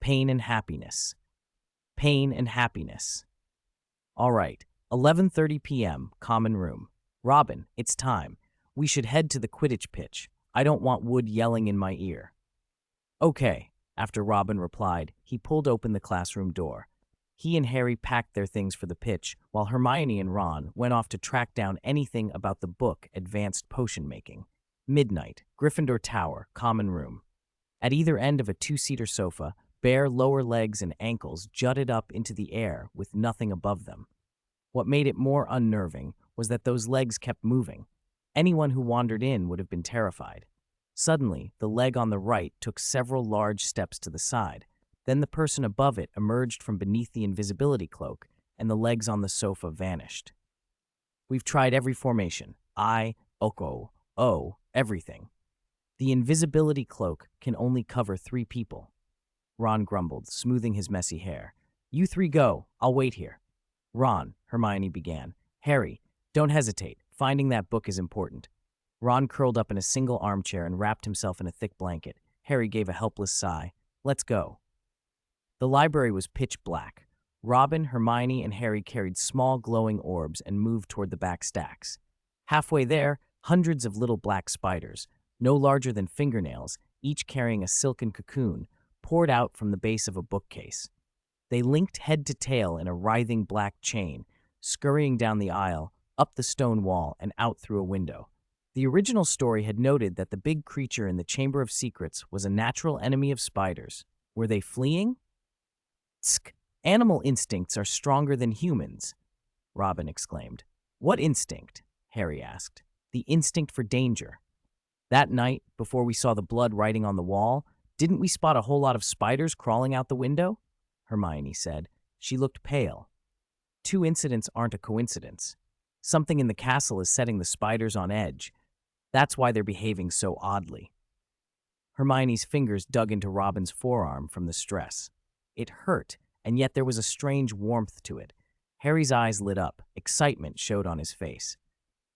Pain and happiness. Pain and happiness. All right, 11:30 p.m., common room. Robin, it's time. We should head to the Quidditch pitch. I don't want Wood yelling in my ear. Okay, after Robin replied, he pulled open the classroom door. He and Harry packed their things for the pitch, while Hermione and Ron went off to track down anything about the book Advanced Potion Making. Midnight, Gryffindor Tower, common room. At either end of a two-seater sofa, bare lower legs and ankles jutted up into the air with nothing above them. What made it more unnerving was that those legs kept moving. Anyone who wandered in would have been terrified. Suddenly, the leg on the right took several large steps to the side. Then the person above it emerged from beneath the invisibility cloak, and the legs on the sofa vanished. We've tried every formation. I, Oko, O, everything. The invisibility cloak can only cover 3 people. Ron grumbled, smoothing his messy hair. You 3 go. I'll wait here. Ron, Hermione began. Harry, don't hesitate. Finding that book is important. Ron curled up in a single armchair and wrapped himself in a thick blanket. Harry gave a helpless sigh. Let's go. The library was pitch black. Robin, Hermione, and Harry carried small glowing orbs and moved toward the back stacks. Halfway there, hundreds of little black spiders, no larger than fingernails, each carrying a silken cocoon, poured out from the base of a bookcase. They linked head to tail in a writhing black chain, scurrying down the aisle, up the stone wall, and out through a window. The original story had noted that the big creature in the Chamber of Secrets was a natural enemy of spiders. Were they fleeing? Tsk! Animal instincts are stronger than humans, Robin exclaimed. What instinct? Harry asked. The instinct for danger. That night, before we saw the blood writing on the wall, didn't we spot a whole lot of spiders crawling out the window? Hermione said. She looked pale. 2 incidents aren't a coincidence. Something in the castle is setting the spiders on edge. That's why they're behaving so oddly. Hermione's fingers dug into Robin's forearm from the stress. It hurt, and yet there was a strange warmth to it. Harry's eyes lit up. Excitement showed on his face.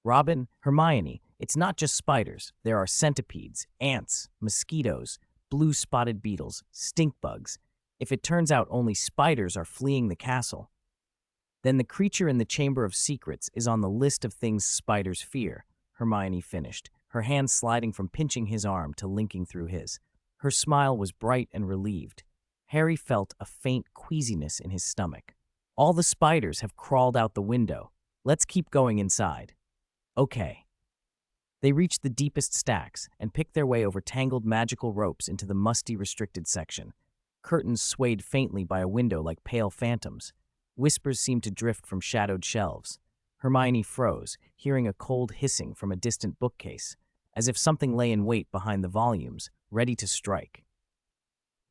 Robin, Hermione, it's not just spiders. There are centipedes, ants, mosquitoes, blue-spotted beetles, stink bugs. If it turns out only spiders are fleeing the castle, then the creature in the Chamber of Secrets is on the list of things spiders fear, Hermione finished, her hand sliding from pinching his arm to linking through his. Her smile was bright and relieved. Harry felt a faint queasiness in his stomach. All the spiders have crawled out the window. Let's keep going inside. Okay. They reached the deepest stacks and picked their way over tangled magical ropes into the musty restricted section. Curtains swayed faintly by a window like pale phantoms. Whispers seemed to drift from shadowed shelves. Hermione froze, hearing a cold hissing from a distant bookcase, as if something lay in wait behind the volumes, ready to strike.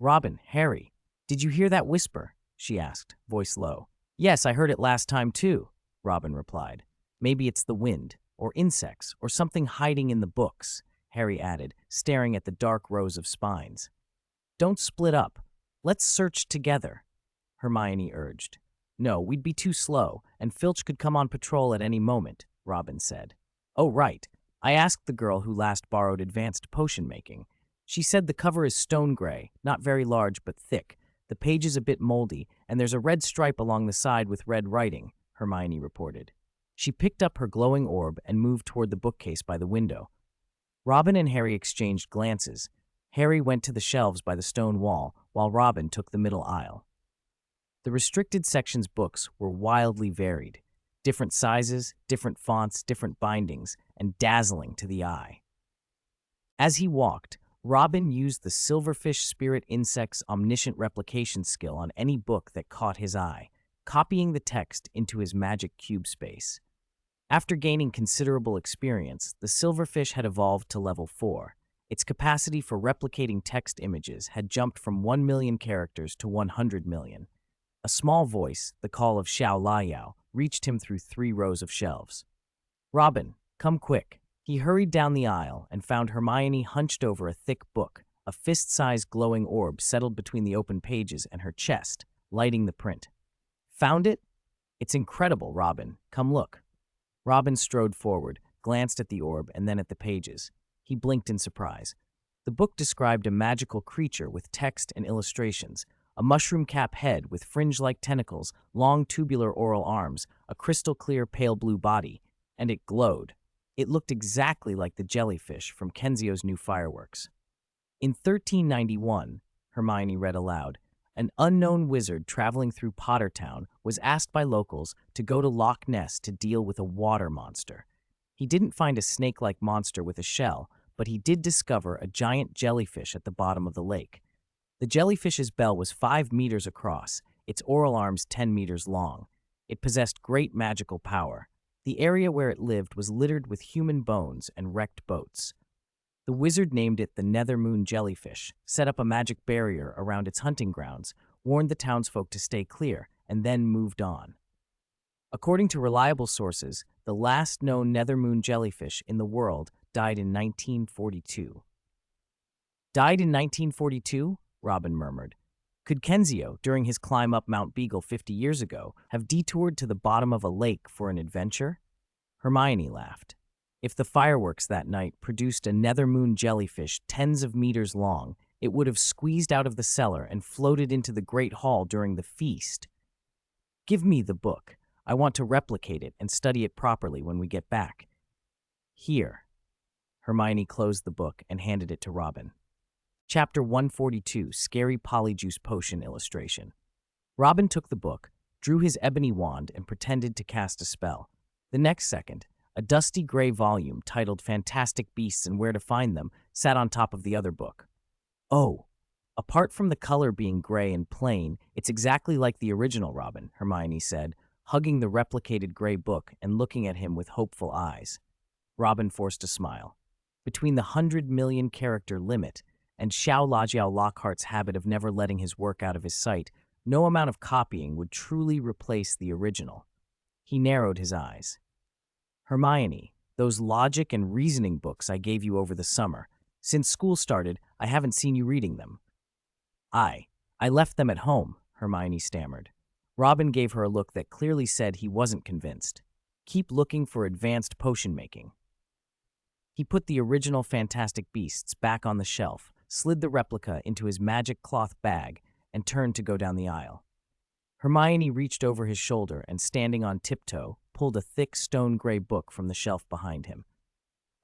Robin, Harry, did you hear that whisper? She asked, voice low. Yes, I heard it last time too, Robin replied. Maybe it's the wind, or insects, or something hiding in the books, Harry added, staring at the dark rows of spines. Don't split up. Let's search together, Hermione urged. No, we'd be too slow, and Filch could come on patrol at any moment, Robin said. Oh, right. I asked the girl who last borrowed Advanced Potion Making. She said the cover is stone gray, not very large but thick. The page is a bit moldy, and there's a red stripe along the side with red writing, Hermione reported. She picked up her glowing orb and moved toward the bookcase by the window. Robin and Harry exchanged glances. Harry went to the shelves by the stone wall, while Robin took the middle aisle. The restricted section's books were wildly varied. Different sizes, different fonts, different bindings, and dazzling to the eye. As he walked, Robin used the silverfish spirit insect's omniscient replication skill on any book that caught his eye, copying the text into his magic cube space. After gaining considerable experience, the silverfish had evolved to level 4. Its capacity for replicating text images had jumped from 1 million characters to 100 million. A small voice, the call of Xiao Layao, reached him through 3 rows of shelves. Robin, come quick. He hurried down the aisle and found Hermione hunched over a thick book, a fist-sized glowing orb settled between the open pages and her chest, lighting the print. Found it? It's incredible, Robin. Come look. Robin strode forward, glanced at the orb and then at the pages. He blinked in surprise. The book described a magical creature with text and illustrations, a mushroom-cap head with fringe-like tentacles, long tubular oral arms, a crystal-clear pale blue body, and it glowed. It looked exactly like the jellyfish from Kenzio's new fireworks. In 1391, Hermione read aloud, an unknown wizard traveling through Pottertown was asked by locals to go to Loch Ness to deal with a water monster. He didn't find a snake-like monster with a shell, but he did discover a giant jellyfish at the bottom of the lake. The jellyfish's bell was 5 meters across, its oral arms 10 meters long. It possessed great magical power. The area where it lived was littered with human bones and wrecked boats. The wizard named it the Nethermoon jellyfish, set up a magic barrier around its hunting grounds, warned the townsfolk to stay clear, and then moved on. According to reliable sources, the last known Nethermoon jellyfish in the world died in 1942. Died in 1942? Robin murmured. Could Kenzio, during his climb up Mount Beagle 50 years ago, have detoured to the bottom of a lake for an adventure? Hermione laughed. If the fireworks that night produced a Nethermoon jellyfish tens of meters long, it would have squeezed out of the cellar and floated into the Great Hall during the feast. Give me the book. I want to replicate it and study it properly when we get back. Here. Hermione closed the book and handed it to Robin. Chapter 142, Scary Polyjuice Potion Illustration. Robin took the book, drew his ebony wand, and pretended to cast a spell. The next second, a dusty gray volume titled Fantastic Beasts and Where to Find Them sat on top of the other book. Oh, apart from the color being gray and plain, it's exactly like the original, Robin, Hermione said, hugging the replicated gray book and looking at him with hopeful eyes. Robin forced a smile. Between the 100 million character limit and Xiao Lajiao Lockhart's habit of never letting his work out of his sight, no amount of copying would truly replace the original. He narrowed his eyes. Hermione, those logic and reasoning books I gave you over the summer. Since school started, I haven't seen you reading them. I left them at home, Hermione stammered. Robin gave her a look that clearly said he wasn't convinced. Keep looking for advanced potion making. He put the original Fantastic Beasts back on the shelf, slid the replica into his magic cloth bag, and turned to go down the aisle. Hermione reached over his shoulder and, standing on tiptoe, pulled a thick stone-gray book from the shelf behind him.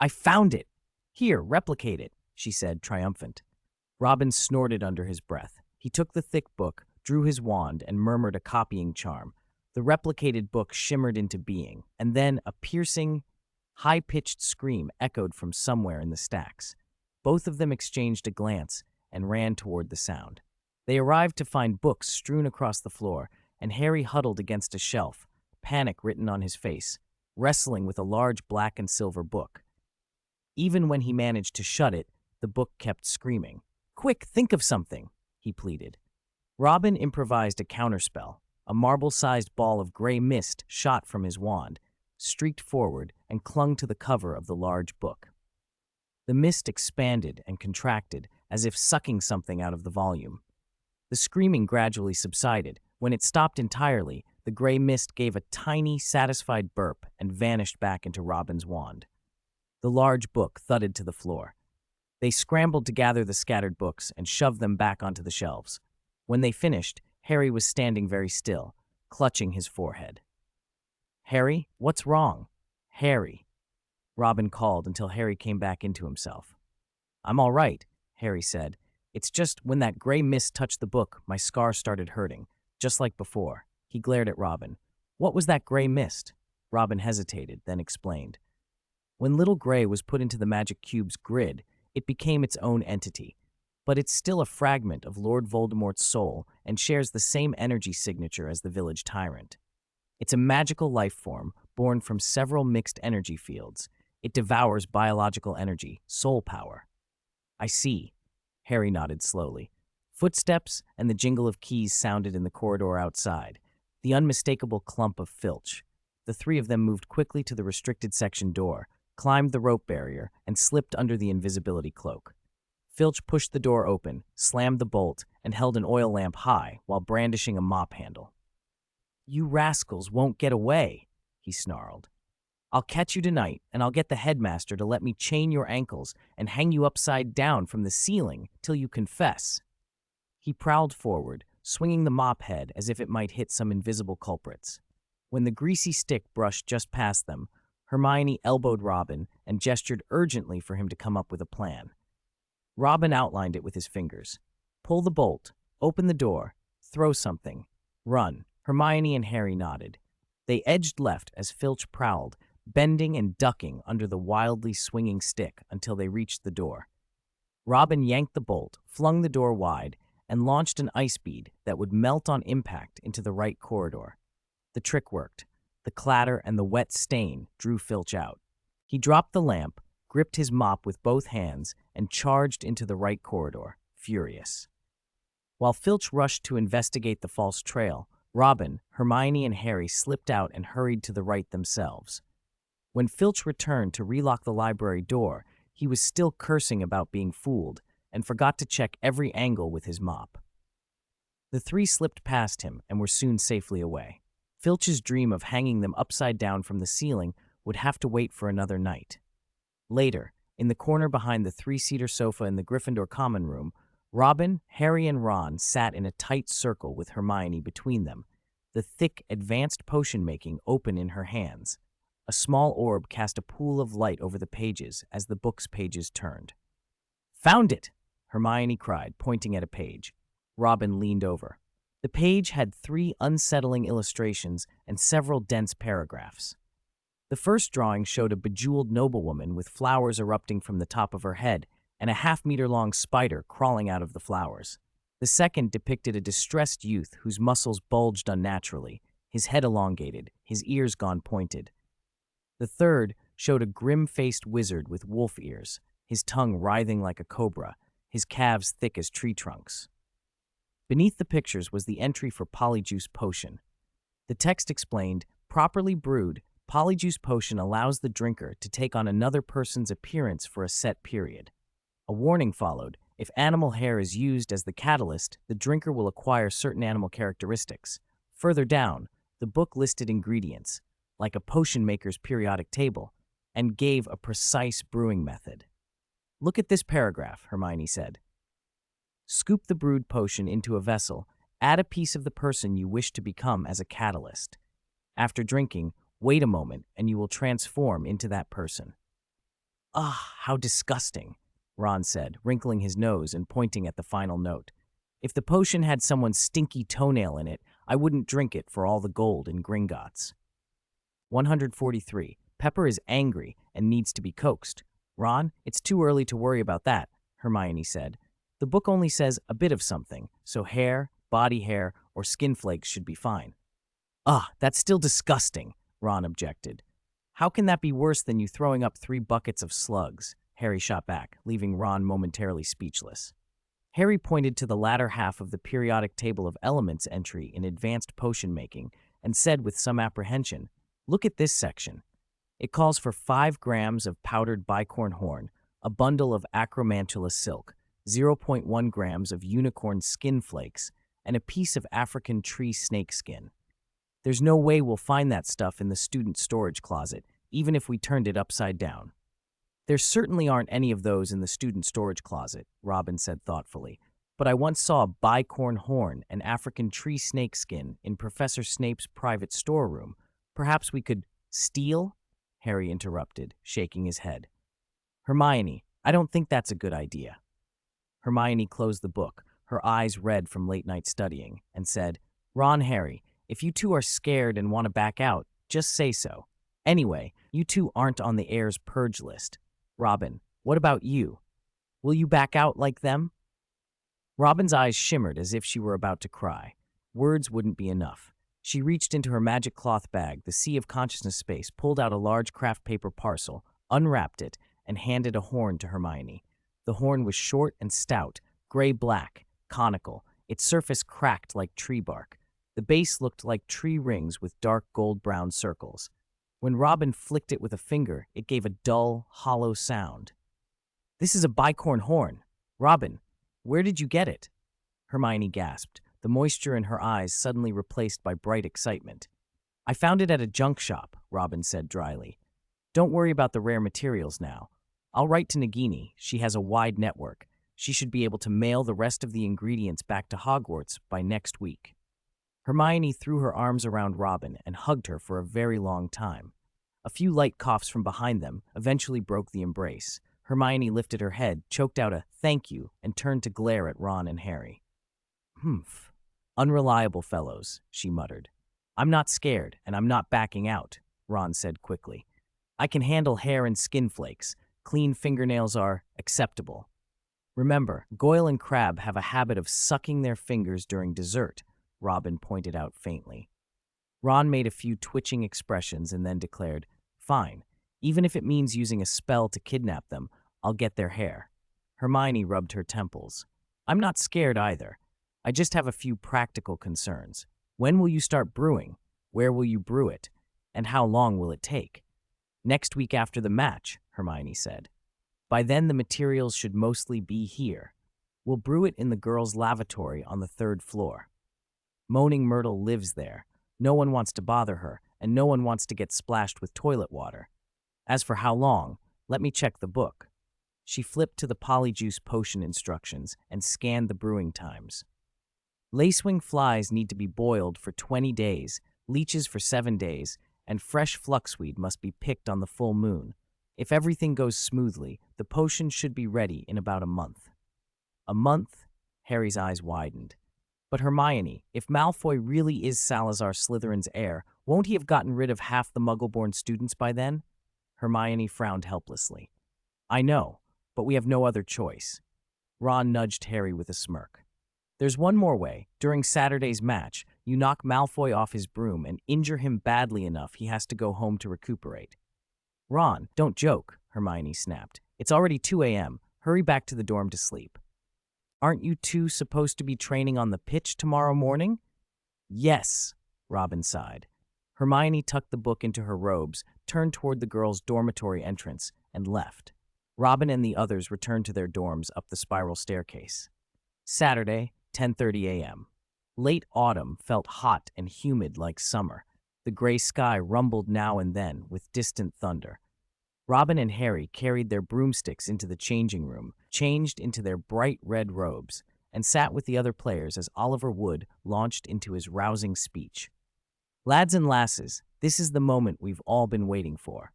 I found it! Here, replicate it, she said, triumphant. Robin snorted under his breath. He took the thick book, drew his wand, and murmured a copying charm. The replicated book shimmered into being, and then a piercing, high-pitched scream echoed from somewhere in the stacks. Both of them exchanged a glance and ran toward the sound. They arrived to find books strewn across the floor, and Harry huddled against a shelf, panic written on his face, wrestling with a large black and silver book. Even when he managed to shut it, the book kept screaming. Quick, think of something, he pleaded. Robin improvised a counterspell. A marble-sized ball of gray mist shot from his wand, streaked forward, and clung to the cover of the large book. The mist expanded and contracted, as if sucking something out of the volume. The screaming gradually subsided. When it stopped entirely, the gray mist gave a tiny, satisfied burp and vanished back into Robin's wand. The large book thudded to the floor. They scrambled to gather the scattered books and shoved them back onto the shelves. When they finished, Harry was standing very still, clutching his forehead. Harry, what's wrong? Harry. Robin called until Harry came back into himself. I'm all right, Harry said. It's just when that gray mist touched the book, my scar started hurting, just like before. He glared at Robin. What was that gray mist? Robin hesitated, then explained. When Little Gray was put into the magic cube's grid, it became its own entity. But it's still a fragment of Lord Voldemort's soul and shares the same energy signature as the village tyrant. It's a magical life form born from several mixed energy fields. It devours biological energy, soul power. I see. Harry nodded slowly. Footsteps and the jingle of keys sounded in the corridor outside, the unmistakable clump of Filch. The three of them moved quickly to the restricted section door, climbed the rope barrier, and slipped under the invisibility cloak. Filch pushed the door open, slammed the bolt, and held an oil lamp high while brandishing a mop handle. You rascals won't get away, he snarled. I'll catch you tonight, and I'll get the headmaster to let me chain your ankles and hang you upside down from the ceiling till you confess. He prowled forward, swinging the mop head as if it might hit some invisible culprits. When the greasy stick brushed just past them, Hermione elbowed Robin and gestured urgently for him to come up with a plan. Robin outlined it with his fingers. Pull the bolt, open the door, throw something, run. Hermione and Harry nodded. They edged left as Filch prowled, bending and ducking under the wildly swinging stick until they reached the door. Robin yanked the bolt, flung the door wide, and launched an ice bead that would melt on impact into the right corridor. The trick worked. The clatter and the wet stain drew Filch out. He dropped the lamp, gripped his mop with both hands, and charged into the right corridor, furious. While Filch rushed to investigate the false trail, Robin, Hermione, and Harry slipped out and hurried to the right themselves. When Filch returned to relock the library door, he was still cursing about being fooled and forgot to check every angle with his mop. The three slipped past him and were soon safely away. Filch's dream of hanging them upside down from the ceiling would have to wait for another night. Later, in the corner behind the three-seater sofa in the Gryffindor common room, Robin, Harry, and Ron sat in a tight circle with Hermione between them, the thick, advanced potion-making open in her hands. A small orb cast a pool of light over the pages as the book's pages turned. "Found it!" Hermione cried, pointing at a page. Robin leaned over. The page had 3 unsettling illustrations and several dense paragraphs. The first drawing showed a bejeweled noblewoman with flowers erupting from the top of her head and a half-meter-long spider crawling out of the flowers. The second depicted a distressed youth whose muscles bulged unnaturally, his head elongated, his ears gone pointed. The third showed a grim-faced wizard with wolf ears, his tongue writhing like a cobra, his calves thick as tree trunks. Beneath the pictures was the entry for Polyjuice Potion. The text explained, properly brewed, Polyjuice Potion allows the drinker to take on another person's appearance for a set period. A warning followed. If animal hair is used as the catalyst, the drinker will acquire certain animal characteristics. Further down, the book listed ingredients, like a potion maker's periodic table, and gave a precise brewing method. "Look at this paragraph," Hermione said. "Scoop the brewed potion into a vessel, add a piece of the person you wish to become as a catalyst. After drinking, wait a moment and you will transform into that person." "Ah, how disgusting," Ron said, wrinkling his nose and pointing at the final note. "If the potion had someone's stinky toenail in it, I wouldn't drink it for all the gold in Gringotts." 143. Pepper is angry and needs to be coaxed. "Ron, it's too early to worry about that," Hermione said. "The book only says a bit of something, so hair, body hair, or skin flakes should be fine." "Ah, that's still disgusting," Ron objected. "How can that be worse than you throwing up 3 buckets of slugs?" Harry shot back, leaving Ron momentarily speechless. Harry pointed to the latter half of the periodic table of elements entry in advanced potion making and said with some apprehension, "Look at this section. It calls for 5 grams of powdered bicorn horn, a bundle of acromantula silk, 0.1 grams of unicorn skin flakes, and a piece of African tree snake skin. There's no way we'll find that stuff in the student storage closet, even if we turned it upside down." "There certainly aren't any of those in the student storage closet," Robin said thoughtfully. "But I once saw a bicorn horn and African tree snake skin in Professor Snape's private storeroom. Perhaps we could steal?" Harry interrupted, shaking his head. "Hermione, I don't think that's a good idea." Hermione closed the book, her eyes red from late-night studying, and said, "Ron, Harry, if you two are scared and want to back out, just say so. Anyway, you two aren't on the heir's purge list. Robin, what about you? Will you back out like them?" Robin's eyes shimmered as if she were about to cry. Words wouldn't be enough. She reached into her magic cloth bag, the Sea of Consciousness space, pulled out a large craft paper parcel, unwrapped it, and handed a horn to Hermione. The horn was short and stout, gray-black, conical, its surface cracked like tree bark. The base looked like tree rings with dark gold-brown circles. When Robin flicked it with a finger, it gave a dull, hollow sound. "This is a bicorn horn. Robin, where did you get it?" Hermione gasped, the moisture in her eyes suddenly replaced by bright excitement. "I found it at a junk shop," Robin said dryly. "Don't worry about the rare materials now. I'll write to Nagini. She has a wide network. She should be able to mail the rest of the ingredients back to Hogwarts by next week. Hermione threw her arms around Robin and hugged her for a very long time. A few light coughs from behind them eventually broke the embrace. Hermione lifted her head, choked out a "thank you," and turned to glare at Ron and Harry. "Humph. Unreliable fellows," she muttered. "I'm not scared, and I'm not backing out," Ron said quickly. "I can handle hair and skin flakes. Clean fingernails are acceptable. Remember, Goyle and Crabbe have a habit of sucking their fingers during dessert," Robin pointed out faintly. Ron made a few twitching expressions and then declared, "Fine. Even if it means using a spell to kidnap them, I'll get their hair." Hermione rubbed her temples. "I'm not scared either. I just have a few practical concerns. When will you start brewing? Where will you brew it? And how long will it take?" "Next week after the match," Hermione said. "By then the materials should mostly be here. We'll brew it in the girls' lavatory on the 3rd floor. Moaning Myrtle lives there. No one wants to bother her, and no one wants to get splashed with toilet water. As for how long, let me check the book." She flipped to the polyjuice potion instructions and scanned the brewing times. "Lacewing flies need to be boiled for 20 days, leeches for 7 days, and fresh fluxweed must be picked on the full moon. If everything goes smoothly, the potion should be ready in about a month." "A month?" Harry's eyes widened. "But Hermione, if Malfoy really is Salazar Slytherin's heir, won't he have gotten rid of half the Muggle-born students by then?" Hermione frowned helplessly. "I know, but we have no other choice." Ron nudged Harry with a smirk. "There's one more way. During Saturday's match, you knock Malfoy off his broom and injure him badly enough he has to go home to recuperate." "Ron, don't joke," Hermione snapped. "It's already 2 a.m. Hurry back to the dorm to sleep." "Aren't you two supposed to be training on the pitch tomorrow morning?" "Yes," Robin sighed. Hermione tucked the book into her robes, turned toward the girls' dormitory entrance, and left. Robin and the others returned to their dorms up the spiral staircase. Saturday, 10:30 a.m. Late autumn felt hot and humid like summer. The gray sky rumbled now and then with distant thunder. Robin and Harry carried their broomsticks into the changing room, changed into their bright red robes, and sat with the other players as Oliver Wood launched into his rousing speech. "Lads and lasses, this is the moment we've all been waiting for.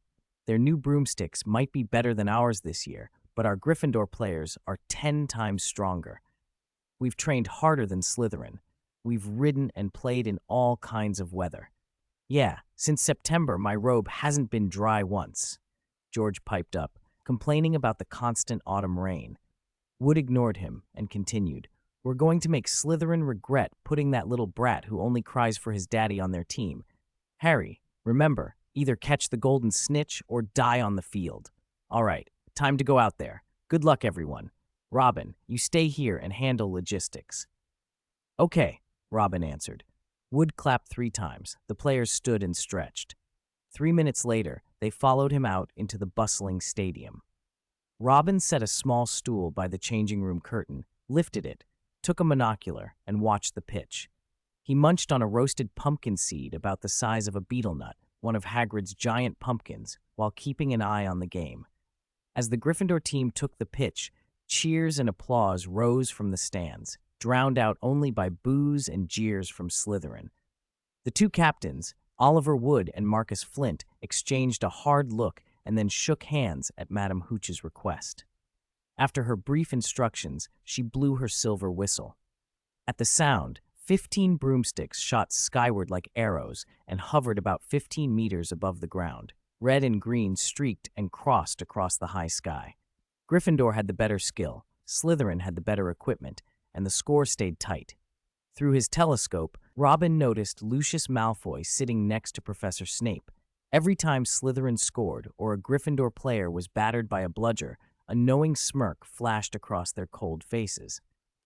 Their new broomsticks might be better than ours this year, but our Gryffindor players are 10 times stronger. We've trained harder than Slytherin. We've ridden and played in all kinds of weather. Yeah, since September my robe hasn't been dry once," George piped up, complaining about the constant autumn rain. Wood ignored him and continued, "We're going to make Slytherin regret putting that little brat who only cries for his daddy on their team. Harry, remember, either catch the golden snitch or die on the field. All right, time to go out there. Good luck, everyone. Robin, you stay here and handle logistics." "Okay," Robin answered. Wood clapped 3 times. The players stood and stretched. 3 minutes later, they followed him out into the bustling stadium. Robin set a small stool by the changing room curtain, lifted it, took a monocular, and watched the pitch. He munched on a roasted pumpkin seed about the size of a beetle nut, one of Hagrid's giant pumpkins, while keeping an eye on the game. As the Gryffindor team took the pitch, cheers and applause rose from the stands, drowned out only by boos and jeers from Slytherin. The 2 captains, Oliver Wood and Marcus Flint, exchanged a hard look and then shook hands at Madame Hooch's request. After her brief instructions, she blew her silver whistle. At the sound, 15 broomsticks shot skyward like arrows and hovered about 15 meters above the ground. Red and green streaked and crossed across the high sky. Gryffindor had the better skill, Slytherin had the better equipment, and the score stayed tight. Through his telescope, Robin noticed Lucius Malfoy sitting next to Professor Snape. Every time Slytherin scored or a Gryffindor player was battered by a bludger, a knowing smirk flashed across their cold faces.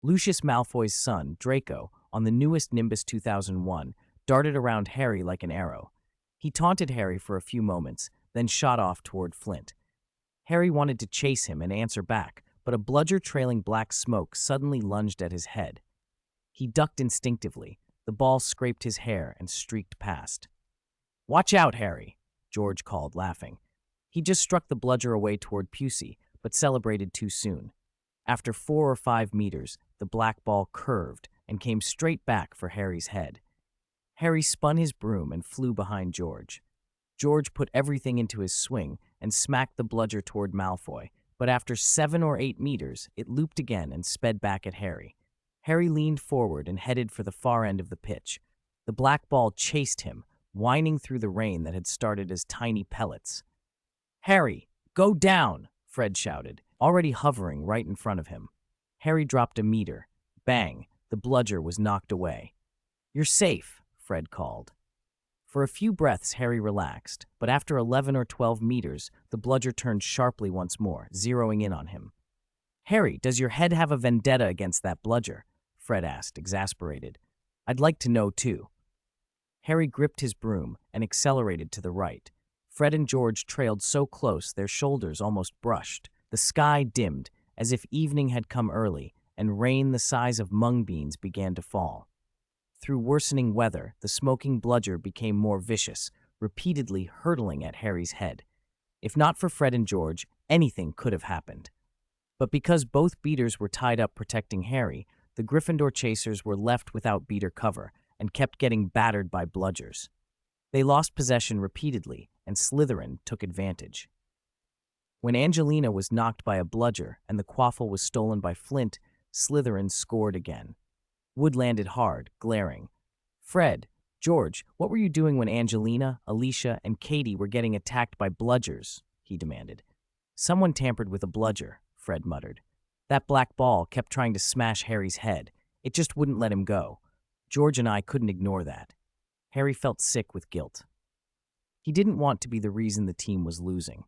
Lucius Malfoy's son, Draco, on the newest Nimbus 2001, darted around Harry like an arrow. He taunted Harry for a few moments, then shot off toward Flint. Harry wanted to chase him and answer back, but a bludger trailing black smoke suddenly lunged at his head. He ducked instinctively. The ball scraped his hair and streaked past. "Watch out, Harry," George called, laughing. He just struck the bludger away toward Pusey, but celebrated too soon. After 4 or 5 meters, the black ball curved and came straight back for Harry's head. Harry spun his broom and flew behind George. George put everything into his swing and smacked the bludger toward Malfoy, but after 7 or 8 meters, it looped again and sped back at Harry. Harry leaned forward and headed for the far end of the pitch. The black ball chased him, whining through the rain that had started as tiny pellets. "Harry, go down!" Fred shouted, already hovering right in front of him. Harry dropped a meter. Bang! The bludger was knocked away. "You're safe," Fred called. For a few breaths, Harry relaxed, but after 11 or 12 meters, the bludger turned sharply once more, zeroing in on him. "Harry, does your head have a vendetta against that bludger?" Fred asked, exasperated. "I'd like to know, too." Harry gripped his broom and accelerated to the right. Fred and George trailed so close their shoulders almost brushed. The sky dimmed, as if evening had come early, and rain the size of mung beans began to fall. Through worsening weather, the smoking bludger became more vicious, repeatedly hurtling at Harry's head. If not for Fred and George, anything could have happened. But because both beaters were tied up protecting Harry, the Gryffindor chasers were left without beater cover and kept getting battered by bludgers. They lost possession repeatedly, and Slytherin took advantage. When Angelina was knocked by a bludger and the quaffle was stolen by Flint, Slytherin scored again. Wood landed hard, glaring. "Fred, George, what were you doing when Angelina, Alicia, and Katie were getting attacked by bludgers?" he demanded. "Someone tampered with a bludger," Fred muttered. "That black ball kept trying to smash Harry's head. It just wouldn't let him go. George and I couldn't ignore that." Harry felt sick with guilt. He didn't want to be the reason the team was losing.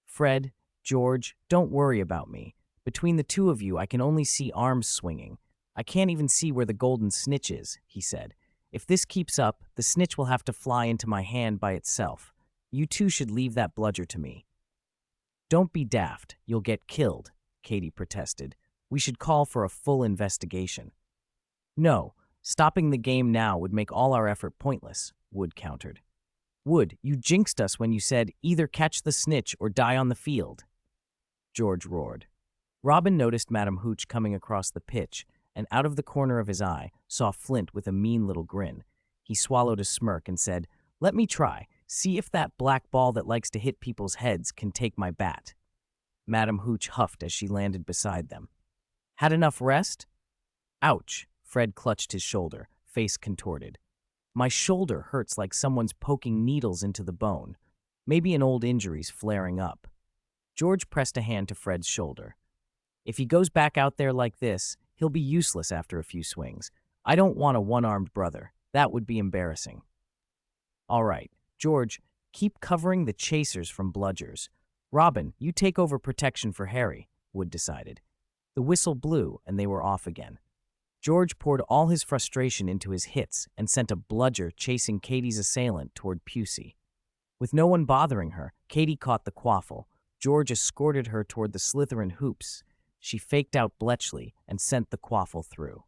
"Fred, George, don't worry about me. Between the two of you, I can only see arms swinging. I can't even see where the golden snitch is," he said. "If this keeps up, the snitch will have to fly into my hand by itself. You two should leave that bludger to me." "Don't be daft. You'll get killed," Katie protested. "We should call for a full investigation." "No, stopping the game now would make all our effort pointless," Wood countered. "Wood, you jinxed us when you said, 'Either catch the snitch or die on the field,'" George roared. Robin noticed Madam Hooch coming across the pitch, and out of the corner of his eye saw Flint with a mean little grin. He swallowed a smirk and said, "Let me try. See if that black ball that likes to hit people's heads can take my bat." Madam Hooch huffed as she landed beside them. "Had enough rest?" "Ouch." Fred clutched his shoulder, face contorted. "My shoulder hurts like someone's poking needles into the bone. Maybe an old injury's flaring up." George pressed a hand to Fred's shoulder. "If he goes back out there like this, he'll be useless after a few swings. I don't want a one-armed brother. That would be embarrassing." "All right, George, keep covering the chasers from bludgers. Robin, you take over protection for Harry," Wood decided. The whistle blew, and they were off again. George poured all his frustration into his hits and sent a bludger chasing Katie's assailant toward Pusey. With no one bothering her, Katie caught the quaffle. George escorted her toward the Slytherin hoops. She faked out Bletchley and sent the quaffle through.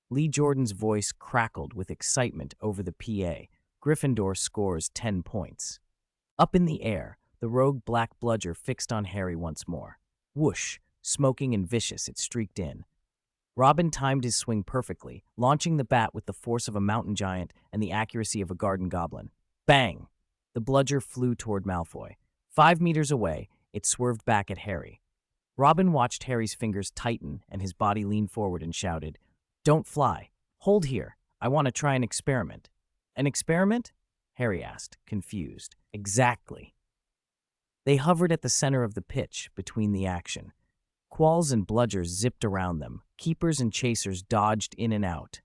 Lee Jordan's voice crackled with excitement over the PA. Gryffindor scores 10 points. Up in the air, the rogue black bludger fixed on Harry once more. Whoosh! Smoking and vicious, it streaked in. Robin timed his swing perfectly, launching the bat with the force of a mountain giant and the accuracy of a garden goblin. Bang! The bludger flew toward Malfoy. 5 meters away, it swerved back at Harry. Robin watched Harry's fingers tighten and his body lean forward and shouted, "Don't fly. Hold here. I want to try an experiment." "An experiment?" Harry asked, confused. "Exactly." They hovered at the center of the pitch, between the action. Qualls and bludgers zipped around them. Keepers and chasers dodged in and out.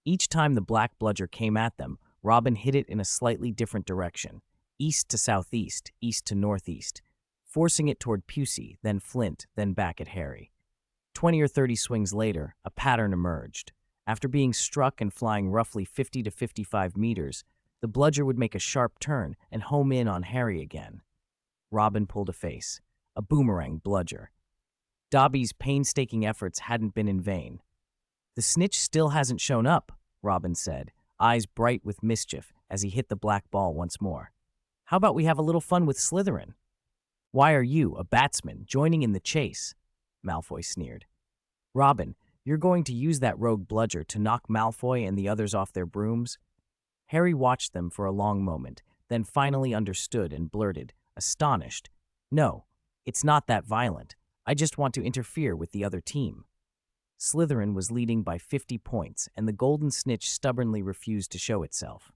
Each time the black bludger came at them, Robin hit it in a slightly different direction, east to southeast, east to northeast, forcing it toward Pusey, then Flint, then back at Harry. 20 or 30 swings later, a pattern emerged. After being struck and flying roughly 50 to 55 meters, the bludger would make a sharp turn and home in on Harry again. Robin pulled a face. A boomerang bludger. Dobby's painstaking efforts hadn't been in vain. "The snitch still hasn't shown up," Robin said, eyes bright with mischief as he hit the black ball once more. "How about we have a little fun with Slytherin? Why are you, a batsman, joining in the chase?" Malfoy sneered. Robin, you're going to use that rogue bludger to knock Malfoy and the others off their brooms? Harry watched them for a long moment, then finally understood and blurted, astonished, "No, it's not that violent. I just want to interfere with the other team." Slytherin was leading by 50 points, and the golden snitch stubbornly refused to show itself.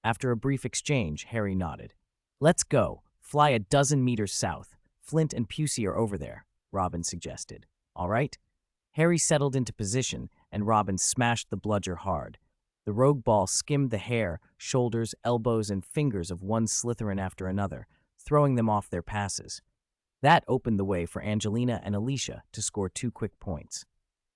After a brief exchange, Harry nodded. "Let's go. Fly a dozen meters south. Flint and Pusey are over there," Robin suggested. "All right?" Harry settled into position, and Robin smashed the bludger hard. The rogue ball skimmed the hair, shoulders, elbows, and fingers of one Slytherin after another, throwing them off their passes. That opened the way for Angelina and Alicia to score 2 quick points.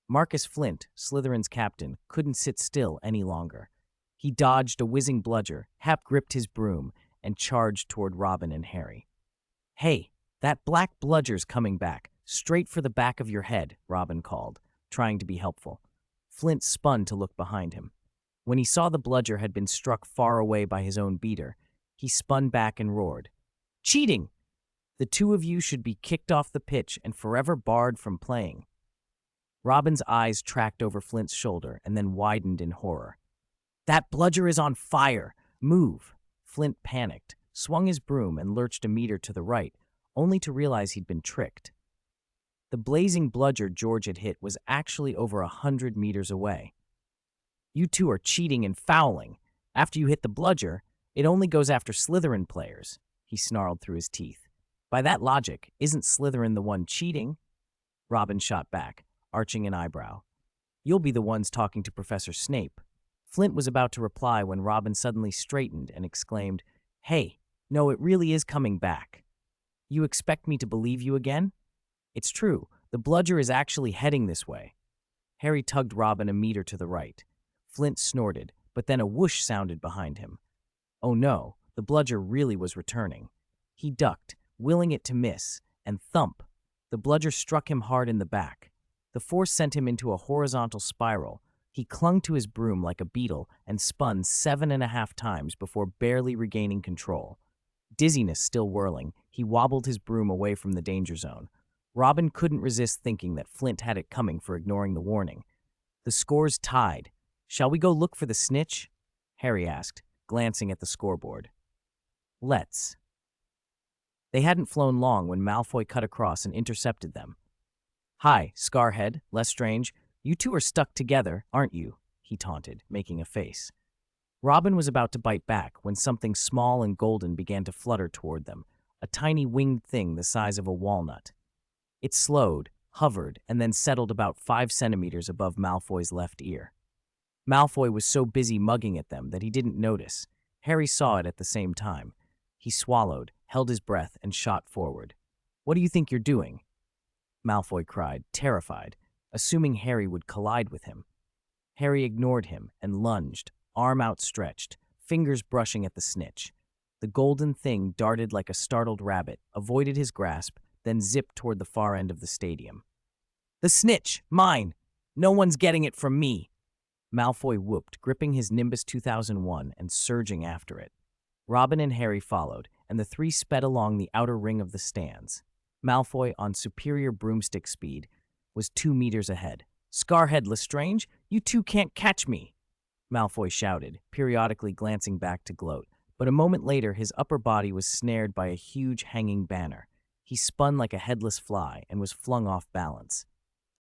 Marcus Flint, Slytherin's captain, couldn't sit still any longer. He dodged a whizzing bludger, gripped his broom, and charged toward Robin and Harry. "Hey, that black bludger's coming back, straight for the back of your head," Robin called, trying to be helpful. Flint spun to look behind him. When he saw the bludger had been struck far away by his own beater, he spun back and roared, "Cheating! The two of you should be kicked off the pitch and forever barred from playing." Robin's eyes tracked over Flint's shoulder and then widened in horror. "That bludger is on fire! Move!" Flint panicked, swung his broom, and lurched a meter to the right, only to realize he'd been tricked. The blazing bludger George had hit was actually over 100 meters away. "You two are cheating and fouling. After you hit the bludger, it only goes after Slytherin players," he snarled through his teeth. "By that logic, isn't Slytherin the one cheating?" Robin shot back, arching an eyebrow. "You'll be the ones talking to Professor Snape." Flint was about to reply when Robin suddenly straightened and exclaimed, "Hey, no, it really is coming back. You expect me to believe you again? It's true, the bludger is actually heading this way." Harry tugged Robin a meter to the right. Flint snorted, but then a whoosh sounded behind him. Oh no, the bludger really was returning. He ducked, willing it to miss, and thump! The bludger struck him hard in the back. The force sent him into a horizontal spiral. He clung to his broom like a beetle and spun 7.5 times before barely regaining control. Dizziness still whirling, he wobbled his broom away from the danger zone. Robin couldn't resist thinking that Flint had it coming for ignoring the warning. "The score's tied. Shall we go look for the snitch?" Harry asked, glancing at the scoreboard. "Let's." They hadn't flown long when Malfoy cut across and intercepted them. "Hi, Scarhead, Lestrange. You two are stuck together, aren't you?" he taunted, making a face. Robin was about to bite back when something small and golden began to flutter toward them, a tiny winged thing the size of a walnut. It slowed, hovered, and then settled about 5 centimeters above Malfoy's left ear. Malfoy was so busy mugging at them that he didn't notice. Harry saw it at the same time. He swallowed, held his breath, and shot forward. "What do you think you're doing?" Malfoy cried, terrified, assuming Harry would collide with him. Harry ignored him and lunged, arm outstretched, fingers brushing at the snitch. The golden thing darted like a startled rabbit, avoided his grasp, then zipped toward the far end of the stadium. "The snitch! Mine! No one's getting it from me!" Malfoy whooped, gripping his Nimbus 2001 and surging after it. Robin and Harry followed, and the three sped along the outer ring of the stands. Malfoy, on superior broomstick speed, was 2 meters ahead. "Scarhead, Lestrange, you two can't catch me!" Malfoy shouted, periodically glancing back to gloat, but a moment later his upper body was snared by a huge hanging banner. He spun like a headless fly and was flung off balance.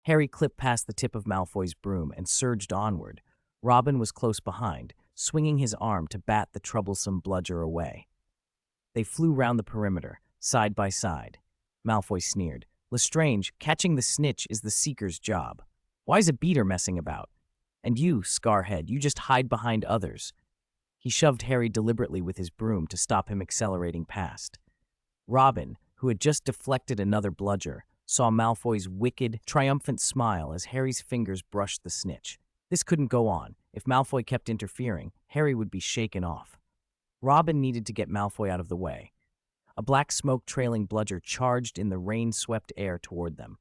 Harry clipped past the tip of Malfoy's broom and surged onward. Robin was close behind, swinging his arm to bat the troublesome bludger away. They flew round the perimeter, side by side. Malfoy sneered, "Lestrange, catching the snitch is the Seeker's job. Why's a beater messing about? And you, Scarhead, you just hide behind others." He shoved Harry deliberately with his broom to stop him accelerating past. Robin, who had just deflected another bludger, saw Malfoy's wicked, triumphant smile as Harry's fingers brushed the snitch. This couldn't go on. If Malfoy kept interfering, Harry would be shaken off. Robin needed to get Malfoy out of the way. A black smoke-trailing bludger charged in the rain-swept air toward them.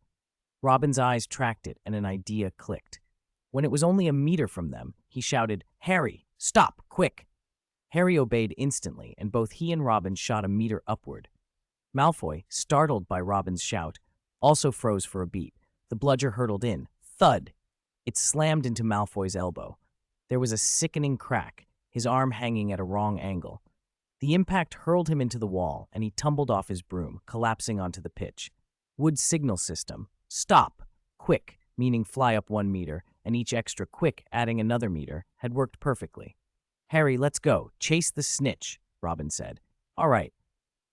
Robin's eyes tracked it, and an idea clicked. When it was only a meter from them, he shouted, "Harry, stop, quick!" Harry obeyed instantly, and both he and Robin shot a meter upward. Malfoy, startled by Robin's shout, also froze for a beat. The bludger hurtled in. Thud! It slammed into Malfoy's elbow. There was a sickening crack, his arm hanging at a wrong angle. The impact hurled him into the wall, and he tumbled off his broom, collapsing onto the pitch. Wood's signal system. Stop! Quick, meaning fly up 1 meter, and each extra quick adding another meter, had worked perfectly. Harry, let's go. Chase the snitch, Robin said. All right.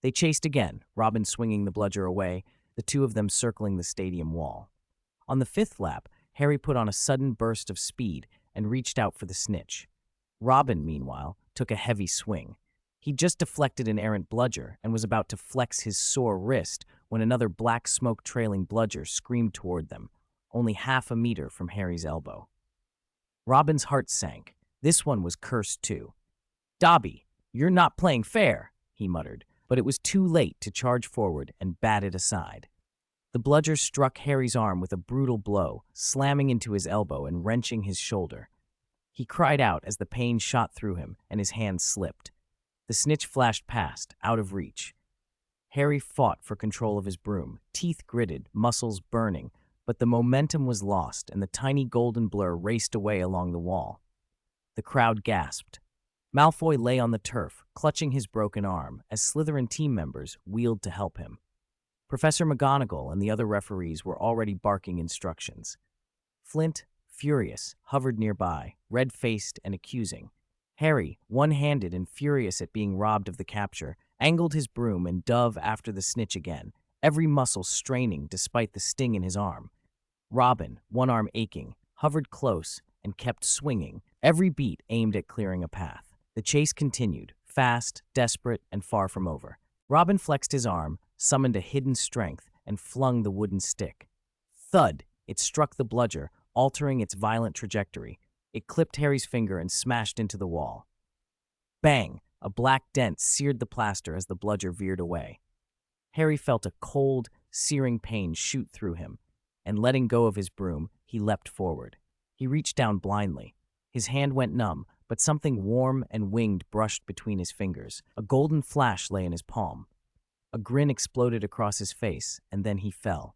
They chased again, Robin swinging the bludger away, the two of them circling the stadium wall. On the 5th lap, Harry put on a sudden burst of speed and reached out for the snitch. Robin, meanwhile, took a heavy swing. He'd just deflected an errant bludger and was about to flex his sore wrist when another black smoke-trailing bludger screamed toward them, only half a meter from Harry's elbow. Robin's heart sank. This one was cursed too. Dobby, you're not playing fair, he muttered, but it was too late to charge forward and bat it aside. The bludger struck Harry's arm with a brutal blow, slamming into his elbow and wrenching his shoulder. He cried out as the pain shot through him and his hand slipped. The snitch flashed past, out of reach. Harry fought for control of his broom, teeth gritted, muscles burning, but the momentum was lost and the tiny golden blur raced away along the wall. The crowd gasped. Malfoy lay on the turf, clutching his broken arm, as Slytherin team members wheeled to help him. Professor McGonagall and the other referees were already barking instructions. Flint, furious, hovered nearby, red-faced and accusing. Harry, one-handed and furious at being robbed of the capture, angled his broom and dove after the snitch again, every muscle straining despite the sting in his arm. Robin, one arm aching, hovered close and kept swinging, every beat aimed at clearing a path. The chase continued, fast, desperate, and far from over. Robin flexed his arm, summoned a hidden strength, and flung the wooden stick. Thud! It struck the bludger, altering its violent trajectory. It clipped Harry's finger and smashed into the wall. Bang! A black dent seared the plaster as the bludger veered away. Harry felt a cold, searing pain shoot through him, and letting go of his broom, he leapt forward. He reached down blindly. His hand went numb, but something warm and winged brushed between his fingers. A golden flash lay in his palm. A grin exploded across his face, and then he fell.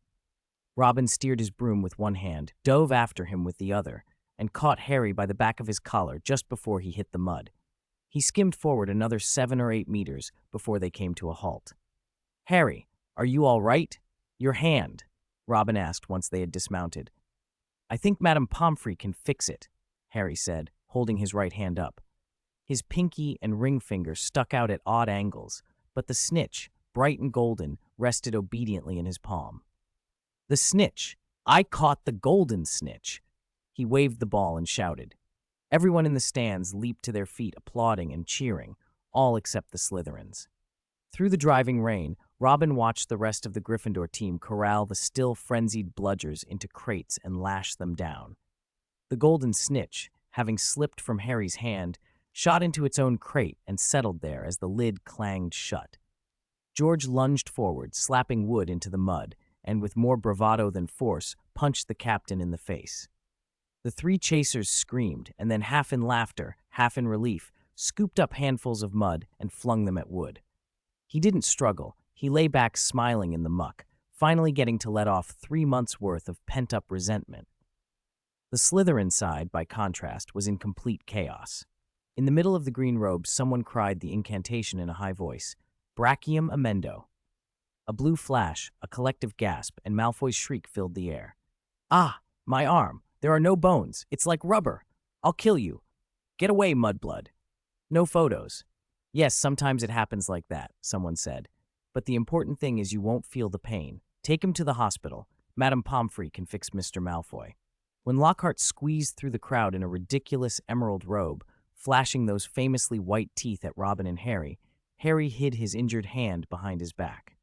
Robin steered his broom with one hand, dove after him with the other, and caught Harry by the back of his collar just before he hit the mud. He skimmed forward another 7 or 8 meters before they came to a halt. Harry, are you all right? Your hand, Robin asked once they had dismounted. I think Madame Pomfrey can fix it, Harry said, holding his right hand up. His pinky and ring finger stuck out at odd angles, but the snitch, bright and golden, rested obediently in his palm. The snitch! I caught the golden snitch! He waved the ball and shouted. Everyone in the stands leaped to their feet, applauding and cheering, all except the Slytherins. Through the driving rain, Robin watched the rest of the Gryffindor team corral the still frenzied bludgers into crates and lash them down. The golden snitch, having slipped from Harry's hand, shot into its own crate and settled there as the lid clanged shut. George lunged forward, slapping Wood into the mud, and with more bravado than force, punched the captain in the face. The 3 chasers screamed, and then half in laughter, half in relief, scooped up handfuls of mud and flung them at Wood. He didn't struggle. He lay back smiling in the muck, finally getting to let off 3 months' worth of pent-up resentment. The Slytherin side, by contrast, was in complete chaos. In the middle of the green robes, someone cried the incantation in a high voice, Brachium Amendo. A blue flash, a collective gasp, and Malfoy's shriek filled the air. Ah, my arm! There are no bones. It's like rubber. I'll kill you. Get away, mudblood. No photos. Yes, sometimes it happens like that, someone said. But the important thing is you won't feel the pain. Take him to the hospital. Madame Pomfrey can fix Mr. Malfoy. When Lockhart squeezed through the crowd in a ridiculous emerald robe, flashing those famously white teeth at Robin and Harry, Harry hid his injured hand behind his back.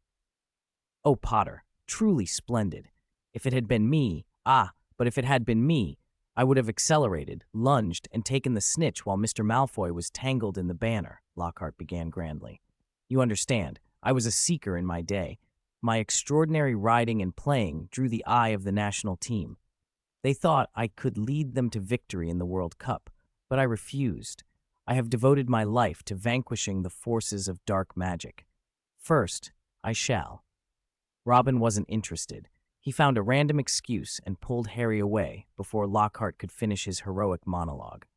Oh, Potter, truly splendid. If it had been me, but if it had been me, I would have accelerated, lunged, and taken the snitch while Mr. Malfoy was tangled in the banner, Lockhart began grandly. You understand, I was a seeker in my day. My extraordinary riding and playing drew the eye of the national team. They thought I could lead them to victory in the World Cup, but I refused. I have devoted my life to vanquishing the forces of dark magic. First, I shall. Robin wasn't interested. He found a random excuse and pulled Harry away before Lockhart could finish his heroic monologue.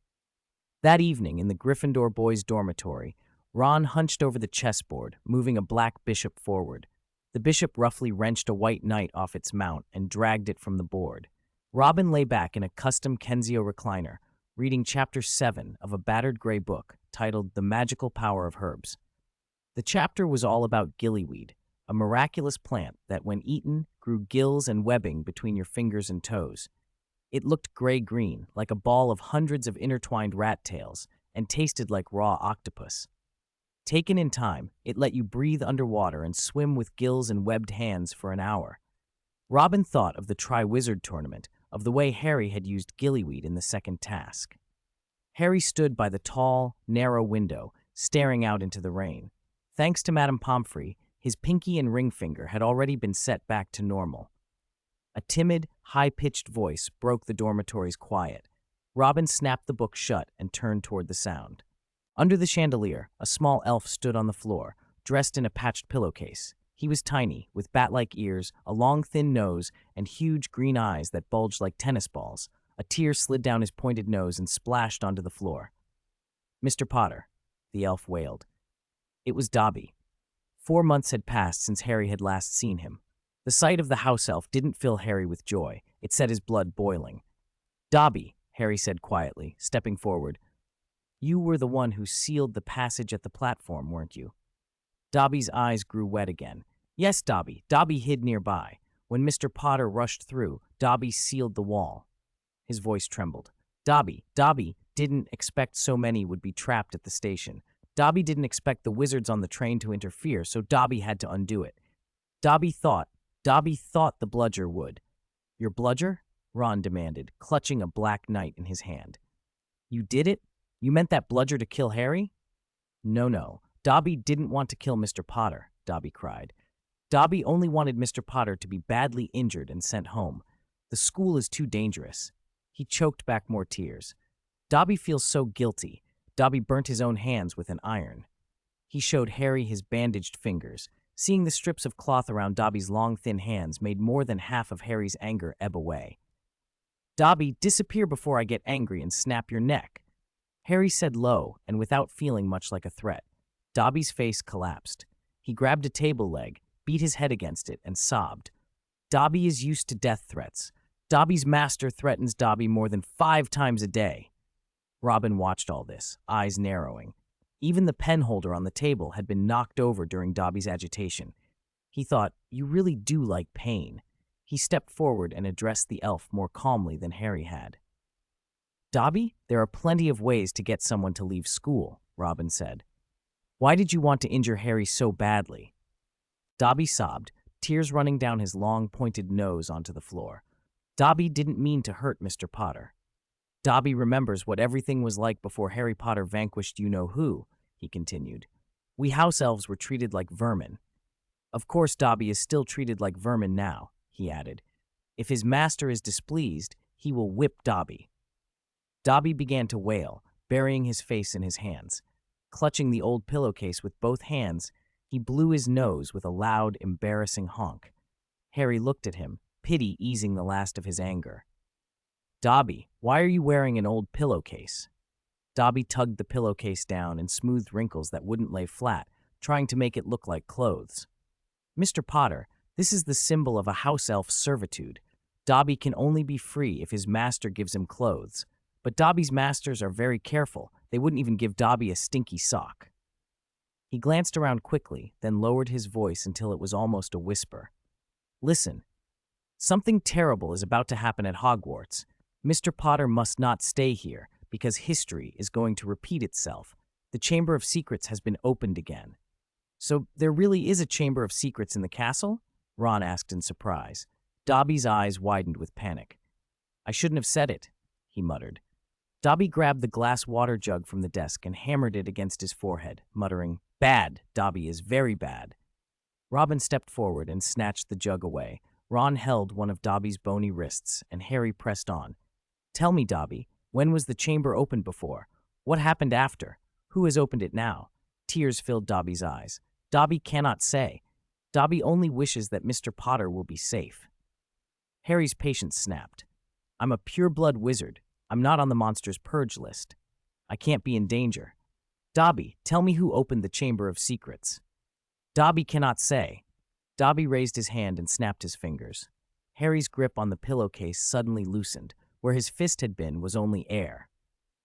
That evening, in the Gryffindor boys' dormitory, Ron hunched over the chessboard, moving a black bishop forward. The bishop roughly wrenched a white knight off its mount and dragged it from the board. Robin lay back in a custom Kensio recliner, reading Chapter 7 of a battered gray book titled The Magical Power of Herbs. The chapter was all about gillyweed, a miraculous plant that, when eaten, grew gills and webbing between your fingers and toes. It looked gray-green, like a ball of hundreds of intertwined rat tails, and tasted like raw octopus. Taken in time, it let you breathe underwater and swim with gills and webbed hands for an hour. Robin thought of the Triwizard Tournament, of the way Harry had used gillyweed in the second task. Harry stood by the tall, narrow window, staring out into the rain. Thanks to Madame Pomfrey, his pinky and ring finger had already been set back to normal. A timid, high-pitched voice broke the dormitory's quiet. Robin snapped the book shut and turned toward the sound. Under the chandelier, a small elf stood on the floor, dressed in a patched pillowcase. He was tiny, with bat-like ears, a long, thin nose, and huge green eyes that bulged like tennis balls. A tear slid down his pointed nose and splashed onto the floor. "Mr. Potter," the elf wailed. It was Dobby. 4 months had passed since Harry had last seen him. The sight of the house elf didn't fill Harry with joy. It set his blood boiling. "Dobby," Harry said quietly, stepping forward. "You were the one who sealed the passage at the platform, weren't you?" Dobby's eyes grew wet again. "Yes, Dobby." Dobby hid nearby. When Mr. Potter rushed through, Dobby sealed the wall. His voice trembled. Dobby didn't expect so many would be trapped at the station. Dobby didn't expect the wizards on the train to interfere, so Dobby had to undo it. Dobby thought the bludger would. "Your bludger?" Ron demanded, clutching a black knight in his hand. "You did it? You meant that bludger to kill Harry?" No. Dobby didn't want to kill Mr. Potter," Dobby cried. "Dobby only wanted Mr. Potter to be badly injured and sent home. The school is too dangerous." He choked back more tears. "Dobby feels so guilty. Dobby burnt his own hands with an iron." He showed Harry his bandaged fingers. Seeing the strips of cloth around Dobby's long, thin hands made more than half of Harry's anger ebb away. "Dobby, disappear before I get angry and snap your neck," Harry said low and without feeling much like a threat. Dobby's face collapsed. He grabbed a table leg, beat his head against it, and sobbed. "Dobby is used to death threats. Dobby's master threatens Dobby more than 5 times a day." Robin watched all this, eyes narrowing. Even the pen holder on the table had been knocked over during Dobby's agitation. He thought, "You really do like pain." He stepped forward and addressed the elf more calmly than Harry had. "Dobby, there are plenty of ways to get someone to leave school," Robin said. "Why did you want to injure Harry so badly?" Dobby sobbed, tears running down his long, pointed nose onto the floor. Dobby didn't mean to hurt Mr. Potter. "Dobby remembers what everything was like before Harry Potter vanquished you-know-who," he continued. "We house elves were treated like vermin. Of course Dobby is still treated like vermin now," he added. "If his master is displeased, he will whip Dobby." Dobby began to wail, burying his face in his hands. Clutching the old pillowcase with both hands, he blew his nose with a loud, embarrassing honk. Harry looked at him, pity easing the last of his anger. "Dobby, why are you wearing an old pillowcase?" Dobby tugged the pillowcase down and smoothed wrinkles that wouldn't lay flat, trying to make it look like clothes. "Mr. Potter, this is the symbol of a house elf's servitude. Dobby can only be free if his master gives him clothes. But Dobby's masters are very careful. They wouldn't even give Dobby a stinky sock." He glanced around quickly, then lowered his voice until it was almost a whisper. "Listen, something terrible is about to happen at Hogwarts. Mr. Potter must not stay here, because history is going to repeat itself. The Chamber of Secrets has been opened again." "So there really is a Chamber of Secrets in the castle?" Ron asked in surprise. Dobby's eyes widened with panic. "I shouldn't have said it," he muttered. Dobby grabbed the glass water jug from the desk and hammered it against his forehead, muttering, "Bad, Dobby is very bad." Robin stepped forward and snatched the jug away. Ron held one of Dobby's bony wrists, and Harry pressed on. "Tell me, Dobby, when was the chamber opened before? What happened after? Who has opened it now?" Tears filled Dobby's eyes. Dobby cannot say. Dobby only wishes that Mr. Potter will be safe. Harry's patience snapped. I'm a pure-blood wizard. I'm not on the monster's purge list. I can't be in danger. Dobby, tell me who opened the Chamber of Secrets. Dobby cannot say. Dobby raised his hand and snapped his fingers. Harry's grip on the pillowcase suddenly loosened. Where his fist had been was only air.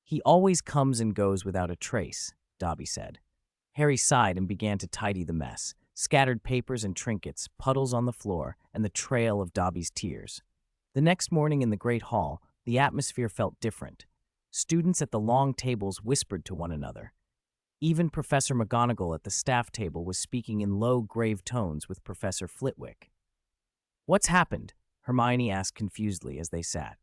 He always comes and goes without a trace, Dobby said. Harry sighed and began to tidy the mess. Scattered papers and trinkets, puddles on the floor, and the trail of Dobby's tears. The next morning in the Great Hall, the atmosphere felt different. Students at the long tables whispered to one another. Even Professor McGonagall at the staff table was speaking in low, grave tones with Professor Flitwick. What's happened? Hermione asked confusedly as they sat.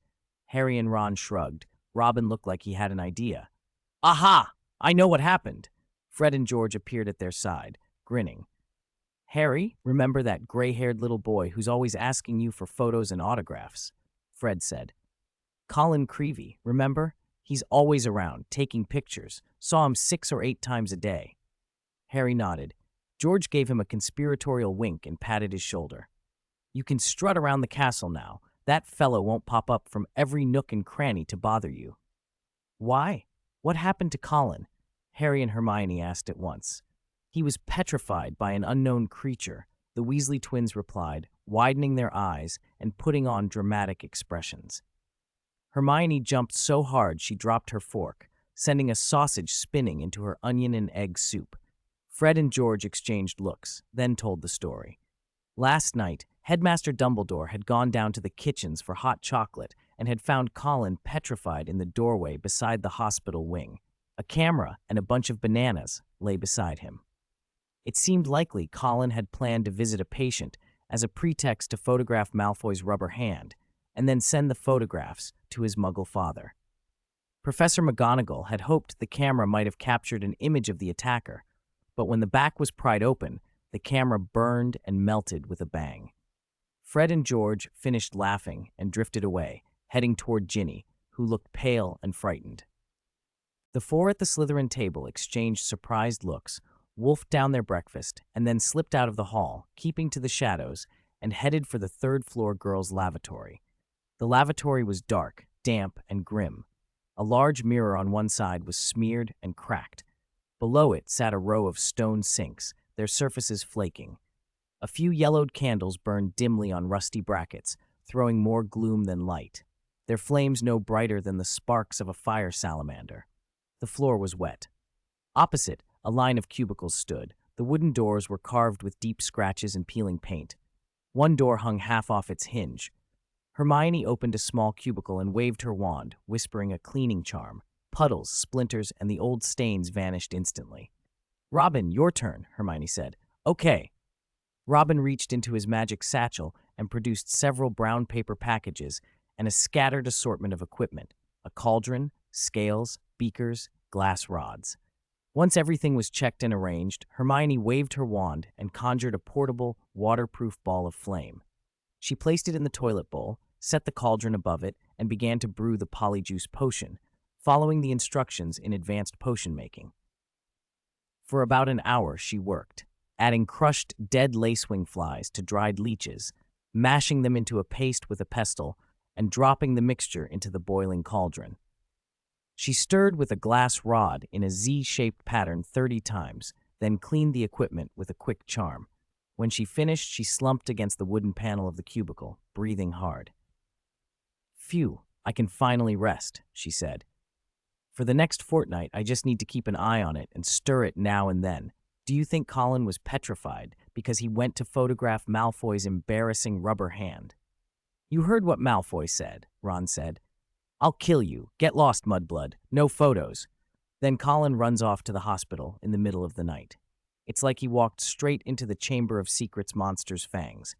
Harry and Ron shrugged. Robin looked like he had an idea. Aha! I know what happened. Fred and George appeared at their side, grinning. Harry, remember that gray-haired little boy who's always asking you for photos and autographs? Fred said. Colin Creevey, remember? He's always around, taking pictures. Saw him 6 or 8 times a day. Harry nodded. George gave him a conspiratorial wink and patted his shoulder. You can strut around the castle now. That fellow won't pop up from every nook and cranny to bother you. Why? What happened to Colin? Harry and Hermione asked at once. He was petrified by an unknown creature, the Weasley twins replied, widening their eyes and putting on dramatic expressions. Hermione jumped so hard she dropped her fork, sending a sausage spinning into her onion and egg soup. Fred and George exchanged looks, then told the story. Last night, Headmaster Dumbledore had gone down to the kitchens for hot chocolate and had found Colin petrified in the doorway beside the hospital wing. A camera and a bunch of bananas lay beside him. It seemed likely Colin had planned to visit a patient as a pretext to photograph Malfoy's rubber hand, and then send the photographs to his muggle father. Professor McGonagall had hoped the camera might have captured an image of the attacker, but when the back was pried open, the camera burned and melted with a bang. Fred and George finished laughing and drifted away, heading toward Ginny, who looked pale and frightened. The 4 at the Slytherin table exchanged surprised looks, wolfed down their breakfast, and then slipped out of the hall, keeping to the shadows, and headed for the 3rd-floor girls' lavatory. The lavatory was dark, damp, and grim. A large mirror on one side was smeared and cracked. Below it sat a row of stone sinks, their surfaces flaking. A few yellowed candles burned dimly on rusty brackets, throwing more gloom than light, their flames no brighter than the sparks of a fire salamander. The floor was wet. Opposite, a line of cubicles stood. The wooden doors were carved with deep scratches and peeling paint. One door hung half off its hinge. Hermione opened a small cubicle and waved her wand, whispering a cleaning charm. Puddles, splinters, and the old stains vanished instantly. Robin, your turn, Hermione said. Okay. Robin reached into his magic satchel and produced several brown paper packages and a scattered assortment of equipment, a cauldron, scales, beakers, glass rods. Once everything was checked and arranged, Hermione waved her wand and conjured a portable, waterproof ball of flame. She placed it in the toilet bowl, set the cauldron above it, and began to brew the polyjuice potion, following the instructions in advanced potion making. For about an hour she worked, adding crushed dead lacewing flies to dried leeches, mashing them into a paste with a pestle, and dropping the mixture into the boiling cauldron. She stirred with a glass rod in a Z-shaped pattern 30 times, then cleaned the equipment with a quick charm. When she finished, she slumped against the wooden panel of the cubicle, breathing hard. Phew, I can finally rest, she said. For the next fortnight, I just need to keep an eye on it and stir it now and then. Do you think Colin was petrified because he went to photograph Malfoy's embarrassing rubber hand? You heard what Malfoy said, Ron said. I'll kill you. Get lost, Mudblood. No photos. Then Colin runs off to the hospital in the middle of the night. It's like he walked straight into the Chamber of Secrets monster's fangs.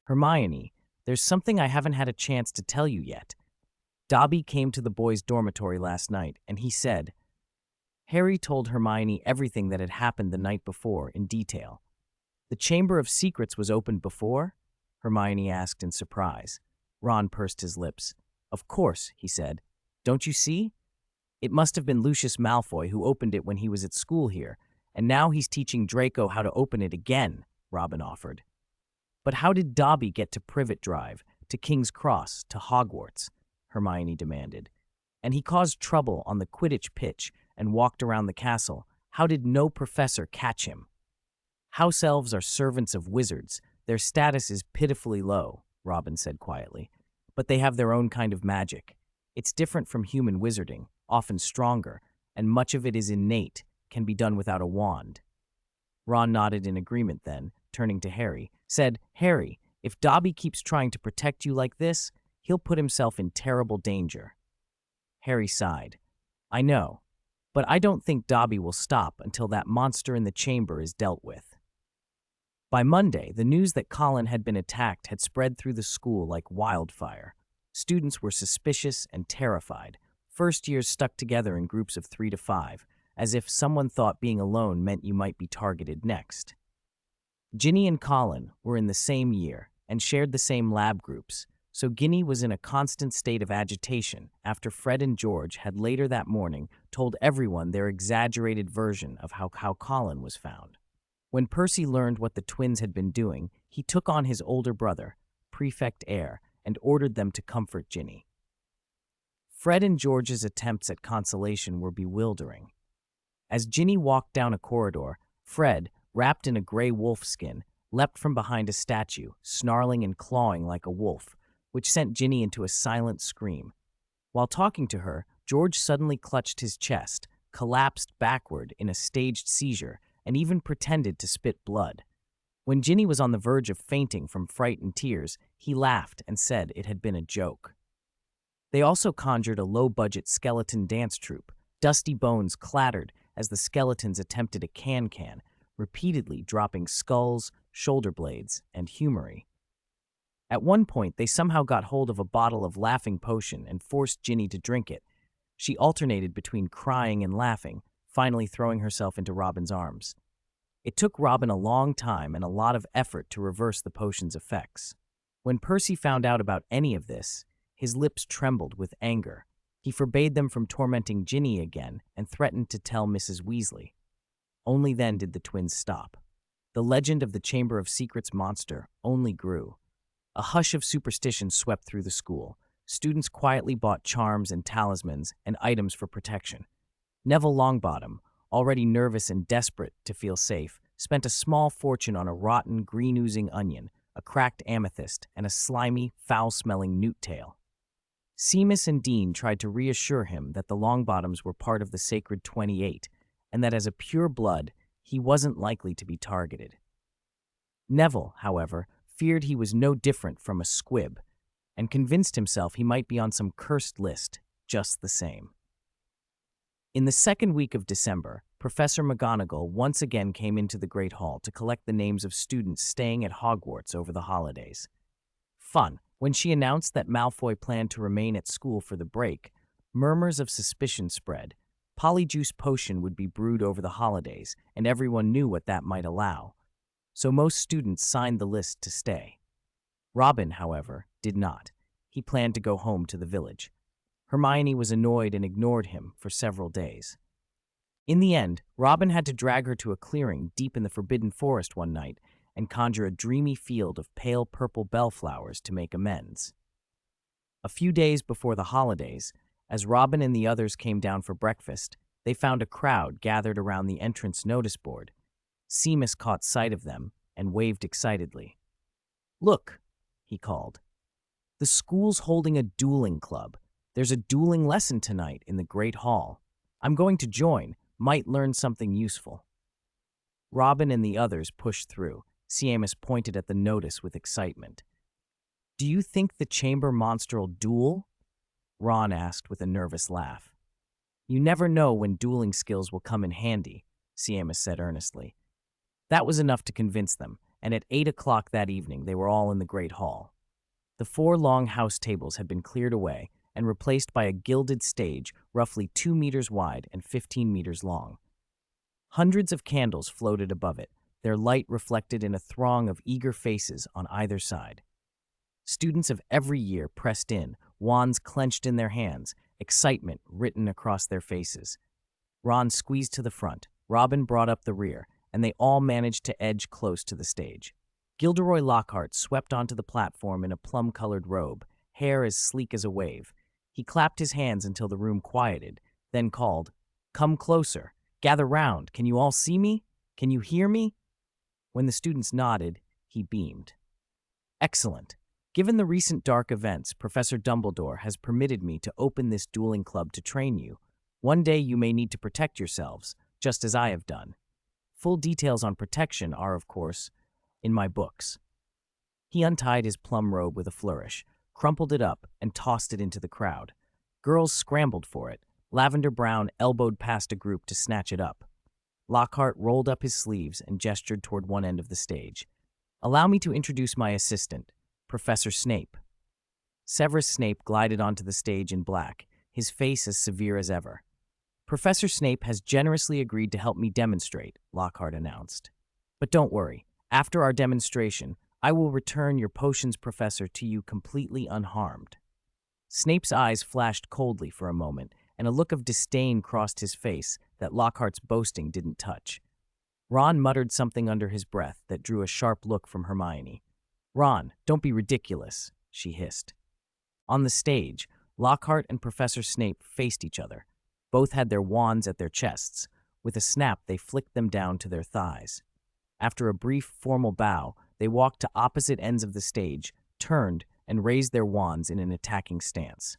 Hermione, there's something I haven't had a chance to tell you yet. Dobby came to the boys' dormitory last night, and he said... Harry told Hermione everything that had happened the night before in detail. The Chamber of Secrets was opened before? Hermione asked in surprise. Ron pursed his lips. Of course, he said. Don't you see? It must have been Lucius Malfoy who opened it when he was at school here, and now he's teaching Draco how to open it again, Robin offered. But how did Dobby get to Privet Drive? To King's Cross, to Hogwarts, Hermione demanded. And he caused trouble on the Quidditch pitch and walked around the castle. How did no professor catch him? House elves are servants of wizards. Their status is pitifully low, Robin said quietly. But they have their own kind of magic. It's different from human wizarding, often stronger, and much of it is innate, can be done without a wand. Ron nodded in agreement then, turning to Harry, said, Harry, if Dobby keeps trying to protect you like this, he'll put himself in terrible danger. Harry sighed. I know, but I don't think Dobby will stop until that monster in the chamber is dealt with. By Monday, the news that Colin had been attacked had spread through the school like wildfire. Students were suspicious and terrified. First years stuck together in groups of 3 to 5, as if someone thought being alone meant you might be targeted next. Ginny and Colin were in the same year and shared the same lab groups, so Ginny was in a constant state of agitation after Fred and George had later that morning told everyone their exaggerated version of how Colin was found. When Percy learned what the twins had been doing, he took on his older brother, Prefect Eyre, and ordered them to comfort Ginny. Fred and George's attempts at consolation were bewildering. As Ginny walked down a corridor, Fred, wrapped in a gray wolf skin, leapt from behind a statue, snarling and clawing like a wolf, which sent Ginny into a silent scream. While talking to her, George suddenly clutched his chest, collapsed backward in a staged seizure, and even pretended to spit blood. When Ginny was on the verge of fainting from fright and tears, he laughed and said it had been a joke. They also conjured a low-budget skeleton dance troupe. Dusty bones clattered as the skeletons attempted a can-can, repeatedly dropping skulls, shoulder blades, and humoury. At one point, they somehow got hold of a bottle of laughing potion and forced Ginny to drink it. She alternated between crying and laughing, finally throwing herself into Robin's arms. It took Robin a long time and a lot of effort to reverse the potion's effects. When Percy found out about any of this, his lips trembled with anger. He forbade them from tormenting Ginny again and threatened to tell Mrs. Weasley. Only then did the twins stop. The legend of the Chamber of Secrets monster only grew. A hush of superstition swept through the school. Students quietly bought charms and talismans and items for protection. Neville Longbottom, already nervous and desperate to feel safe, spent a small fortune on a rotten, green-oozing onion, a cracked amethyst, and a slimy, foul-smelling newt tail. Seamus and Dean tried to reassure him that the Longbottoms were part of the Sacred 28, and that as a pure blood, he wasn't likely to be targeted. Neville, however, feared he was no different from a squib, and convinced himself he might be on some cursed list just the same. In the second week of December, Professor McGonagall once again came into the Great Hall to collect the names of students staying at Hogwarts over the holidays. Fun. When she announced that Malfoy planned to remain at school for the break, murmurs of suspicion spread. Polyjuice potion would be brewed over the holidays, and everyone knew what that might allow. So most students signed the list to stay. Robin, however, did not. He planned to go home to the village. Hermione was annoyed and ignored him for several days. In the end, Robin had to drag her to a clearing deep in the Forbidden Forest one night and conjure a dreamy field of pale purple bellflowers to make amends. A few days before the holidays, as Robin and the others came down for breakfast, they found a crowd gathered around the entrance notice board. Seamus caught sight of them and waved excitedly. "Look," he called. "The school's holding a dueling club. There's a dueling lesson tonight in the Great Hall. I'm going to join, might learn something useful." Robin and the others pushed through. Seamus pointed at the notice with excitement. "Do you think the chamber monster'll duel?" Ron asked with a nervous laugh. "You never know when dueling skills will come in handy," Seamus said earnestly. That was enough to convince them, and at 8 o'clock that evening they were all in the Great Hall. The 4 long house tables had been cleared away and replaced by a gilded stage roughly 2 meters wide and 15 meters long. Hundreds of candles floated above it, their light reflected in a throng of eager faces on either side. Students of every year pressed in, wands clenched in their hands, excitement written across their faces. Ron squeezed to the front, Robin brought up the rear, and they all managed to edge close to the stage. Gilderoy Lockhart swept onto the platform in a plum-colored robe, hair as sleek as a wave. He clapped his hands until the room quieted, then called, "Come closer. Gather round. Can you all see me? Can you hear me?" When the students nodded, he beamed. "Excellent. Given the recent dark events, Professor Dumbledore has permitted me to open this dueling club to train you. One day you may need to protect yourselves, just as I have done. Full details on protection are, of course, in my books." He untied his plum robe with a flourish, crumpled it up, and tossed it into the crowd. Girls scrambled for it. Lavender Brown elbowed past a group to snatch it up. Lockhart rolled up his sleeves and gestured toward one end of the stage. "Allow me to introduce my assistant, Professor Snape." Severus Snape glided onto the stage in black, his face as severe as ever. "Professor Snape has generously agreed to help me demonstrate," Lockhart announced. "But don't worry, after our demonstration, I will return your potions professor to you completely unharmed." Snape's eyes flashed coldly for a moment, and a look of disdain crossed his face that Lockhart's boasting didn't touch. Ron muttered something under his breath that drew a sharp look from Hermione. "Ron, don't be ridiculous," she hissed. On the stage, Lockhart and Professor Snape faced each other. Both had their wands at their chests. With a snap, they flicked them down to their thighs. After a brief, formal bow, they walked to opposite ends of the stage, turned, and raised their wands in an attacking stance.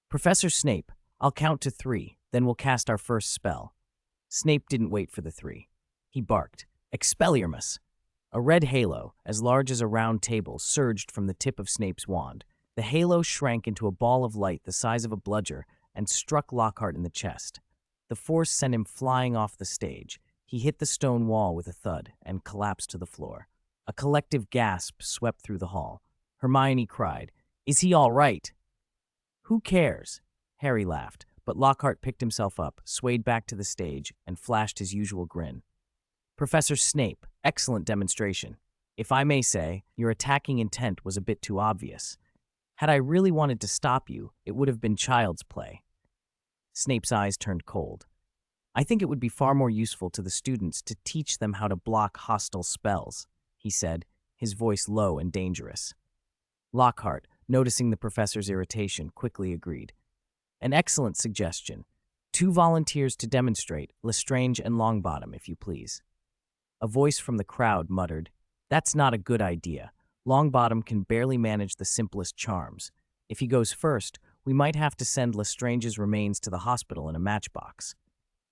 "Professor Snape, I'll count to 3, then we'll cast our first spell." Snape didn't wait for the 3. He barked, "Expelliarmus!" A red halo, as large as a round table, surged from the tip of Snape's wand. The halo shrank into a ball of light the size of a bludger and struck Lockhart in the chest. The force sent him flying off the stage. He hit the stone wall with a thud and collapsed to the floor. A collective gasp swept through the hall. Hermione cried, "Is he all right?" "Who cares?" Harry laughed, but Lockhart picked himself up, swayed back to the stage, and flashed his usual grin. "Professor Snape, excellent demonstration. If I may say, your attacking intent was a bit too obvious. Had I really wanted to stop you, it would have been child's play." Snape's eyes turned cold. "I think it would be far more useful to the students to teach them how to block hostile spells," he said, his voice low and dangerous. Lockhart, noticing the professor's irritation, quickly agreed. "An excellent suggestion. 2 volunteers to demonstrate, Lestrange and Longbottom, if you please." A voice from the crowd muttered, "That's not a good idea. Longbottom can barely manage the simplest charms. If he goes first, we might have to send Lestrange's remains to the hospital in a matchbox."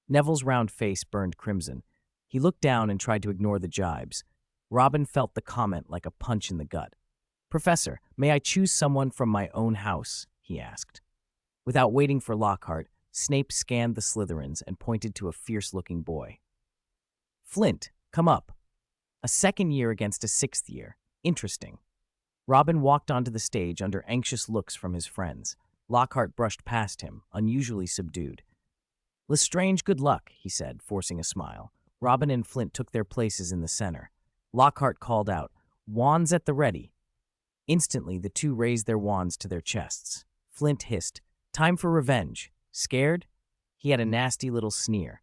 Neville's round face burned crimson. He looked down and tried to ignore the jibes. Robin felt the comment like a punch in the gut. "Professor, may I choose someone from my own house?" he asked. Without waiting for Lockhart, Snape scanned the Slytherins and pointed to a fierce-looking boy. "Flint, come up. A 2nd year against a 6th year. Interesting." Robin walked onto the stage under anxious looks from his friends. Lockhart brushed past him, unusually subdued. "Lestrange, good luck," he said, forcing a smile. Robin and Flint took their places in the center. Lockhart called out, "Wands at the ready." Instantly, the 2 raised their wands to their chests. Flint hissed, "Time for revenge. Scared?" He had a nasty little sneer.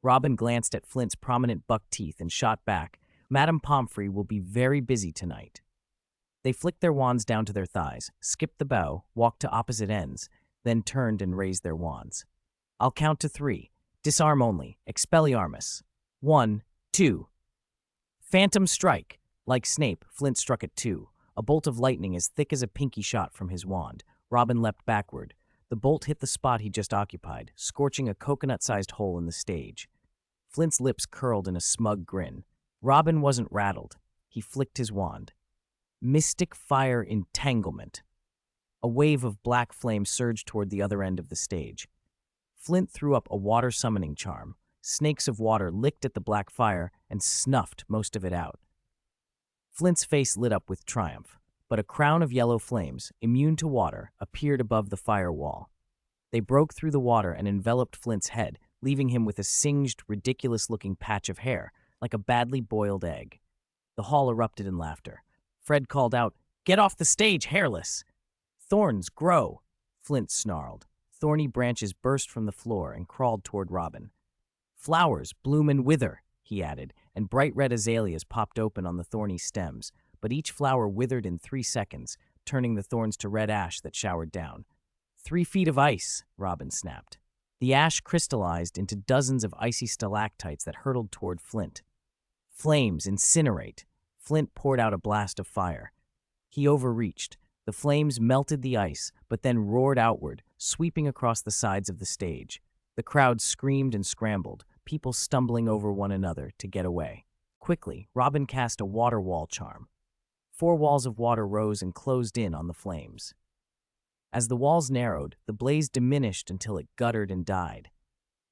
Robin glanced at Flint's prominent buck teeth and shot back, "Madame Pomfrey will be very busy tonight." They flicked their wands down to their thighs, skipped the bow, walked to opposite ends, then turned and raised their wands. "I'll count to 3. Disarm only. Expelliarmus. 1, 2. Phantom strike." Like Snape, Flint struck at 2. A bolt of lightning as thick as a pinky shot from his wand. Robin leapt backward. The bolt hit the spot he just occupied, scorching a coconut-sized hole in the stage. Flint's lips curled in a smug grin. Robin wasn't rattled. He flicked his wand. Mystic Fire Entanglement. A wave of black flame surged toward the other end of the stage. Flint threw up a water summoning charm. Snakes of water licked at the black fire and snuffed most of it out. Flint's face lit up with triumph, but a crown of yellow flames, immune to water, appeared above the firewall. They broke through the water and enveloped Flint's head, leaving him with a singed, ridiculous-looking patch of hair, like a badly boiled egg. The hall erupted in laughter. Fred called out, "Get off the stage, hairless!" "Thorns, grow!" Flint snarled. Thorny branches burst from the floor and crawled toward Robin. "Flowers, bloom and wither!" he added, and bright red azaleas popped open on the thorny stems, but each flower withered in 3 seconds, turning the thorns to red ash that showered down. 3 feet of ice, Robin snapped. The ash crystallized into dozens of icy stalactites that hurtled toward Flint. Flames, incinerate. Flint poured out a blast of fire. He overreached. The flames melted the ice, but then roared outward, sweeping across the sides of the stage. The crowd screamed and scrambled, people stumbling over one another to get away. Quickly, Robin cast a water wall charm. 4 walls of water rose and closed in on the flames. As the walls narrowed, the blaze diminished until it guttered and died.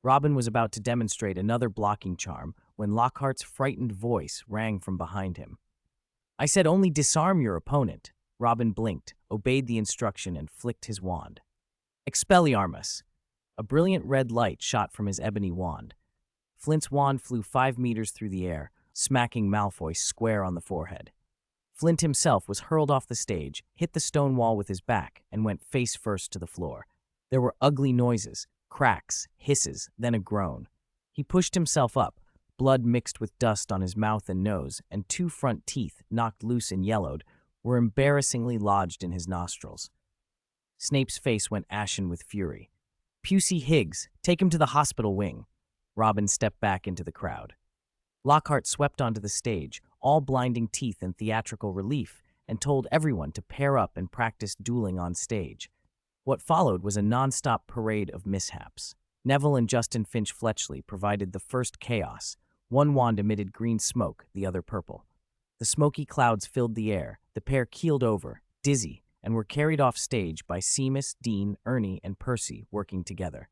Robin was about to demonstrate another blocking charm when Lockhart's frightened voice rang from behind him. "I said only disarm your opponent." Robin blinked, obeyed the instruction, and flicked his wand. "Expelliarmus!" A brilliant red light shot from his ebony wand. Flint's wand flew 5 meters through the air, smacking Malfoy square on the forehead. Flint himself was hurled off the stage, hit the stone wall with his back, and went face first to the floor. There were ugly noises, cracks, hisses, then a groan. He pushed himself up, blood mixed with dust on his mouth and nose, and 2 front teeth, knocked loose and yellowed, were embarrassingly lodged in his nostrils. Snape's face went ashen with fury. "Pusey Higgs, take him to the hospital wing." Robin stepped back into the crowd. Lockhart swept onto the stage, all blinding teeth and theatrical relief, and told everyone to pair up and practice dueling on stage. What followed was a non-stop parade of mishaps. Neville and Justin Finch Fletchley provided the first chaos. One wand emitted green smoke, the other purple. The smoky clouds filled the air. The pair keeled over, dizzy, and were carried off stage by Seamus, Dean, Ernie, and Percy working together.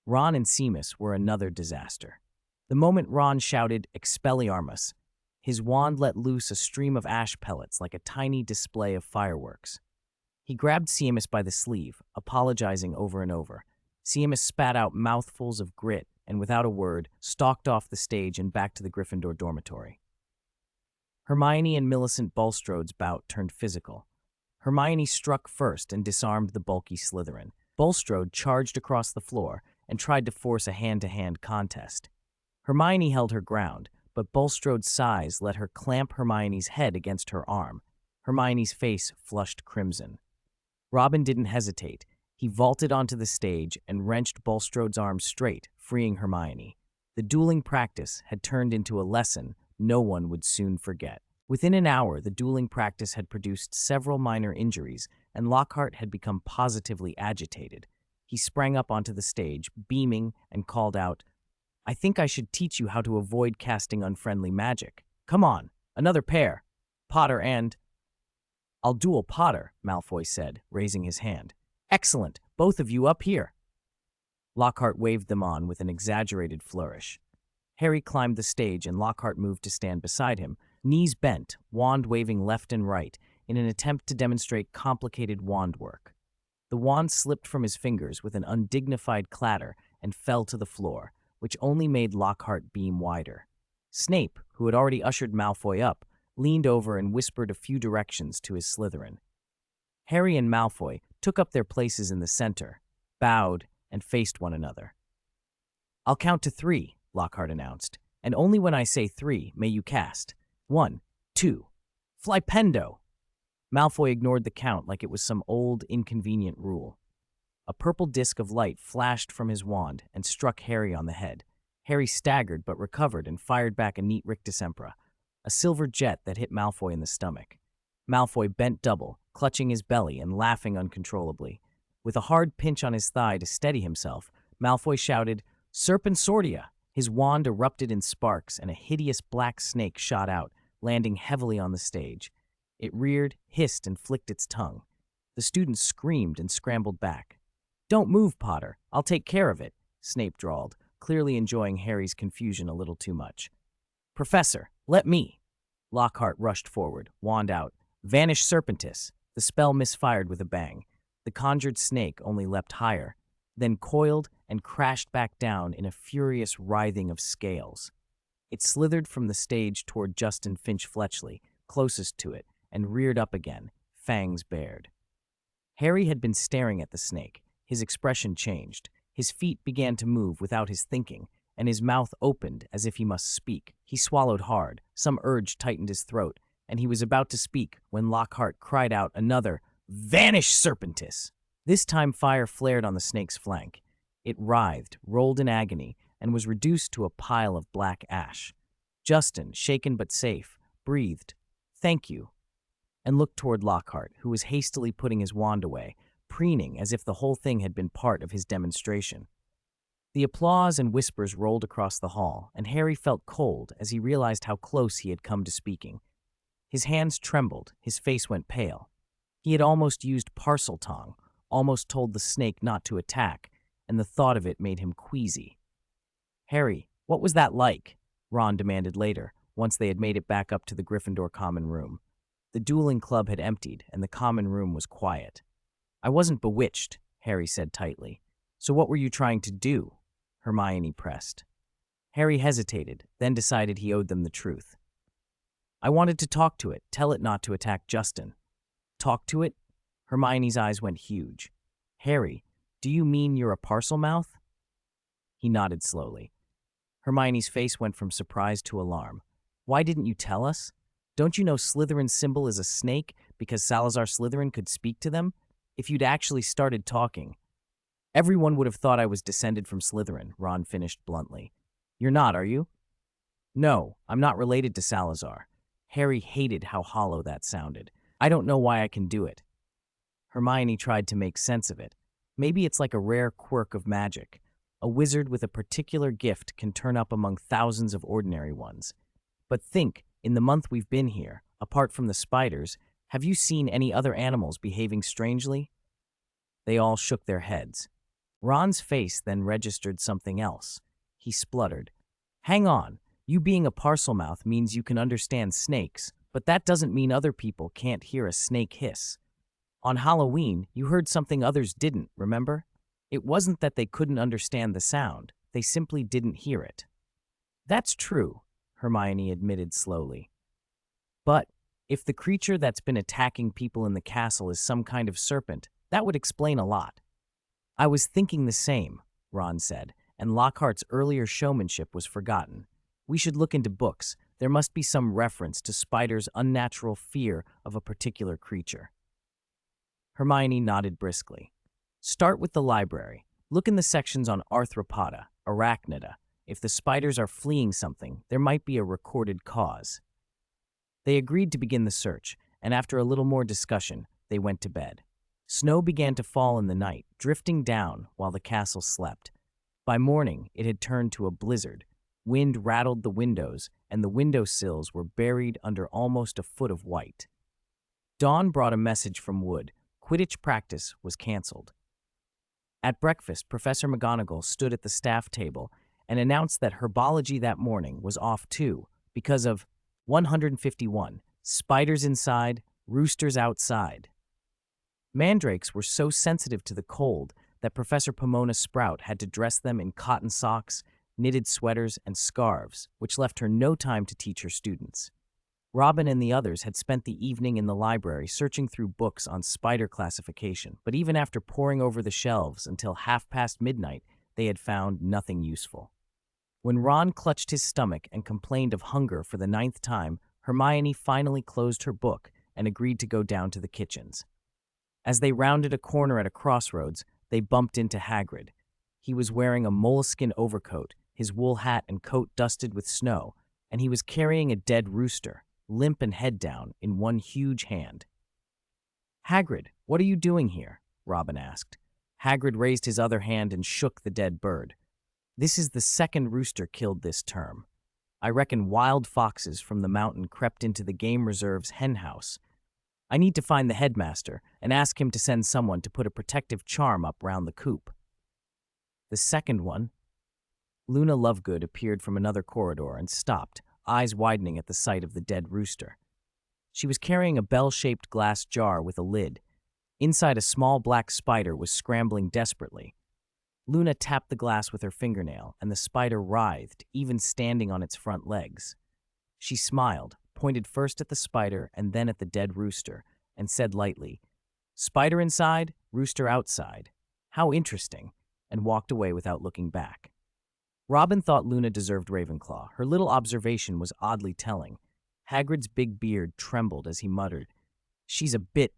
Ron and Seamus were another disaster. The moment Ron shouted, "Expelliarmus," his wand let loose a stream of ash pellets like a tiny display of fireworks. He grabbed Seamus by the sleeve, apologizing over and over. Seamus spat out mouthfuls of grit and, without a word, stalked off the stage and back to the Gryffindor dormitory. Hermione and Millicent Bulstrode's bout turned physical. Hermione struck first and disarmed the bulky Slytherin. Bulstrode charged across the floor and tried to force a hand-to-hand contest. Hermione held her ground, but Bulstrode's size let her clamp Hermione's head against her arm. Hermione's face flushed crimson. Robin didn't hesitate. He vaulted onto the stage and wrenched Bulstrode's arm straight, freeing Hermione. The dueling practice had turned into a lesson no one would soon forget. Within an hour, the dueling practice had produced several minor injuries, and Lockhart had become positively agitated. He sprang up onto the stage, beaming, and called out, "I think I should teach you how to avoid casting unfriendly magic. Come on, another pair. Potter and—" "I'll duel Potter," Malfoy said, raising his hand. "Excellent, both of you up here." Lockhart waved them on with an exaggerated flourish. Harry climbed the stage and Lockhart moved to stand beside him, knees bent, wand waving left and right, in an attempt to demonstrate complicated wand work. The wand slipped from his fingers with an undignified clatter and fell to the floor, which only made Lockhart beam wider. Snape, who had already ushered Malfoy up, leaned over and whispered a few directions to his Slytherin. Harry and Malfoy took up their places in the center, bowed, and faced one another. "I'll count to 3, Lockhart announced, "and only when I say 3 may you cast. 1, 2, Flipendo!" Malfoy ignored the count like it was some old, inconvenient rule. A purple disk of light flashed from his wand and struck Harry on the head. Harry staggered but recovered and fired back a neat rictus empra, a silver jet that hit Malfoy in the stomach. Malfoy bent double, clutching his belly and laughing uncontrollably. With a hard pinch on his thigh to steady himself, Malfoy shouted, "Serpensortia!" His wand erupted in sparks and a hideous black snake shot out, landing heavily on the stage. It reared, hissed, and flicked its tongue. The students screamed and scrambled back. "Don't move, Potter. I'll take care of it," Snape drawled, clearly enjoying Harry's confusion a little too much. "Professor, let me." Lockhart rushed forward, wand out. "Vanish Serpentis." The spell misfired with a bang. The conjured snake only leapt higher, then coiled and crashed back down in a furious writhing of scales. It slithered from the stage toward Justin Finch Fletchley, closest to it, and reared up again, fangs bared. Harry had been staring at the snake. His expression changed. His feet began to move without his thinking, and his mouth opened as if he must speak. He swallowed hard, some urge tightened his throat, and he was about to speak when Lockhart cried out another, "Vanish, Serpentis!" This time fire flared on the snake's flank. It writhed, rolled in agony, and was reduced to a pile of black ash. Justin, shaken but safe, breathed, "Thank you," and looked toward Lockhart, who was hastily putting his wand away, preening as if the whole thing had been part of his demonstration. The applause and whispers rolled across the hall, and Harry felt cold as he realized how close he had come to speaking. His hands trembled, his face went pale. He had almost used parcel tongue, almost told the snake not to attack, and the thought of it made him queasy. "Harry, what was that like?" Ron demanded later, once they had made it back up to the Gryffindor common room. The dueling club had emptied, and the common room was quiet. "I wasn't bewitched," Harry said tightly. "So what were you trying to do?" Hermione pressed. Harry hesitated, then decided he owed them the truth. "I wanted to talk to it, tell it not to attack Justin." "Talk to it?" Hermione's eyes went huge. "Harry, do you mean you're a parcel mouth?" He nodded slowly. Hermione's face went from surprise to alarm. "Why didn't you tell us? Don't you know Slytherin's symbol is a snake because Salazar Slytherin could speak to them? If you'd actually started talking—" "Everyone would have thought I was descended from Slytherin," Ron finished bluntly. "You're not, are you?" "No, I'm not related to Salazar." Harry hated how hollow that sounded. "I don't know why I can do it." Hermione tried to make sense of it. "Maybe it's like a rare quirk of magic. A wizard with a particular gift can turn up among thousands of ordinary ones. But think, in the month we've been here, apart from the spiders, have you seen any other animals behaving strangely?" They all shook their heads. Ron's face then registered something else. He spluttered. "Hang on, you being a parcelmouth means you can understand snakes, but that doesn't mean other people can't hear a snake hiss. On Halloween, you heard something others didn't, remember? It wasn't that they couldn't understand the sound, they simply didn't hear it." "That's true," Hermione admitted slowly. "But if the creature that's been attacking people in the castle is some kind of serpent, that would explain a lot." "I was thinking the same," Ron said, and Lockhart's earlier showmanship was forgotten. "We should look into books. There must be some reference to Spider's unnatural fear of a particular creature." Hermione nodded briskly. "Start with the library. Look in the sections on arthropoda, arachnida. If the spiders are fleeing something, there might be a recorded cause." They agreed to begin the search, and after a little more discussion, they went to bed. Snow began to fall in the night, drifting down while the castle slept. By morning, it had turned to a blizzard. Wind rattled the windows, and the window sills were buried under almost a foot of white. Dawn brought a message from Wood. Quidditch practice was canceled. At breakfast, Professor McGonagall stood at the staff table and announced that herbology that morning was off too because of 151 spiders inside, roosters outside. Mandrakes were so sensitive to the cold that Professor Pomona Sprout had to dress them in cotton socks, knitted sweaters, and scarves, which left her no time to teach her students. Robin and the others had spent the evening in the library searching through books on spider classification, but even after poring over the shelves until midnight, they had found nothing useful. When Ron clutched his stomach and complained of hunger for the 9th time, Hermione finally closed her book and agreed to go down to the kitchens. As they rounded a corner at a crossroads, they bumped into Hagrid. He was wearing a moleskin overcoat, his wool hat and coat dusted with snow, and he was carrying a dead rooster, limp and head down, in one huge hand. "Hagrid, what are you doing here?" Robin asked. Hagrid raised his other hand and shook the dead bird. "This is the 2nd rooster killed this term. I reckon wild foxes from the mountain crept into the game reserve's hen house. I need to find the headmaster and ask him to send someone to put a protective charm up round the coop." "The 2nd one?" Luna Lovegood appeared from another corridor and stopped, eyes widening at the sight of the dead rooster. She was carrying a bell-shaped glass jar with a lid. Inside, a small black spider was scrambling desperately. Luna tapped the glass with her fingernail, and the spider writhed, even standing on its front legs. She smiled, pointed first at the spider and then at the dead rooster, and said lightly, "Spider inside, rooster outside. How interesting," and walked away without looking back. Robin thought Luna deserved Ravenclaw. Her little observation was oddly telling. Hagrid's big beard trembled as he muttered, "She's a bit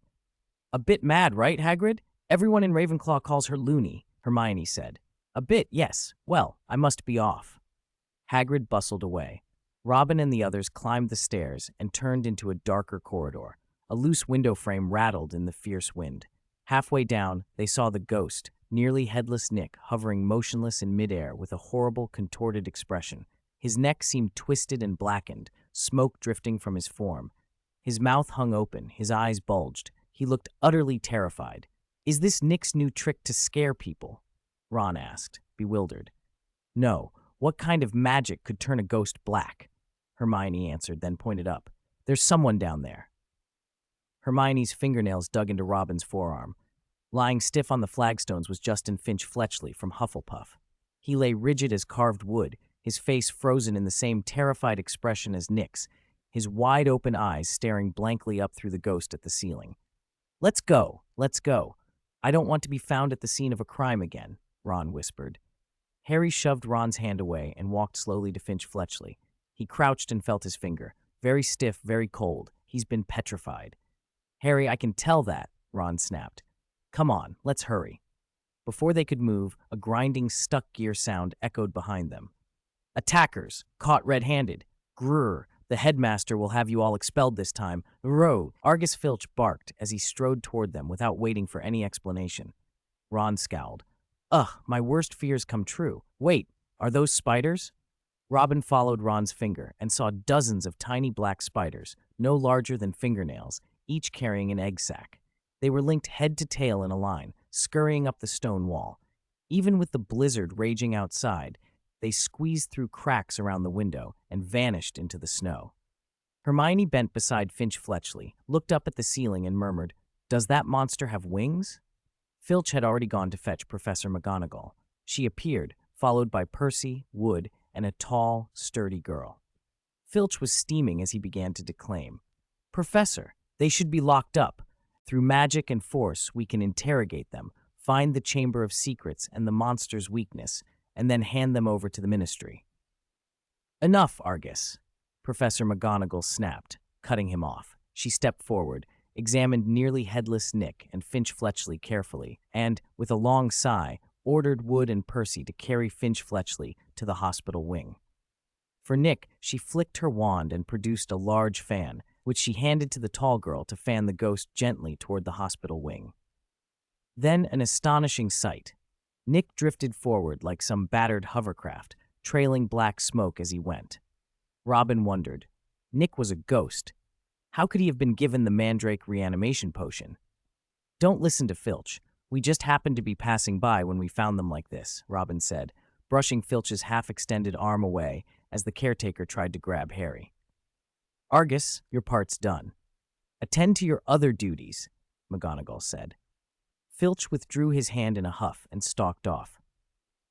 mad, right, Hagrid? Everyone in Ravenclaw calls her loony," Hermione said. "A bit, yes. Well, I must be off." Hagrid bustled away. Robin and the others climbed the stairs and turned into a darker corridor. A loose window frame rattled in the fierce wind. Halfway down, they saw the ghost, nearly headless Nick, hovering motionless in midair with a horrible, contorted expression. His neck seemed twisted and blackened, smoke drifting from his form. His mouth hung open, his eyes bulged. He looked utterly terrified. "Is this Nick's new trick to scare people?" Ron asked, bewildered. "No. What kind of magic could turn a ghost black?" Hermione answered, then pointed up. "There's someone down there." Hermione's fingernails dug into Robin's forearm. Lying stiff on the flagstones was Justin Finch Fletchley from Hufflepuff. He lay rigid as carved wood, his face frozen in the same terrified expression as Nick's, his wide-open eyes staring blankly up through the ghost at the ceiling. Let's go. I don't want to be found at the scene of a crime again," Ron whispered. Harry shoved Ron's hand away and walked slowly to Finch Fletchley. He crouched and felt his finger. Very stiff, very cold. He's been petrified. "Harry, I can tell that," Ron snapped. "Come on, let's hurry." Before they could move, a grinding stuck gear sound echoed behind them. "Attackers! Caught red-handed! Grrr! The headmaster will have you all expelled this time. Row!" Argus Filch barked as he strode toward them without waiting for any explanation. Ron scowled. "Ugh, my worst fears come true. Wait, are those spiders?" Robin followed Ron's finger and saw dozens of tiny black spiders, no larger than fingernails, each carrying an egg sac. They were linked head to tail in a line, scurrying up the stone wall. Even with the blizzard raging outside, they squeezed through cracks around the window and vanished into the snow. Hermione bent beside Finch Fletchley, looked up at the ceiling and murmured, "Does that monster have wings?" Filch had already gone to fetch Professor McGonagall. She appeared, followed by Percy, Wood, and a tall, sturdy girl. Filch was steaming as he began to declaim. "Professor, they should be locked up. Through magic and force, we can interrogate them, find the Chamber of Secrets and the monster's weakness, and then hand them over to the Ministry." "Enough, Argus," Professor McGonagall snapped, cutting him off. She stepped forward, examined nearly headless Nick and Finch Fletchley carefully, and, with a long sigh, ordered Wood and Percy to carry Finch Fletchley to the hospital wing. For Nick, she flicked her wand and produced a large fan, which she handed to the tall girl to fan the ghost gently toward the hospital wing. Then an astonishing sight. Nick drifted forward like some battered hovercraft, trailing black smoke as he went. Robin wondered. Nick was a ghost. How could he have been given the Mandrake reanimation potion? "Don't listen to Filch. We just happened to be passing by when we found them like this," Robin said, brushing Filch's half-extended arm away as the caretaker tried to grab Harry. "Argus, your part's done. Attend to your other duties," McGonagall said. Filch withdrew his hand in a huff and stalked off.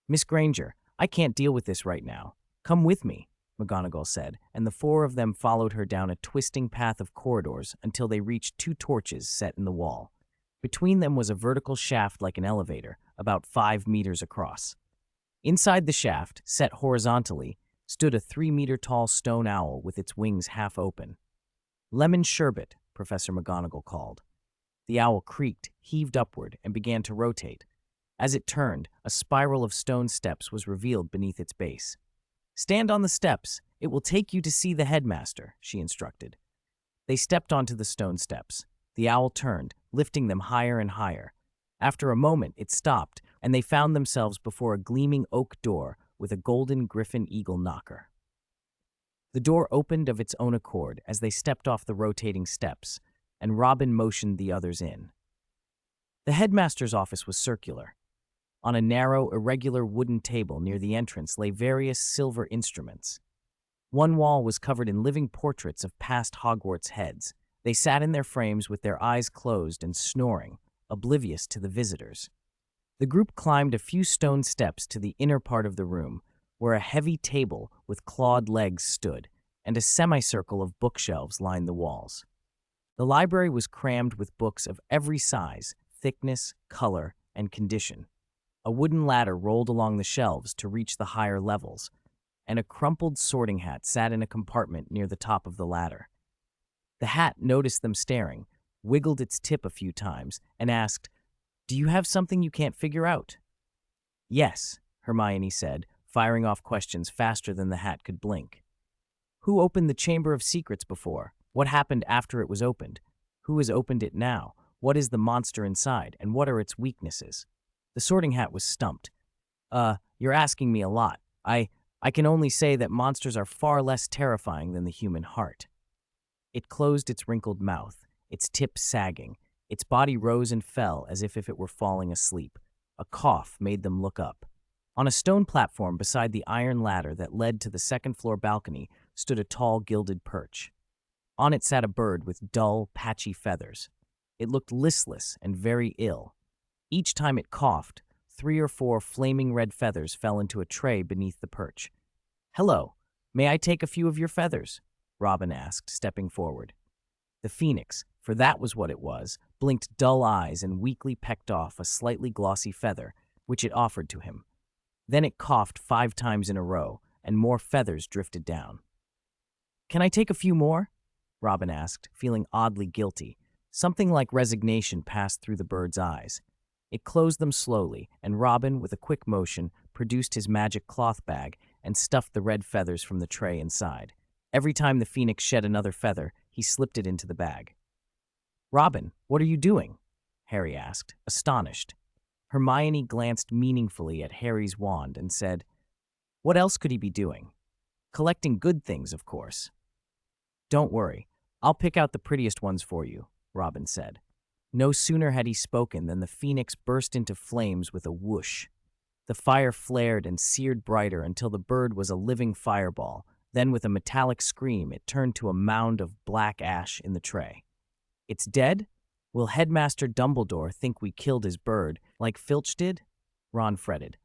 "Miss Granger, I can't deal with this right now. Come with me," McGonagall said, and the four of them followed her down a twisting path of corridors until they reached two torches set in the wall. Between them was a vertical shaft like an elevator, about 5 meters across. Inside the shaft, set horizontally, stood a 3-meter-tall stone owl with its wings half open. "Lemon sherbet," Professor McGonagall called. The owl creaked, heaved upward, and began to rotate. As it turned, a spiral of stone steps was revealed beneath its base. "Stand on the steps. It will take you to see the headmaster," she instructed. They stepped onto the stone steps. The owl turned, lifting them higher and higher. After a moment, it stopped, and they found themselves before a gleaming oak door with a golden griffin eagle knocker. The door opened of its own accord as they stepped off the rotating steps, and Robin motioned the others in. The headmaster's office was circular. On a narrow, irregular wooden table near the entrance lay various silver instruments. One wall was covered in living portraits of past Hogwarts heads. They sat in their frames with their eyes closed and snoring, oblivious to the visitors. The group climbed a few stone steps to the inner part of the room, where a heavy table with clawed legs stood, and a semicircle of bookshelves lined the walls. The library was crammed with books of every size, thickness, color, and condition. A wooden ladder rolled along the shelves to reach the higher levels, and a crumpled sorting hat sat in a compartment near the top of the ladder. The hat noticed them staring, wiggled its tip a few times, and asked, "Do you have something you can't figure out?" "Yes," Hermione said, firing off questions faster than the hat could blink. "Who opened the Chamber of Secrets before? What happened after it was opened? Who has opened it now? What is the monster inside, and what are its weaknesses?" The Sorting Hat was stumped. You're asking me a lot. I can only say that monsters are far less terrifying than the human heart." It closed its wrinkled mouth, its tip sagging. Its body rose and fell as if it were falling asleep. A cough made them look up. On a stone platform beside the iron ladder that led to the second-floor balcony stood a tall gilded perch. On it sat a bird with dull, patchy feathers. It looked listless and very ill. Each time it coughed, 3 or 4 flaming red feathers fell into a tray beneath the perch. "Hello, may I take a few of your feathers?" Robin asked, stepping forward. The phoenix, for that was what it was, blinked dull eyes and weakly pecked off a slightly glossy feather, which it offered to him. Then it coughed 5 times in a row, and more feathers drifted down. "Can I take a few more?" Robin asked, feeling oddly guilty. Something like resignation passed through the bird's eyes. It closed them slowly, and Robin, with a quick motion, produced his magic cloth bag and stuffed the red feathers from the tray inside. Every time the phoenix shed another feather, he slipped it into the bag. "Robin, what are you doing?" Harry asked, astonished. Hermione glanced meaningfully at Harry's wand and said, "What else could he be doing? Collecting good things, of course." "Don't worry, I'll pick out the prettiest ones for you," Robin said. No sooner had he spoken than the phoenix burst into flames with a whoosh. The fire flared and seared brighter until the bird was a living fireball. Then, with a metallic scream, it turned to a mound of black ash in the tray. "It's dead? Will Headmaster Dumbledore think we killed his bird, like Filch did?" Ron fretted.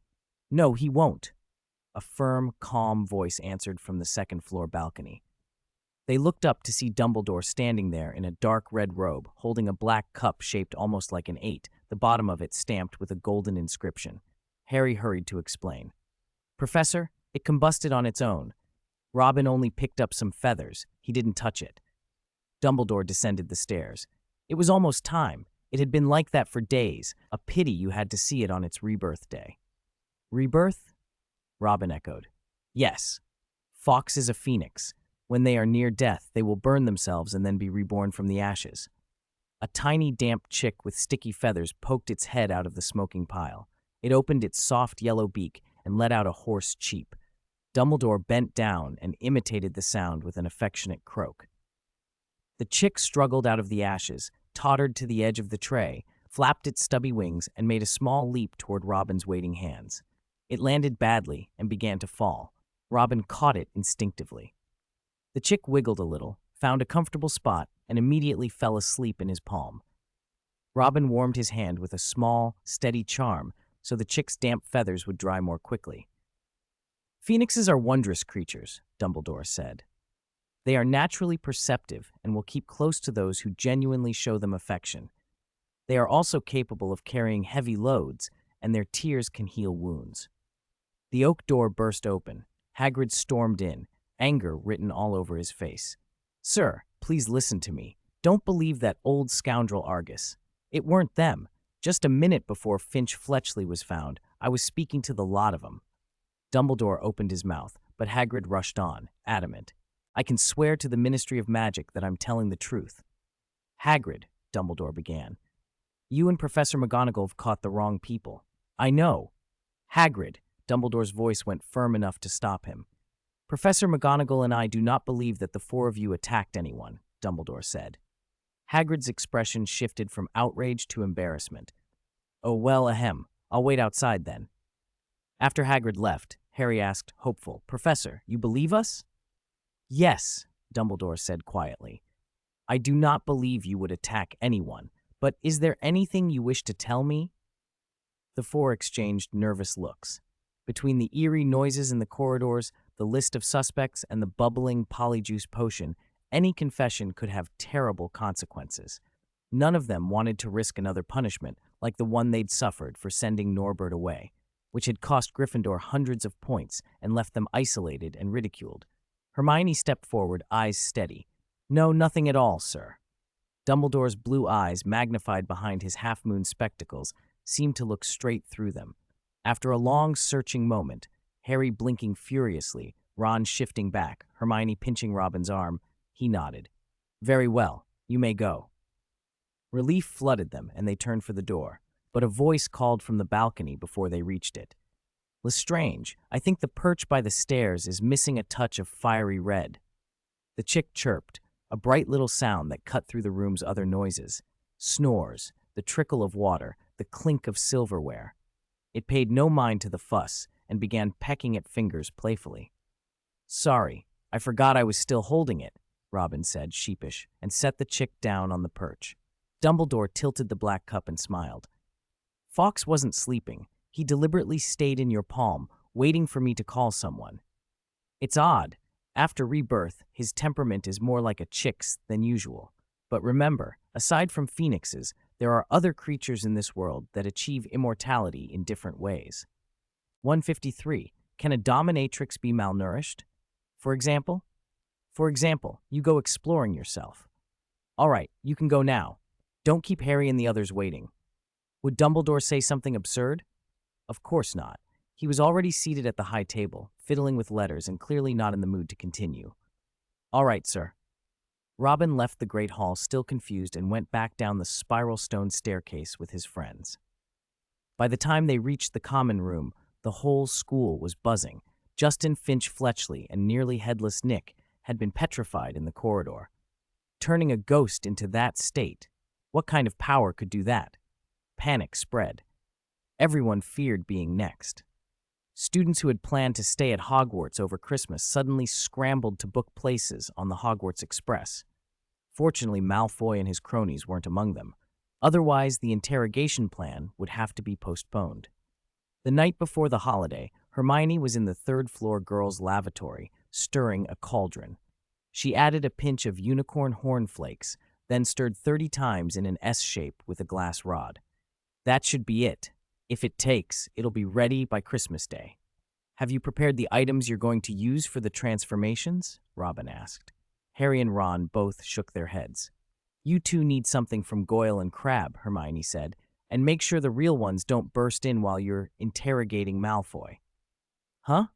"No, he won't," a firm, calm voice answered from the second-floor balcony. They looked up to see Dumbledore standing there in a dark red robe, holding a black cup shaped almost like an 8, the bottom of it stamped with a golden inscription. Harry hurried to explain. "Professor, it combusted on its own. Robin only picked up some feathers. He didn't touch it." Dumbledore descended the stairs. "It was almost time. It had been like that for days. A pity you had to see it on its rebirth day." "Rebirth?" Robin echoed. "Yes. Fawkes is a phoenix. When they are near death, they will burn themselves and then be reborn from the ashes." A tiny, damp chick with sticky feathers poked its head out of the smoking pile. It opened its soft yellow beak and let out a hoarse cheep. Dumbledore bent down and imitated the sound with an affectionate croak. The chick struggled out of the ashes, tottered to the edge of the tray, flapped its stubby wings, and made a small leap toward Robin's waiting hands. It landed badly and began to fall. Robin caught it instinctively. The chick wiggled a little, found a comfortable spot, and immediately fell asleep in his palm. Robin warmed his hand with a small, steady charm so the chick's damp feathers would dry more quickly. "Phoenixes are wondrous creatures," Dumbledore said. "They are naturally perceptive and will keep close to those who genuinely show them affection. They are also capable of carrying heavy loads, and their tears can heal wounds." The oak door burst open. Hagrid stormed in, anger written all over his face. "Sir, please listen to me. Don't believe that old scoundrel Argus. It weren't them. Just a minute before Finch Fletchley was found, I was speaking to the lot of 'em." Dumbledore opened his mouth, but Hagrid rushed on, adamant. "I can swear to the Ministry of Magic that I'm telling the truth." "Hagrid," Dumbledore began, "you and Professor McGonagall have caught the wrong people." "I know." "Hagrid," Dumbledore's voice went firm enough to stop him. "Professor McGonagall and I do not believe that the 4 of you attacked anyone," Dumbledore said. Hagrid's expression shifted from outrage to embarrassment. "Oh, well, ahem. I'll wait outside then." After Hagrid left, Harry asked, hopeful, "Professor, you believe us?" "Yes," Dumbledore said quietly. "I do not believe you would attack anyone, but is there anything you wish to tell me?" The 4 exchanged nervous looks. Between the eerie noises in the corridors, the list of suspects, and the bubbling polyjuice potion, any confession could have terrible consequences. None of them wanted to risk another punishment, like the one they'd suffered for sending Norbert away, which had cost Gryffindor hundreds of points and left them isolated and ridiculed. Hermione stepped forward, eyes steady. "No, nothing at all, sir." Dumbledore's blue eyes, magnified behind his half-moon spectacles, seemed to look straight through them. After a long, searching moment, Harry blinking furiously, Ron shifting back, Hermione pinching Robin's arm, he nodded. "Very well, you may go." Relief flooded them, and they turned for the door, but a voice called from the balcony before they reached it. "Lestrange, I think the perch by the stairs is missing a touch of fiery red." The chick chirped, a bright little sound that cut through the room's other noises. Snores, the trickle of water, the clink of silverware. It paid no mind to the fuss and began pecking at fingers playfully. "Sorry, I forgot I was still holding it," Robin said, sheepish, and set the chick down on the perch. Dumbledore tilted the black cup and smiled. "Fawkes wasn't sleeping. He deliberately stayed in your palm, waiting for me to call someone. It's odd. After rebirth, his temperament is more like a chick's than usual. But remember, aside from phoenixes, there are other creatures in this world that achieve immortality in different ways." 153. Can a dominatrix be malnourished? For example? For example, you go exploring yourself. All right, you can go now. Don't keep Harry and the others waiting. Would Dumbledore say something absurd? Of course not. He was already seated at the high table, fiddling with letters and clearly not in the mood to continue. All right, sir. Robin left the Great Hall still confused and went back down the spiral stone staircase with his friends. By the time they reached the common room, the whole school was buzzing. Justin Finch Fletchley and nearly headless Nick had been petrified in the corridor. Turning a ghost into that state, what kind of power could do that? Panic spread. Everyone feared being next. Students who had planned to stay at Hogwarts over Christmas suddenly scrambled to book places on the Hogwarts Express. Fortunately, Malfoy and his cronies weren't among them. Otherwise, the interrogation plan would have to be postponed. The night before the holiday, Hermione was in the third-floor girls' lavatory, stirring a cauldron. She added a pinch of unicorn horn flakes, then stirred 30 times in an S shape with a glass rod. That should be it. If it takes, it'll be ready by Christmas Day. Have you prepared the items you're going to use for the transformations? Robin asked. Harry and Ron both shook their heads. You two need something from Goyle and Crabbe, Hermione said, and make sure the real ones don't burst in while you're interrogating Malfoy. Huh?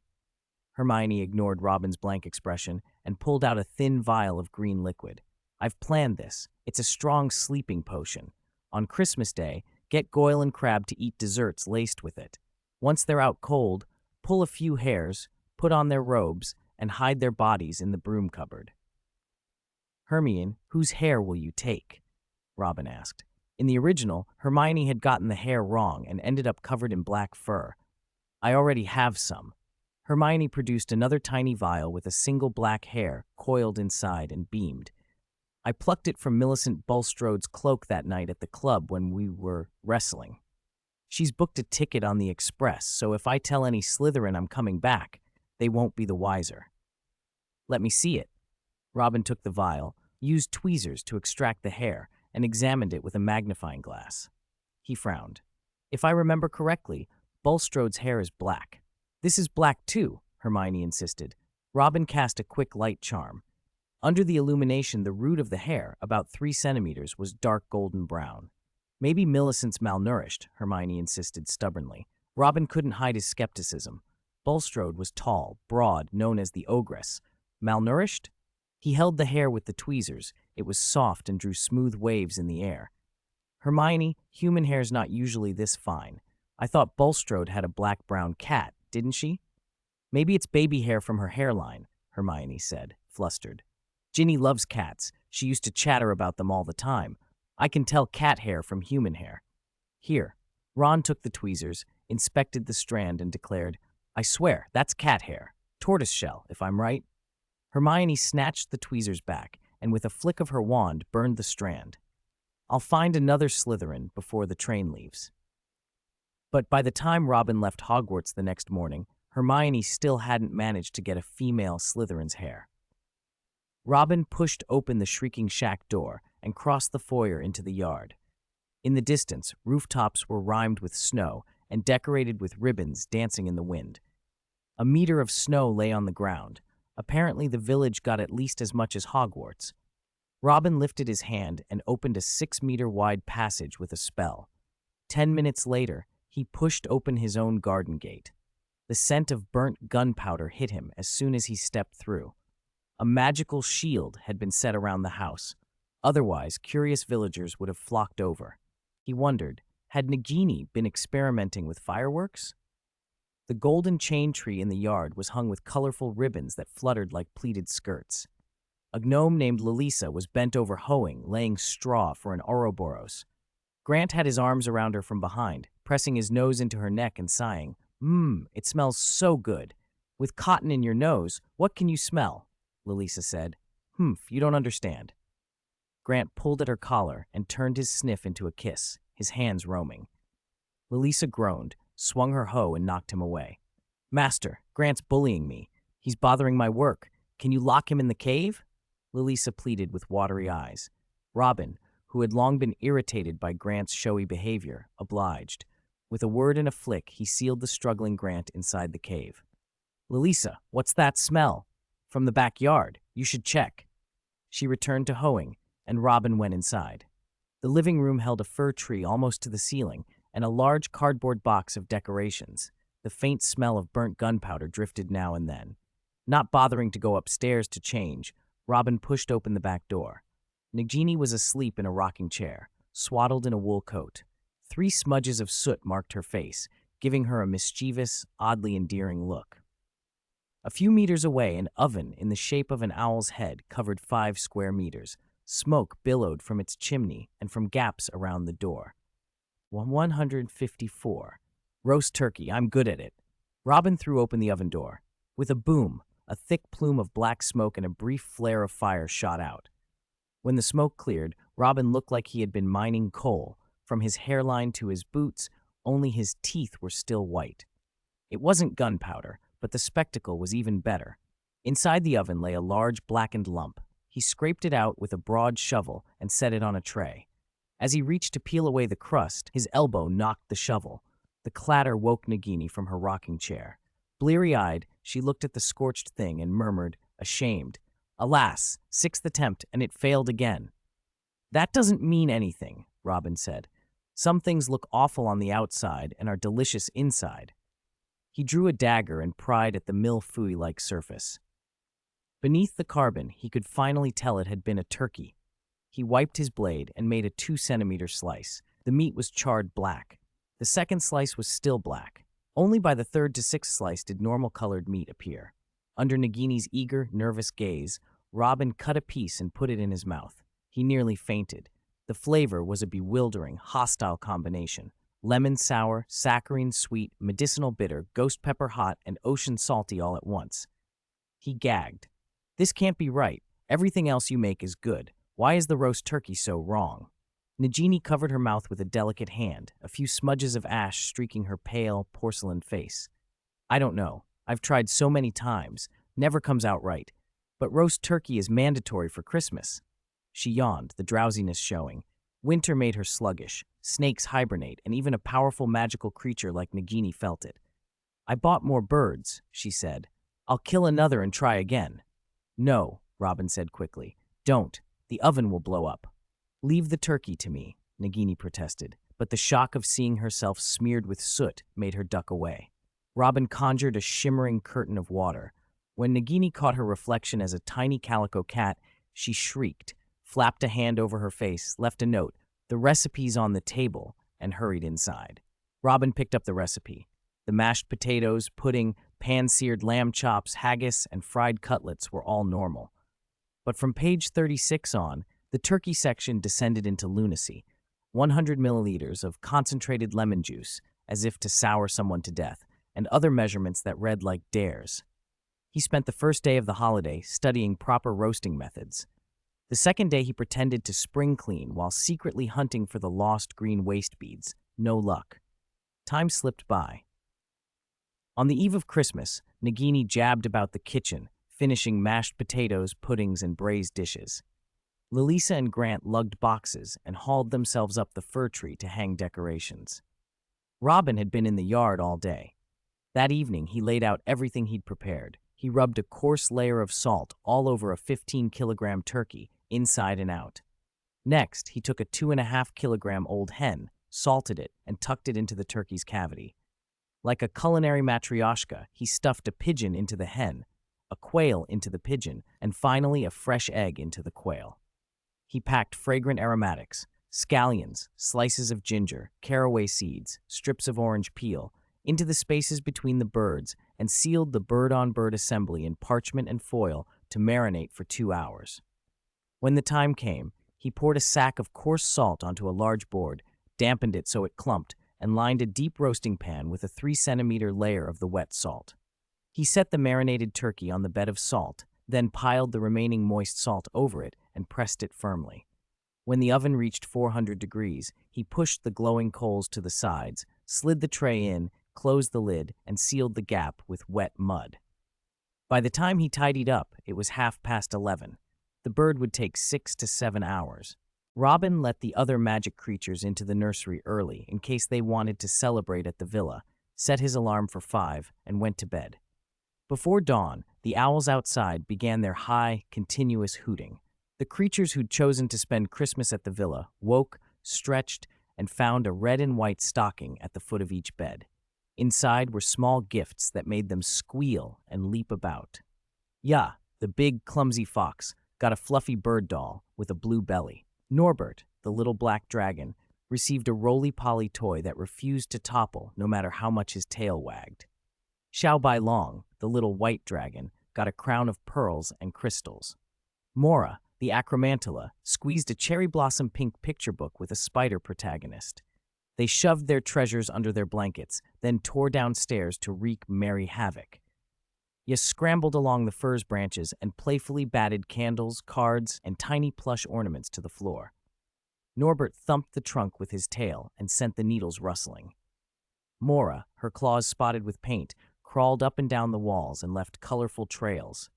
Hermione ignored Robin's blank expression and pulled out a thin vial of green liquid. I've planned this. It's a strong sleeping potion. On Christmas Day, get Goyle and Crabbe to eat desserts laced with it. Once they're out cold, pull a few hairs, put on their robes, and hide their bodies in the broom cupboard. Hermione, whose hair will you take? Robin asked. In the original, Hermione had gotten the hair wrong and ended up covered in black fur. I already have some. Hermione produced another tiny vial with a single black hair coiled inside and beamed. I plucked it from Millicent Bulstrode's cloak that night at the club when we were wrestling. She's booked a ticket on the Express, so if I tell any Slytherin I'm coming back, they won't be the wiser. Let me see it. Robin took the vial, used tweezers to extract the hair, and examined it with a magnifying glass. He frowned. If I remember correctly, Bulstrode's hair is black. This is black too, Hermione insisted. Robin cast a quick light charm. Under the illumination, the root of the hair, about 3 centimeters, was dark golden brown. Maybe Millicent's malnourished, Hermione insisted stubbornly. Robin couldn't hide his skepticism. Bulstrode was tall, broad, known as the Ogress. Malnourished? He held the hair with the tweezers. It was soft and drew smooth waves in the air. Hermione, human hair's not usually this fine. I thought Bulstrode had a black-brown cat, didn't she? Maybe it's baby hair from her hairline, Hermione said, flustered. Ginny loves cats. She used to chatter about them all the time. I can tell cat hair from human hair. Here. Ron took the tweezers, inspected the strand, and declared, I swear, that's cat hair. Tortoiseshell, if I'm right. Hermione snatched the tweezers back, and with a flick of her wand, burned the strand. I'll find another Slytherin before the train leaves. But by the time Robin left Hogwarts the next morning, Hermione still hadn't managed to get a female Slytherin's hair. Robin pushed open the shrieking shack door and crossed the foyer into the yard. In the distance, rooftops were rimmed with snow and decorated with ribbons dancing in the wind. A meter of snow lay on the ground. Apparently, the village got at least as much as Hogwarts. Robin lifted his hand and opened a 6-meter-wide passage with a spell. 10 minutes later, he pushed open his own garden gate. The scent of burnt gunpowder hit him as soon as he stepped through. A magical shield had been set around the house. Otherwise, curious villagers would have flocked over. He wondered, had Nagini been experimenting with fireworks? The golden chain tree in the yard was hung with colorful ribbons that fluttered like pleated skirts. A gnome named Lalisa was bent over hoeing, laying straw for an Ouroboros. Grant had his arms around her from behind, pressing his nose into her neck and sighing, It smells so good. With cotton in your nose, what can you smell? Lalisa said. You don't understand. Grant pulled at her collar and turned his sniff into a kiss, his hands roaming. Lalisa groaned, swung her hoe, and knocked him away. Master, Grant's bullying me. He's bothering my work. Can you lock him in the cave? Lalisa pleaded with watery eyes. Robin, who had long been irritated by Grant's showy behavior, obliged. With a word and a flick, he sealed the struggling Grant inside the cave. Lalisa, what's that smell? From the backyard. You should check. She returned to hoeing, and Robin went inside. The living room held a fir tree almost to the ceiling and a large cardboard box of decorations. The faint smell of burnt gunpowder drifted now and then. Not bothering to go upstairs to change, Robin pushed open the back door. Nagini was asleep in a rocking chair, swaddled in a wool coat. 3 smudges of soot marked her face, giving her a mischievous, oddly endearing look. A few meters away, an oven in the shape of an owl's head covered 5 square meters. Smoke billowed from its chimney and from gaps around the door. 154. Roast turkey, I'm good at it. Robin threw open the oven door. With a boom, a thick plume of black smoke and a brief flare of fire shot out. When the smoke cleared, Robin looked like he had been mining coal. From his hairline to his boots, only his teeth were still white. It wasn't gunpowder, but the spectacle was even better. Inside the oven lay a large blackened lump. He scraped it out with a broad shovel and set it on a tray. As he reached to peel away the crust, his elbow knocked the shovel. The clatter woke Nagini from her rocking chair. Bleary-eyed, she looked at the scorched thing and murmured, ashamed, Alas, 6th attempt, and it failed again. That doesn't mean anything, Robin said. Some things look awful on the outside and are delicious inside. He drew a dagger and pried at the milfoy-like surface. Beneath the carbon, he could finally tell it had been a turkey. He wiped his blade and made a 2-centimeter slice. The meat was charred black. The second slice was still black. Only by the 3rd to 6th slice did normal-colored meat appear. Under Nagini's eager, nervous gaze, Robin cut a piece and put it in his mouth. He nearly fainted. The flavor was a bewildering, hostile combination. Lemon sour, saccharine sweet, medicinal bitter, ghost pepper hot, and ocean salty all at once. He gagged. This can't be right. Everything else you make is good. Why is the roast turkey so wrong? Nagini covered her mouth with a delicate hand, a few smudges of ash streaking her pale, porcelain face. I don't know. I've tried so many times. Never comes out right. But roast turkey is mandatory for Christmas. She yawned, the drowsiness showing. Winter made her sluggish. Snakes hibernate, and even a powerful magical creature like Nagini felt it. I bought more birds, she said. I'll kill another and try again. No, Robin said quickly. Don't. The oven will blow up. Leave the turkey to me, Nagini protested, but the shock of seeing herself smeared with soot made her duck away. Robin conjured a shimmering curtain of water. When Nagini caught her reflection as a tiny calico cat, she shrieked, flapped a hand over her face, left a note, the recipe's on the table, and hurried inside. Robin picked up the recipe. The mashed potatoes, pudding, pan-seared lamb chops, haggis, and fried cutlets were all normal. But from page 36 on, the turkey section descended into lunacy. 100 milliliters of concentrated lemon juice, as if to sour someone to death, and other measurements that read like dares. He spent the first day of the holiday studying proper roasting methods. The second day he pretended to spring clean while secretly hunting for the lost green waste beads. No luck. Time slipped by. On the eve of Christmas, Nagini jabbed about the kitchen, finishing mashed potatoes, puddings, and braised dishes. Lelisa and Grant lugged boxes and hauled themselves up the fir tree to hang decorations. Robin had been in the yard all day. That evening, he laid out everything he'd prepared. He rubbed a coarse layer of salt all over a 15-kilogram turkey, inside and out. Next, he took a 2.5-kilogram old hen, salted it, and tucked it into the turkey's cavity. Like a culinary matryoshka, he stuffed a pigeon into the hen, a quail into the pigeon, and finally a fresh egg into the quail. He packed fragrant aromatics, scallions, slices of ginger, caraway seeds, strips of orange peel, into the spaces between the birds and sealed the bird-on-bird assembly in parchment and foil to marinate for 2 hours. When the time came, he poured a sack of coarse salt onto a large board, dampened it so it clumped, and lined a deep roasting pan with a 3-centimeter layer of the wet salt. He set the marinated turkey on the bed of salt, then piled the remaining moist salt over it and pressed it firmly. When the oven reached 400 degrees, he pushed the glowing coals to the sides, slid the tray in, closed the lid, and sealed the gap with wet mud. By the time he tidied up, it was 11:30. The bird would take 6 to 7 hours. Robin let the other magic creatures into the nursery early in case they wanted to celebrate at the villa, set his alarm for 5, and went to bed. Before dawn, the owls outside began their high, continuous hooting. The creatures who'd chosen to spend Christmas at the villa woke, stretched, and found a red and white stocking at the foot of each bed. Inside were small gifts that made them squeal and leap about. Ya, the big, clumsy fox, got a fluffy bird doll with a blue belly. Norbert, the little black dragon, received a roly-poly toy that refused to topple no matter how much his tail wagged. Xiao Bai Long, the little white dragon, got a crown of pearls and crystals. Mora, the acromantula, squeezed a cherry blossom pink picture book with a spider protagonist. They shoved their treasures under their blankets, then tore downstairs to wreak merry havoc. Yes scrambled along the furze branches and playfully batted candles, cards, and tiny plush ornaments to the floor. Norbert thumped the trunk with his tail and sent the needles rustling. Mora, her claws spotted with paint, crawled up and down the walls and left colorful trails.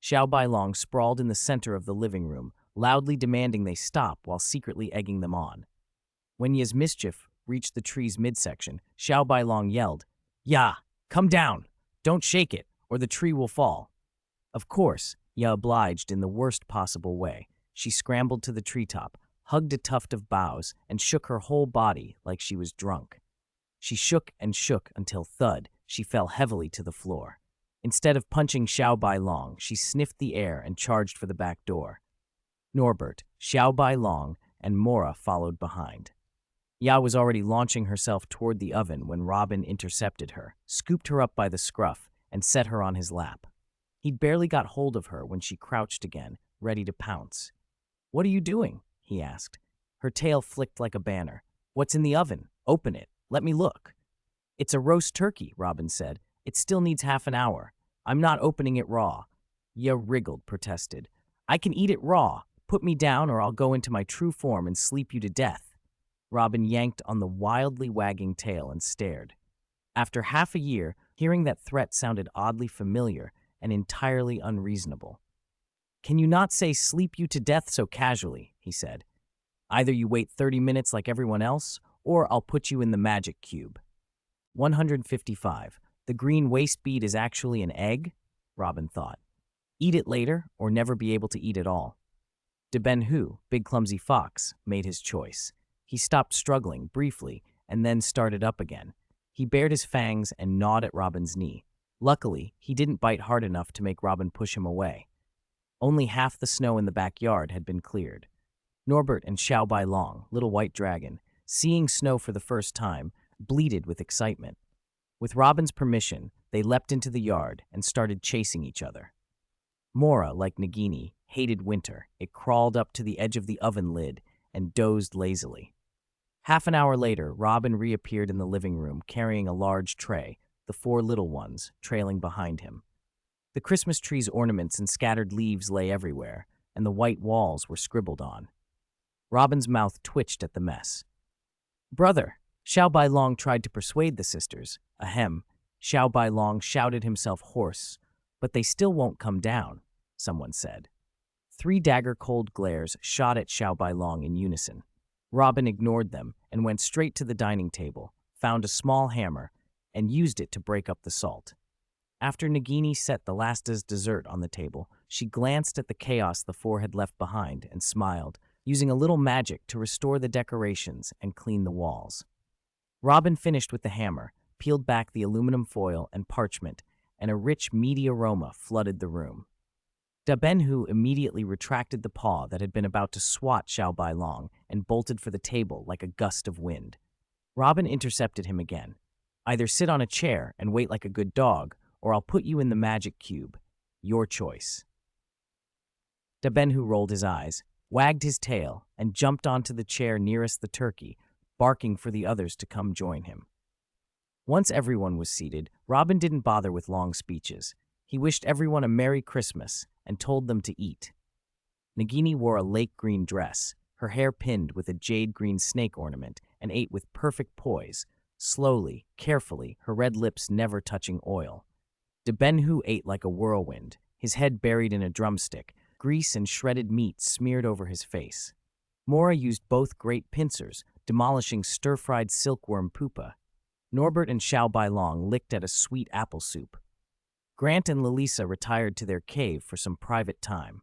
Xiao Bai Long sprawled in the center of the living room, loudly demanding they stop while secretly egging them on. When Ya's mischief reached the tree's midsection, Xiao Bai Long yelled, "Ya, come down! Don't shake it, or the tree will fall." Of course, Ya obliged in the worst possible way. She scrambled to the treetop, hugged a tuft of boughs, and shook her whole body like she was drunk. She shook and shook until, thud, she fell heavily to the floor. Instead of punching Xiao Bai Long, she sniffed the air and charged for the back door. Norbert, Xiao Bai Long, and Mora followed behind. Ya was already launching herself toward the oven when Robin intercepted her, scooped her up by the scruff, and set her on his lap. He'd barely got hold of her when she crouched again, ready to pounce. "What are you doing?" he asked. Her tail flicked like a banner. "What's in the oven? Open it. Let me look." "It's a roast turkey," Robin said. "It still needs half an hour. I'm not opening it raw." Ya wriggled, protested. "I can eat it raw. Put me down or I'll go into my true form and sleep you to death." Robin yanked on the wildly wagging tail and stared. After half a year, hearing that threat sounded oddly familiar and entirely unreasonable. "Can you not say sleep you to death so casually?" he said. "Either you wait 30 minutes like everyone else, or I'll put you in the magic cube." 155. The green waste bead is actually an egg? Robin thought. Eat it later, or never be able to eat at all. De Ben Hu, big clumsy fox, made his choice. He stopped struggling briefly and then started up again. He bared his fangs and gnawed at Robin's knee. Luckily, he didn't bite hard enough to make Robin push him away. Only half the snow in the backyard had been cleared. Norbert and Xiao Bai Long, little white dragon, seeing snow for the first time, bleated with excitement. With Robin's permission, they leapt into the yard and started chasing each other. Mora, like Nagini, hated winter. It crawled up to the edge of the oven lid and dozed lazily. Half an hour later, Robin reappeared in the living room carrying a large tray, the 4 little ones trailing behind him. The Christmas tree's ornaments and scattered leaves lay everywhere, and the white walls were scribbled on. Robin's mouth twitched at the mess. "Brother," Xiao Bai Long tried to persuade the sisters. Ahem. Xiao Bai Long shouted himself hoarse. "But they still won't come down," someone said. 3 dagger-cold glares shot at Xiao Bailong in unison. Robin ignored them and went straight to the dining table, found a small hammer, and used it to break up the salt. After Nagini set the last dessert on the table, she glanced at the chaos the four had left behind and smiled, using a little magic to restore the decorations and clean the walls. Robin finished with the hammer, peeled back the aluminum foil and parchment, and a rich, meaty aroma flooded the room. Da Benhu immediately retracted the paw that had been about to swat Xiao Bailong and bolted for the table like a gust of wind. Robin intercepted him again. Either sit on a chair and wait like a good dog, or I'll put you in the magic cube. Your choice. Da Benhu rolled his eyes, wagged his tail, and jumped onto the chair nearest the turkey, barking for the others to come join him. Once everyone was seated, Robin didn't bother with long speeches. He wished everyone a Merry Christmas and told them to eat. Nagini wore a lake-green dress, her hair pinned with a jade-green snake ornament, and ate with perfect poise, slowly, carefully, her red lips never touching oil. Da Benhu ate like a whirlwind, his head buried in a drumstick, grease and shredded meat smeared over his face. Mora used both great pincers, demolishing stir-fried silkworm pupa. Norbert and Xiao Bailong licked at a sweet apple soup. Grant and Lalisa retired to their cave for some private time.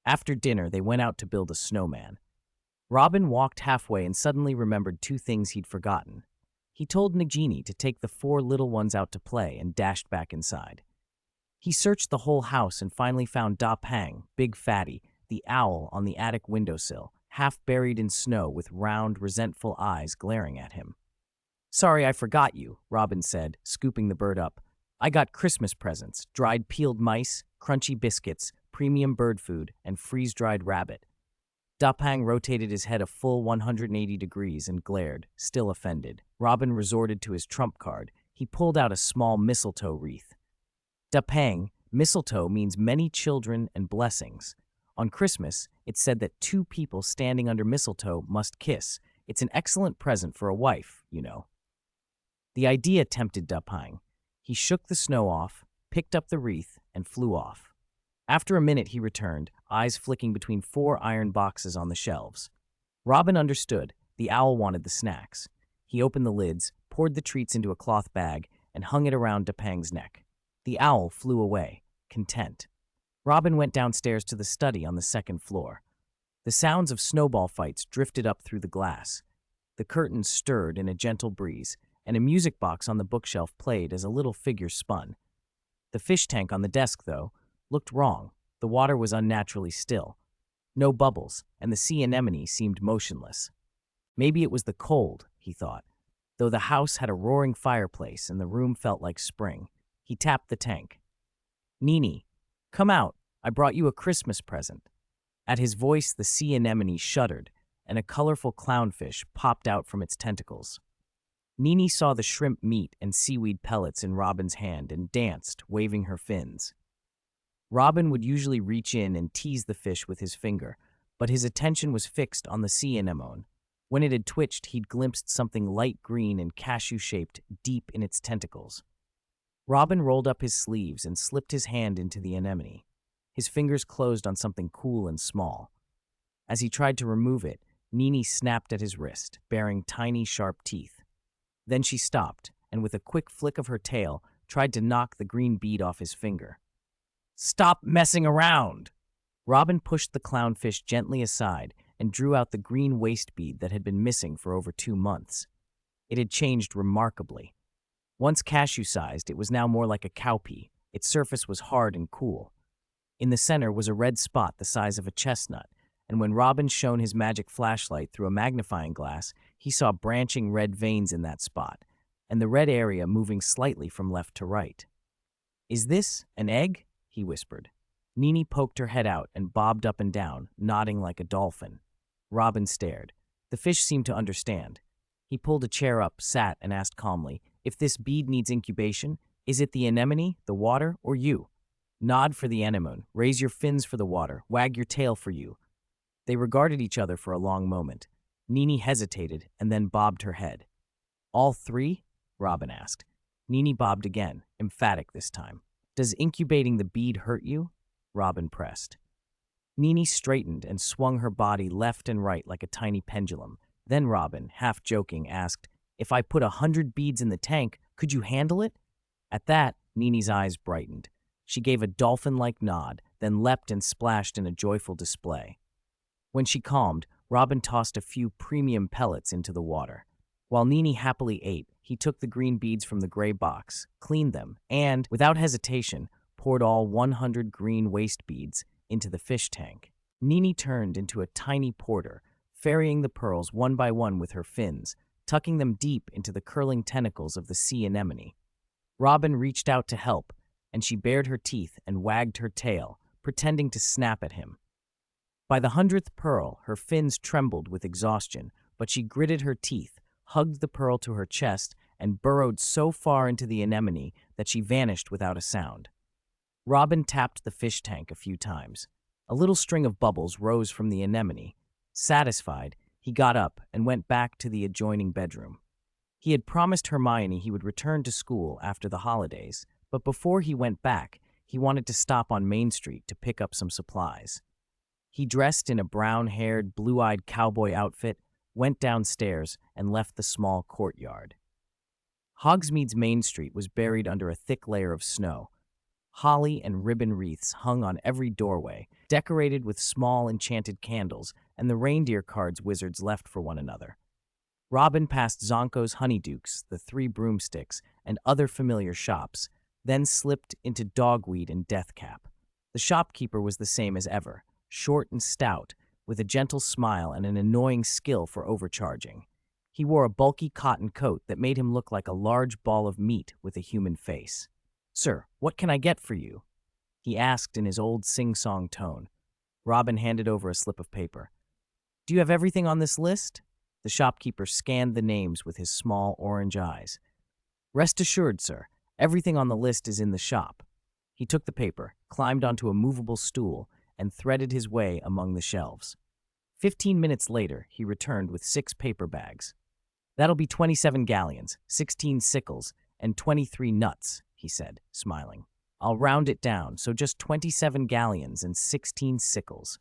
After dinner, they went out to build a snowman. Robin walked halfway and suddenly remembered 2 things he'd forgotten. He told Nagini to take the 4 little ones out to play and dashed back inside. He searched the whole house and finally found Da Pang, Big Fatty, the owl on the attic windowsill, half buried in snow with round, resentful eyes glaring at him. "Sorry I forgot you," Robin said, scooping the bird up. "I got Christmas presents, dried peeled mice, crunchy biscuits, premium bird food, and freeze-dried rabbit." Da Pang rotated his head a full 180 degrees and glared, still offended. Robin resorted to his trump card. He pulled out a small mistletoe wreath. Da Pang, mistletoe means many children and blessings. On Christmas, it's said that 2 people standing under mistletoe must kiss. It's an excellent present for a wife, you know. The idea tempted Da Pang. He shook the snow off, picked up the wreath, and flew off. After a minute, he returned, eyes flicking between 4 iron boxes on the shelves. Robin understood. The owl wanted the snacks. He opened the lids, poured the treats into a cloth bag, and hung it around Da Pang's neck. The owl flew away, content. Robin went downstairs to the study on the 2nd floor. The sounds of snowball fights drifted up through the glass. The curtains stirred in a gentle breeze, and a music box on the bookshelf played as a little figure spun. The fish tank on the desk, though, looked wrong. The water was unnaturally still. No bubbles, and the sea anemone seemed motionless. Maybe it was the cold, he thought, though the house had a roaring fireplace and the room felt like spring. He tapped the tank. "Nini, come out. I brought you a Christmas present." At his voice, the sea anemone shuddered, and a colorful clownfish popped out from its tentacles. Nini saw the shrimp meat and seaweed pellets in Robin's hand and danced, waving her fins. Robin would usually reach in and tease the fish with his finger, but his attention was fixed on the sea anemone. When it had twitched, he'd glimpsed something light green and cashew-shaped deep in its tentacles. Robin rolled up his sleeves and slipped his hand into the anemone. His fingers closed on something cool and small. As he tried to remove it, Nini snapped at his wrist, baring tiny, sharp teeth. Then she stopped, and with a quick flick of her tail, tried to knock the green bead off his finger. "Stop messing around!" Robin pushed the clownfish gently aside and drew out the green waist bead that had been missing for over 2 months. It had changed remarkably. Once cashew-sized, it was now more like a cowpea. Its surface was hard and cool. In the center was a red spot the size of a chestnut, and when Robin shone his magic flashlight through a magnifying glass, he saw branching red veins in that spot, and the red area moving slightly from left to right. "Is this an egg?" he whispered. Nini poked her head out and bobbed up and down, nodding like a dolphin. Robin stared. The fish seemed to understand. He pulled a chair up, sat, and asked calmly, "If this bead needs incubation, is it the anemone, the water, or you? Nod for the anemone, raise your fins for the water, wag your tail for you." They regarded each other for a long moment. Nini hesitated and then bobbed her head. "All 3? Robin asked. Nini bobbed again, emphatic this time. "Does incubating the bead hurt you?" Robin pressed. Nini straightened and swung her body left and right like a tiny pendulum. Then Robin, half joking, asked, "If I put 100 beads in the tank, could you handle it?" At that, Nini's eyes brightened. She gave a dolphin-like nod, then leapt and splashed in a joyful display. When she calmed, Robin tossed a few premium pellets into the water. While Nini happily ate, he took the green beads from the gray box, cleaned them, and, without hesitation, poured all 100 green waste beads into the fish tank. Nini turned into a tiny porter, ferrying the pearls one by one with her fins, tucking them deep into the curling tentacles of the sea anemone. Robin reached out to help, and she bared her teeth and wagged her tail, pretending to snap at him. By the 100th pearl, her fins trembled with exhaustion, but she gritted her teeth, hugged the pearl to her chest, and burrowed so far into the anemone that she vanished without a sound. Robin tapped the fish tank a few times. A little string of bubbles rose from the anemone. Satisfied, he got up and went back to the adjoining bedroom. He had promised Hermione he would return to school after the holidays, but before he went back, he wanted to stop on Main Street to pick up some supplies. He dressed in a brown-haired, blue-eyed cowboy outfit, went downstairs, and left the small courtyard. Hogsmeade's Main Street was buried under a thick layer of snow. Holly and ribbon wreaths hung on every doorway, decorated with small enchanted candles and the reindeer cards wizards left for one another. Robin passed Zonko's Honeydukes, the Three Broomsticks, and other familiar shops, then slipped into Dogweed and Deathcap. The shopkeeper was the same as ever, short and stout, with a gentle smile and an annoying skill for overcharging. He wore a bulky cotton coat that made him look like a large ball of meat with a human face. "Sir, what can I get for you?" he asked in his old sing-song tone. Robin handed over a slip of paper. "Do you have everything on this list?" The shopkeeper scanned the names with his small orange eyes. "Rest assured, sir, everything on the list is in the shop." He took the paper, climbed onto a movable stool, and threaded his way among the shelves. 15 minutes later, he returned with 6 paper bags. "That'll be 27 galleons, 16 sickles, and 23 nuts," he said, smiling. "I'll round it down, so just 27 galleons and 16 sickles."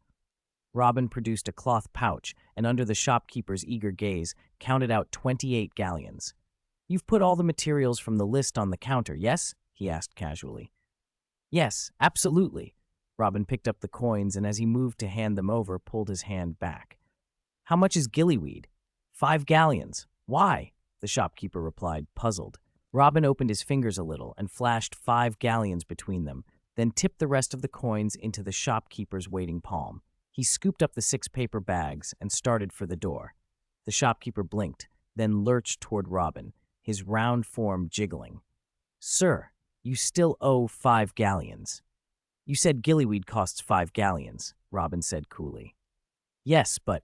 Robin produced a cloth pouch and, under the shopkeeper's eager gaze, counted out 28 galleons. "You've put all the materials from the list on the counter, yes?" he asked casually. "Yes, absolutely." Robin picked up the coins and, as he moved to hand them over, pulled his hand back. "How much is gillyweed?" 5 galleons. "Why?" the shopkeeper replied, puzzled. Robin opened his fingers a little and flashed 5 galleons between them, then tipped the rest of the coins into the shopkeeper's waiting palm. He scooped up the 6 paper bags and started for the door. The shopkeeper blinked, then lurched toward Robin, his round form jiggling. "Sir, you still owe 5 galleons. "You said gillyweed costs 5 galleons, Robin said coolly. "Yes, but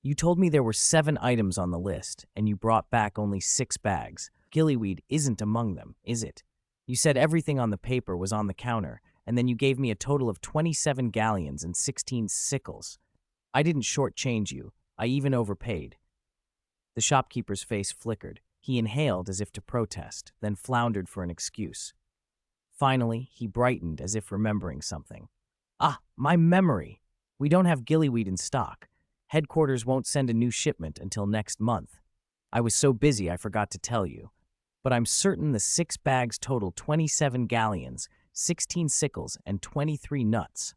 you told me there were 7 items on the list, and you brought back only 6 bags. Gillyweed isn't among them, is it? You said everything on the paper was on the counter, and then you gave me a total of 27 galleons and 16 sickles. I didn't shortchange you. I even overpaid." The shopkeeper's face flickered. He inhaled as if to protest, then floundered for an excuse. Finally, he brightened as if remembering something. "Ah, my memory! We don't have gillyweed in stock. Headquarters won't send a new shipment until next month. I was so busy I forgot to tell you. But I'm certain the 6 bags total 27 galleons, 16 sickles, and 23 nuts."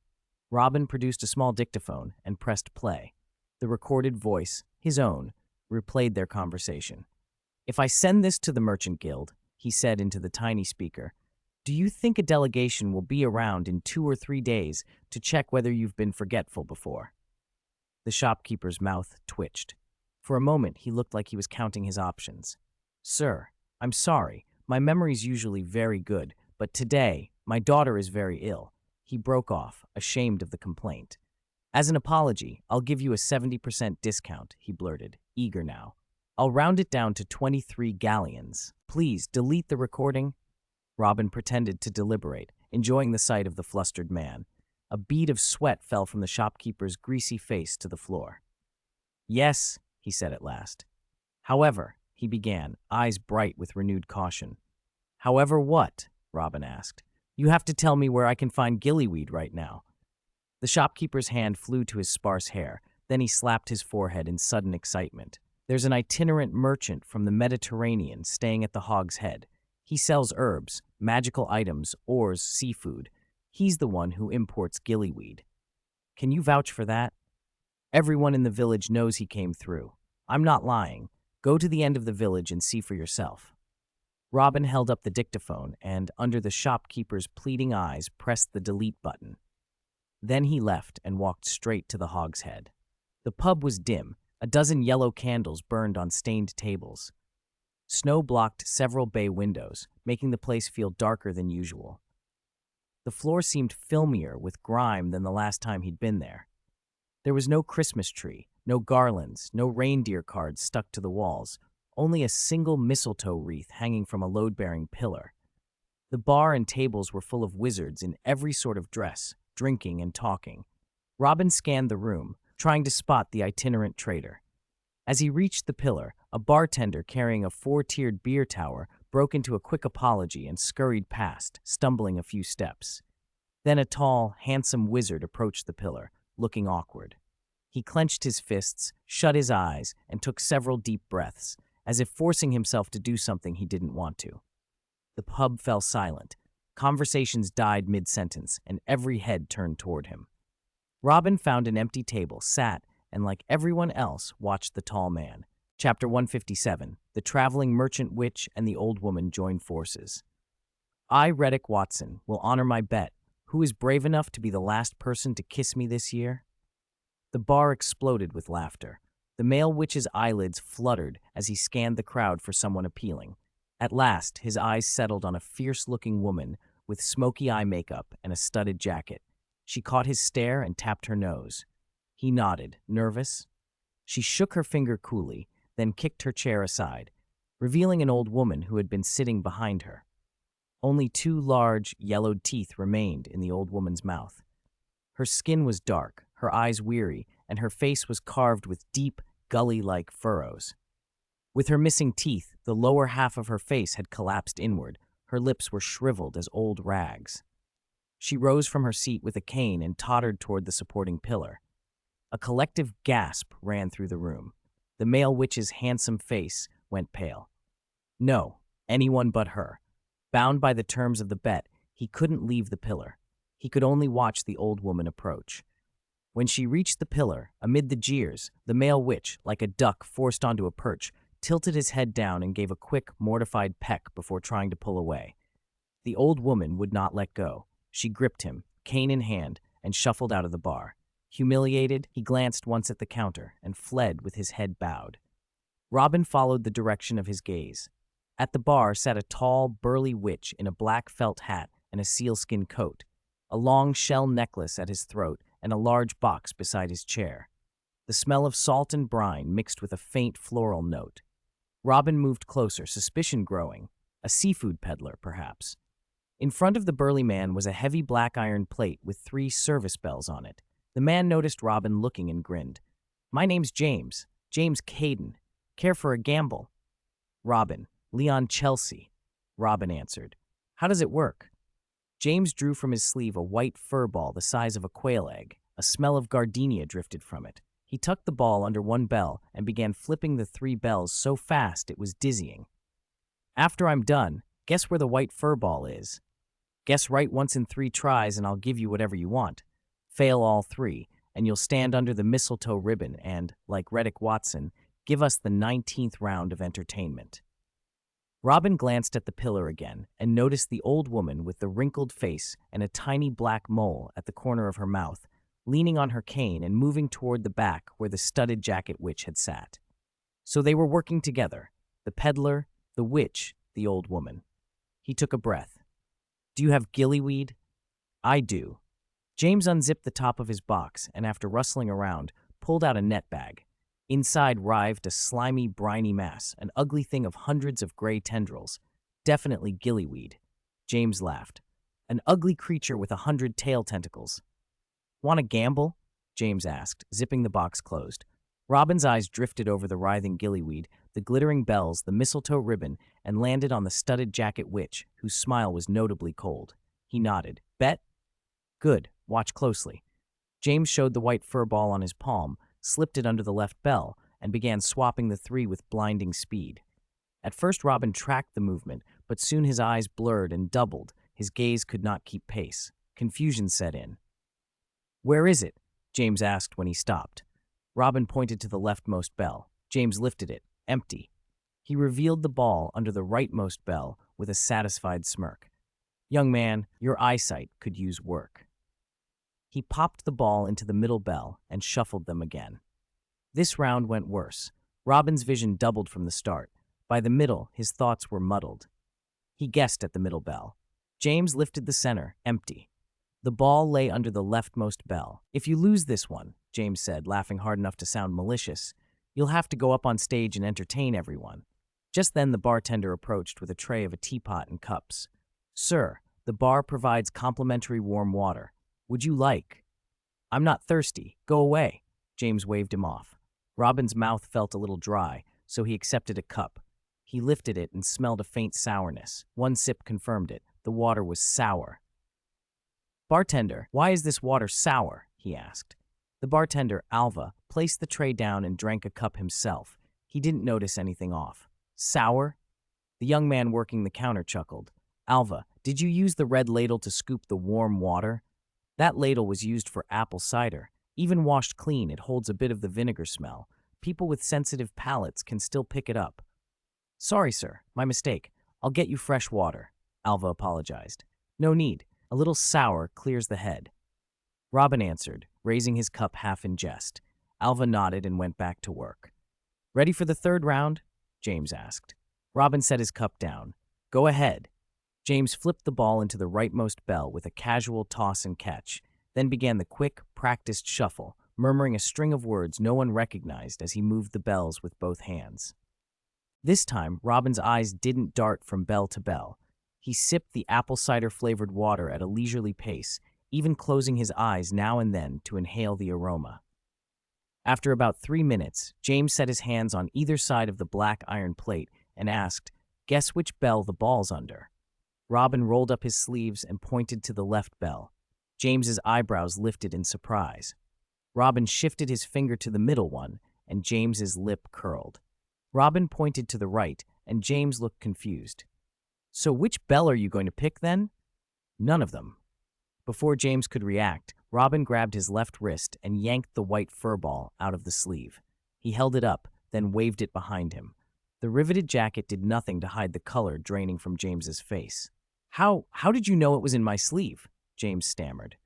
Robin produced a small dictaphone and pressed play. The recorded voice, his own, replayed their conversation. "If I send this to the Merchant Guild," he said into the tiny speaker, "do you think a delegation will be around in 2 or 3 days to check whether you've been forgetful before?" The shopkeeper's mouth twitched. For a moment, he looked like he was counting his options. "Sir, I'm sorry. My memory's usually very good, but today, my daughter is very ill." He broke off, ashamed of the complaint. "As an apology, I'll give you a 70% discount," he blurted, eager now. "I'll round it down to 23 galleons. Please, delete the recording." Robin pretended to deliberate, enjoying the sight of the flustered man. A bead of sweat fell from the shopkeeper's greasy face to the floor. "Yes," he said at last. "However," he began, eyes bright with renewed caution. "However what?" Robin asked. "You have to tell me where I can find gillyweed right now." The shopkeeper's hand flew to his sparse hair. Then he slapped his forehead in sudden excitement. There's an itinerant merchant from the Mediterranean staying at the Hog's Head. He sells herbs, magical items, ores, seafood. He's the one who imports gillyweed. Can you vouch for that? Everyone in the village knows he came through. I'm not lying. Go to the end of the village and see for yourself. Robin held up the dictaphone and, under the shopkeeper's pleading eyes, pressed the delete button. Then he left and walked straight to the Hog's Head. The pub was dim. A dozen yellow candles burned on stained tables. Snow blocked several bay windows, making the place feel darker than usual. The floor seemed filmier with grime than the last time he'd been there. There was no Christmas tree, no garlands, no reindeer cards stuck to the walls, only a single mistletoe wreath hanging from a load-bearing pillar. The bar and tables were full of wizards in every sort of dress, drinking and talking. Robin scanned the room, trying to spot the itinerant trader. As he reached the pillar, a bartender carrying a 4-tiered beer tower broke into a quick apology and scurried past, stumbling a few steps. Then a tall, handsome wizard approached the pillar, looking awkward. He clenched his fists, shut his eyes, and took several deep breaths, as if forcing himself to do something he didn't want to. The pub fell silent. Conversations died mid-sentence, and every head turned toward him. Robin found an empty table, sat, and like everyone else, watched the tall man. Chapter 157, The Traveling Merchant Witch and the Old Woman Join Forces. I, Reddick Watson, will honor my bet. Who is brave enough to be the last person to kiss me this year? The bar exploded with laughter. The male witch's eyelids fluttered as he scanned the crowd for someone appealing. At last, his eyes settled on a fierce-looking woman with smoky eye makeup and a studded jacket. She caught his stare and tapped her nose. He nodded, nervous. She shook her finger coolly, then kicked her chair aside, revealing an old woman who had been sitting behind her. Only 2 large, yellowed teeth remained in the old woman's mouth. Her skin was dark, her eyes weary, and her face was carved with deep, gully-like furrows. With her missing teeth, the lower half of her face had collapsed inward. Her lips were shriveled as old rags. She rose from her seat with a cane and tottered toward the supporting pillar. A collective gasp ran through the room. The male witch's handsome face went pale. No, anyone but her. Bound by the terms of the bet, he couldn't leave the pillar. He could only watch the old woman approach. When she reached the pillar, amid the jeers, the male witch, like a duck forced onto a perch, tilted his head down and gave a quick, mortified peck before trying to pull away. The old woman would not let go. She gripped him, cane in hand, and shuffled out of the bar. Humiliated, he glanced once at the counter and fled with his head bowed. Robin followed the direction of his gaze. At the bar sat a tall, burly witch in a black felt hat and a sealskin coat, a long shell necklace at his throat, and a large box beside his chair. The smell of salt and brine mixed with a faint floral note. Robin moved closer, suspicion growing. A seafood peddler, perhaps. In front of the burly man was a heavy black iron plate with 3 service bells on it. The man noticed Robin looking and grinned. "My name's James. James Caden. Care for a gamble?" "Robin. Leon Chelsea," Robin answered. "How does it work?" James drew from his sleeve a white fur ball the size of a quail egg. A smell of gardenia drifted from it. He tucked the ball under one bell and began flipping the 3 bells so fast it was dizzying. "After I'm done, guess where the white fur ball is. Guess right once in 3 tries and I'll give you whatever you want. Fail all 3, and you'll stand under the mistletoe ribbon and, like Reddick Watson, give us the 19th round of entertainment." Robin glanced at the pillar again and noticed the old woman with the wrinkled face and a tiny black mole at the corner of her mouth, leaning on her cane and moving toward the back where the studded jacket witch had sat. So they were working together, the peddler, the witch, the old woman. He took a breath. "Do you have gillyweed?" "I do." James unzipped the top of his box and, after rustling around, pulled out a net bag. Inside writhed a slimy, briny mass, an ugly thing of hundreds of gray tendrils. Definitely gillyweed. James laughed. "An ugly creature with 100 tail tentacles." "Want to gamble?" James asked, zipping the box closed. Robin's eyes drifted over the writhing gillyweed, the glittering bells, the mistletoe ribbon, and landed on the studded jacket witch, whose smile was notably cold. He nodded. "Bet?" "Good. Watch closely." James showed the white fur ball on his palm, slipped it under the left bell, and began swapping the three with blinding speed. At first, Robin tracked the movement, but soon his eyes blurred and doubled. His gaze could not keep pace. Confusion set in. "Where is it?" James asked when he stopped. Robin pointed to the leftmost bell. James lifted it. Empty. He revealed the ball under the rightmost bell with a satisfied smirk. "Young man, your eyesight could use work." He popped the ball into the middle bell and shuffled them again. This round went worse. Robin's vision doubled from the start. By the middle, his thoughts were muddled. He guessed at the middle bell. James lifted the center, empty. The ball lay under the leftmost bell. "If you lose this one," James said, laughing hard enough to sound malicious, "you'll have to go up on stage and entertain everyone." Just then the bartender approached with a tray of a teapot and cups. "Sir, the bar provides complimentary warm water. Would you like?" "I'm not thirsty. Go away." James waved him off. Robin's mouth felt a little dry, so he accepted a cup. He lifted it and smelled a faint sourness. One sip confirmed it. The water was sour. "Bartender, why is this water sour?" he asked. The bartender, Alva, placed the tray down and drank a cup himself. He didn't notice anything off. "Sour?" The young man working the counter chuckled. "Alva, did you use the red ladle to scoop the warm water?" "That ladle was used for apple cider. Even washed clean, it holds a bit of the vinegar smell. People with sensitive palates can still pick it up." "Sorry, sir. My mistake. I'll get you fresh water," Alva apologized. "No need. A little sour clears the head." Robin answered, raising his cup half in jest. Alva nodded and went back to work. "Ready for the third round?" James asked. Robin set his cup down. "Go ahead." James flipped the ball into the rightmost bell with a casual toss and catch, then began the quick, practiced shuffle, murmuring a string of words no one recognized as he moved the bells with both hands. This time, Robin's eyes didn't dart from bell to bell. He sipped the apple cider-flavored water at a leisurely pace, even closing his eyes now and then to inhale the aroma. After about 3 minutes, James set his hands on either side of the black iron plate and asked, "Guess which bell the ball's under?" Robin rolled up his sleeves and pointed to the left bell. James's eyebrows lifted in surprise. Robin shifted his finger to the middle one, and James's lip curled. Robin pointed to the right, and James looked confused. "So which bell are you going to pick, then?" "None of them." Before James could react, Robin grabbed his left wrist and yanked the white fur ball out of the sleeve. He held it up, then waved it behind him. The riveted jacket did nothing to hide the color draining from James's face. How did you know it was in my sleeve?" James stammered.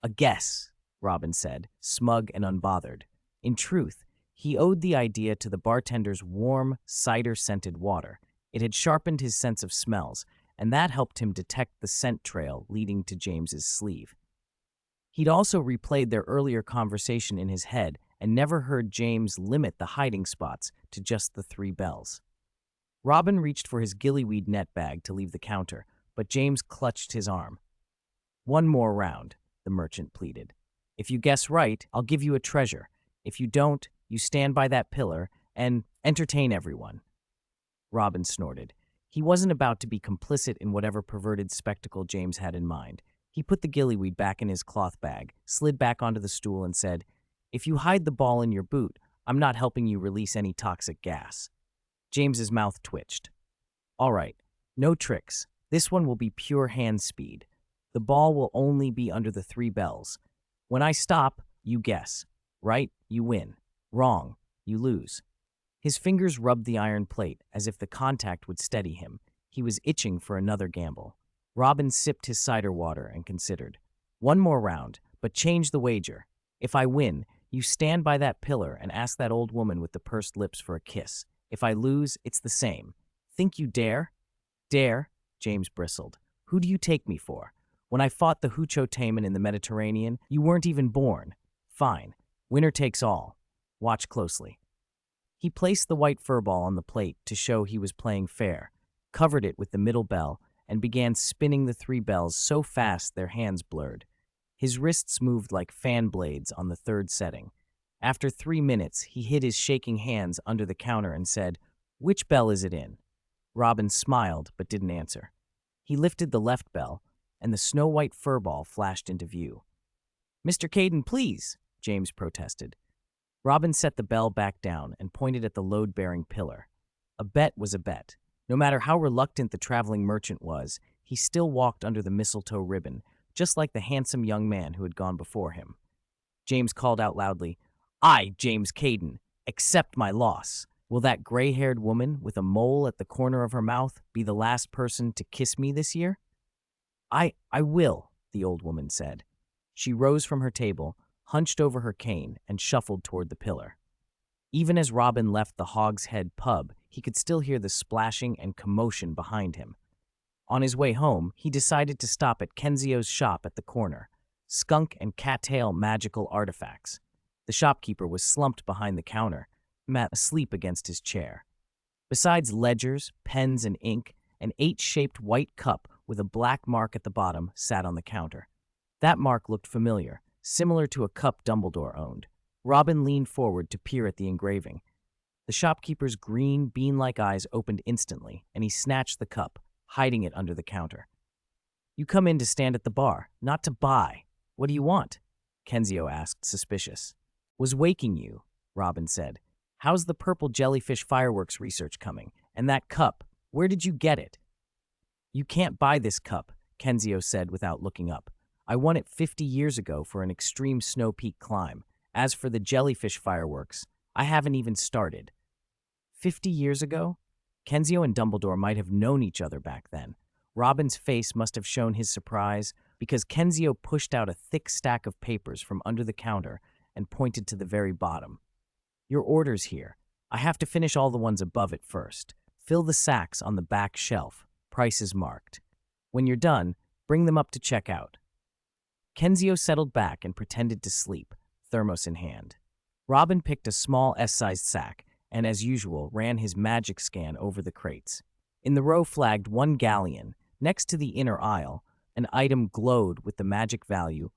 "A guess," Robin said, smug and unbothered. In truth, he owed the idea to the bartender's warm, cider-scented water. It had sharpened his sense of smells, and that helped him detect the scent trail leading to James's sleeve. He'd also replayed their earlier conversation in his head and never heard James limit the hiding spots to just the 3 bells. Robin reached for his gillyweed net bag to leave the counter, but James clutched his arm. "One more round," the merchant pleaded. "If you guess right, I'll give you a treasure. If you don't, you stand by that pillar and entertain everyone." Robin snorted. He wasn't about to be complicit in whatever perverted spectacle James had in mind. He put the gillyweed back in his cloth bag, slid back onto the stool, and said, "If you hide the ball in your boot, I'm not helping you release any toxic gas." James's mouth twitched. "All right, no tricks. This one will be pure hand speed. The ball will only be under the 3 bells. When I stop, you guess. Right, you win. Wrong, you lose." His fingers rubbed the iron plate as if the contact would steady him. He was itching for another gamble. Robin sipped his cider water and considered. "One more round, but change the wager. If I win, you stand by that pillar and ask that old woman with the pursed lips for a kiss. If I lose, it's the same. Think you dare?" "Dare?" James bristled. "Who do you take me for? When I fought the Huchotaman in the Mediterranean, you weren't even born. Fine. Winner takes all. Watch closely." He placed the white fur ball on the plate to show he was playing fair, covered it with the middle bell, and began spinning the 3 bells so fast their hands blurred. His wrists moved like fan blades on the 3rd setting. After 3 minutes, he hid his shaking hands under the counter and said, "Which bell is it in?" Robin smiled but didn't answer. He lifted the left bell, and the snow-white fur ball flashed into view. Mr. Caden, please, James protested. Robin set the bell back down and pointed at the load-bearing pillar. A bet was a bet. No matter how reluctant the traveling merchant was, he still walked under the mistletoe ribbon, just like the handsome young man who had gone before him. James called out loudly, "I, James Caden, accept my loss. Will that gray-haired woman with a mole at the corner of her mouth be the last person to kiss me this year?" I will, the old woman said. She rose from her table, hunched over her cane, and shuffled toward the pillar. Even as Robin left the Hog's Head pub, he could still hear the splashing and commotion behind him. On his way home, he decided to stop at Kenzio's shop at the corner, Skunk and Cattail Magical Artifacts. The shopkeeper was slumped behind the counter, Matt asleep against his chair. Besides ledgers, pens, and ink, an H-shaped white cup with a black mark at the bottom sat on the counter. That mark looked familiar, similar to a cup Dumbledore owned. Robin leaned forward to peer at the engraving. The shopkeeper's green, bean-like eyes opened instantly, and he snatched the cup, hiding it under the counter. "You come in to stand at the bar, not to buy. What do you want?" Kenzio asked, suspicious. "Was waking you," Robin said. "How's the purple jellyfish fireworks research coming? And that cup, where did you get it?" "You can't buy this cup," Kenzio said without looking up. "I won it 50 years ago for an extreme snow peak climb. As for the jellyfish fireworks, I haven't even started." 50 years ago? Kenzio and Dumbledore might have known each other back then. Robin's face must have shown his surprise because Kenzio pushed out a thick stack of papers from under the counter and pointed to the very bottom. "Your order's here. I have to finish all the ones above it first. Fill the sacks on the back shelf. Prices marked. When you're done, bring them up to check out." Kenzio settled back and pretended to sleep, thermos in hand. Robin picked a small S-sized sack and, as usual, ran his magic scan over the crates. In the row flagged 1 galleon, next to the inner aisle, an item glowed with the magic value.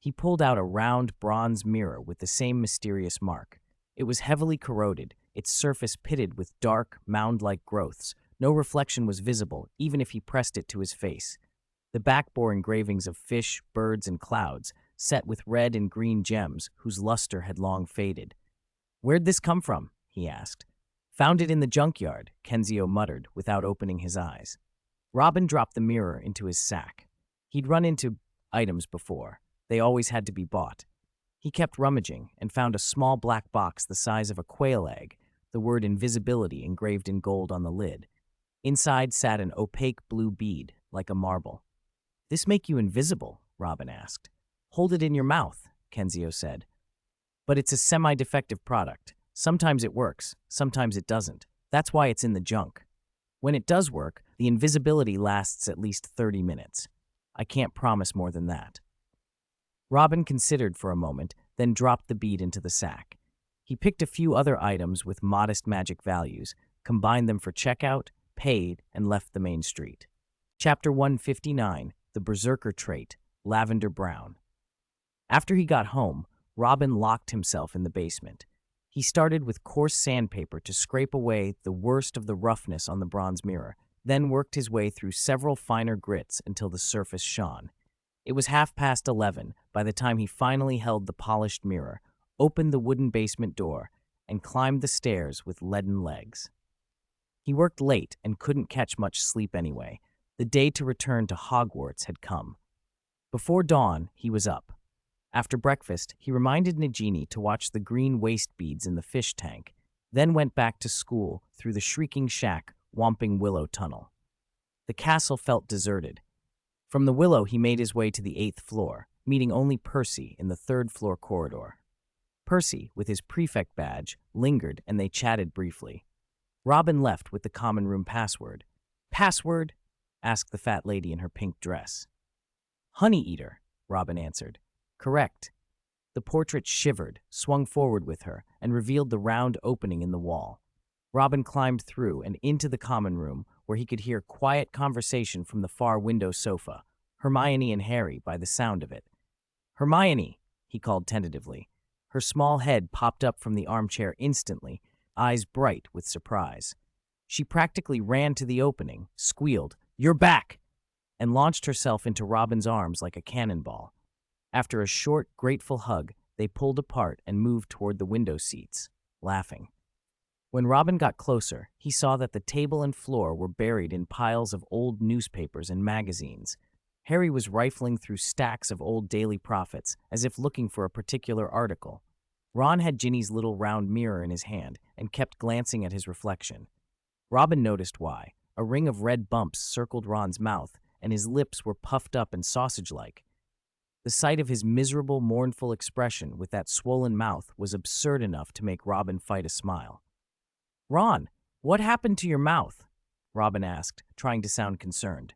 He pulled out a round bronze mirror with the same mysterious mark. It was heavily corroded, its surface pitted with dark, mound-like growths. No reflection was visible, even if he pressed it to his face. The back bore engravings of fish, birds, and clouds, set with red and green gems whose luster had long faded. "Where'd this come from?" he asked. "Found it in the junkyard," Kenzio muttered without opening his eyes. Robin dropped the mirror into his sack. He'd run into items before. They always had to be bought. He kept rummaging and found a small black box the size of a quail egg, the word invisibility engraved in gold on the lid. Inside sat an opaque blue bead, like a marble. "This make you invisible?" Robin asked. "Hold it in your mouth," Kenzio said. "But it's a semi-defective product. Sometimes it works, sometimes it doesn't. That's why it's in the junk. When it does work, the invisibility lasts at least 30 minutes. I can't promise more than that." Robin considered for a moment, then dropped the bead into the sack. He picked a few other items with modest magic values, combined them for checkout, paid, and left the main street. Chapter 159, The Berserker Trait, Lavender Brown. After he got home, Robin locked himself in the basement. He started with coarse sandpaper to scrape away the worst of the roughness on the bronze mirror, then worked his way through several finer grits until the surface shone. It was 11:30 by the time he finally held the polished mirror, opened the wooden basement door, and climbed the stairs with leaden legs. He worked late and couldn't catch much sleep anyway. The day to return to Hogwarts had come. Before dawn, he was up. After breakfast, he reminded Nagini to watch the green waste beads in the fish tank, then went back to school through the shrieking shack, Whomping Willow tunnel. The castle felt deserted. From the Willow, he made his way to the 8th floor, meeting only Percy in the 3rd floor corridor. Percy, with his prefect badge, lingered and they chatted briefly. Robin left with the common room password. "Password?" asked the fat lady in her pink dress. "Honey Eater," Robin answered. "Correct." The portrait shivered, swung forward with her, and revealed the round opening in the wall. Robin climbed through and into the common room, where he could hear quiet conversation from the far window sofa, Hermione and Harry by the sound of it. "Hermione," he called tentatively. Her small head popped up from the armchair instantly, eyes bright with surprise. She practically ran to the opening, squealed, "You're back!" and launched herself into Robin's arms like a cannonball. After a short, grateful hug, they pulled apart and moved toward the window seats, laughing. When Robin got closer, he saw that the table and floor were buried in piles of old newspapers and magazines. Harry was rifling through stacks of old Daily Prophets, as if looking for a particular article. Ron had Ginny's little round mirror in his hand and kept glancing at his reflection. Robin noticed why. A ring of red bumps circled Ron's mouth, and his lips were puffed up and sausage-like. The sight of his miserable, mournful expression with that swollen mouth was absurd enough to make Robin fight a smile. "Ron, what happened to your mouth?" Robin asked, trying to sound concerned.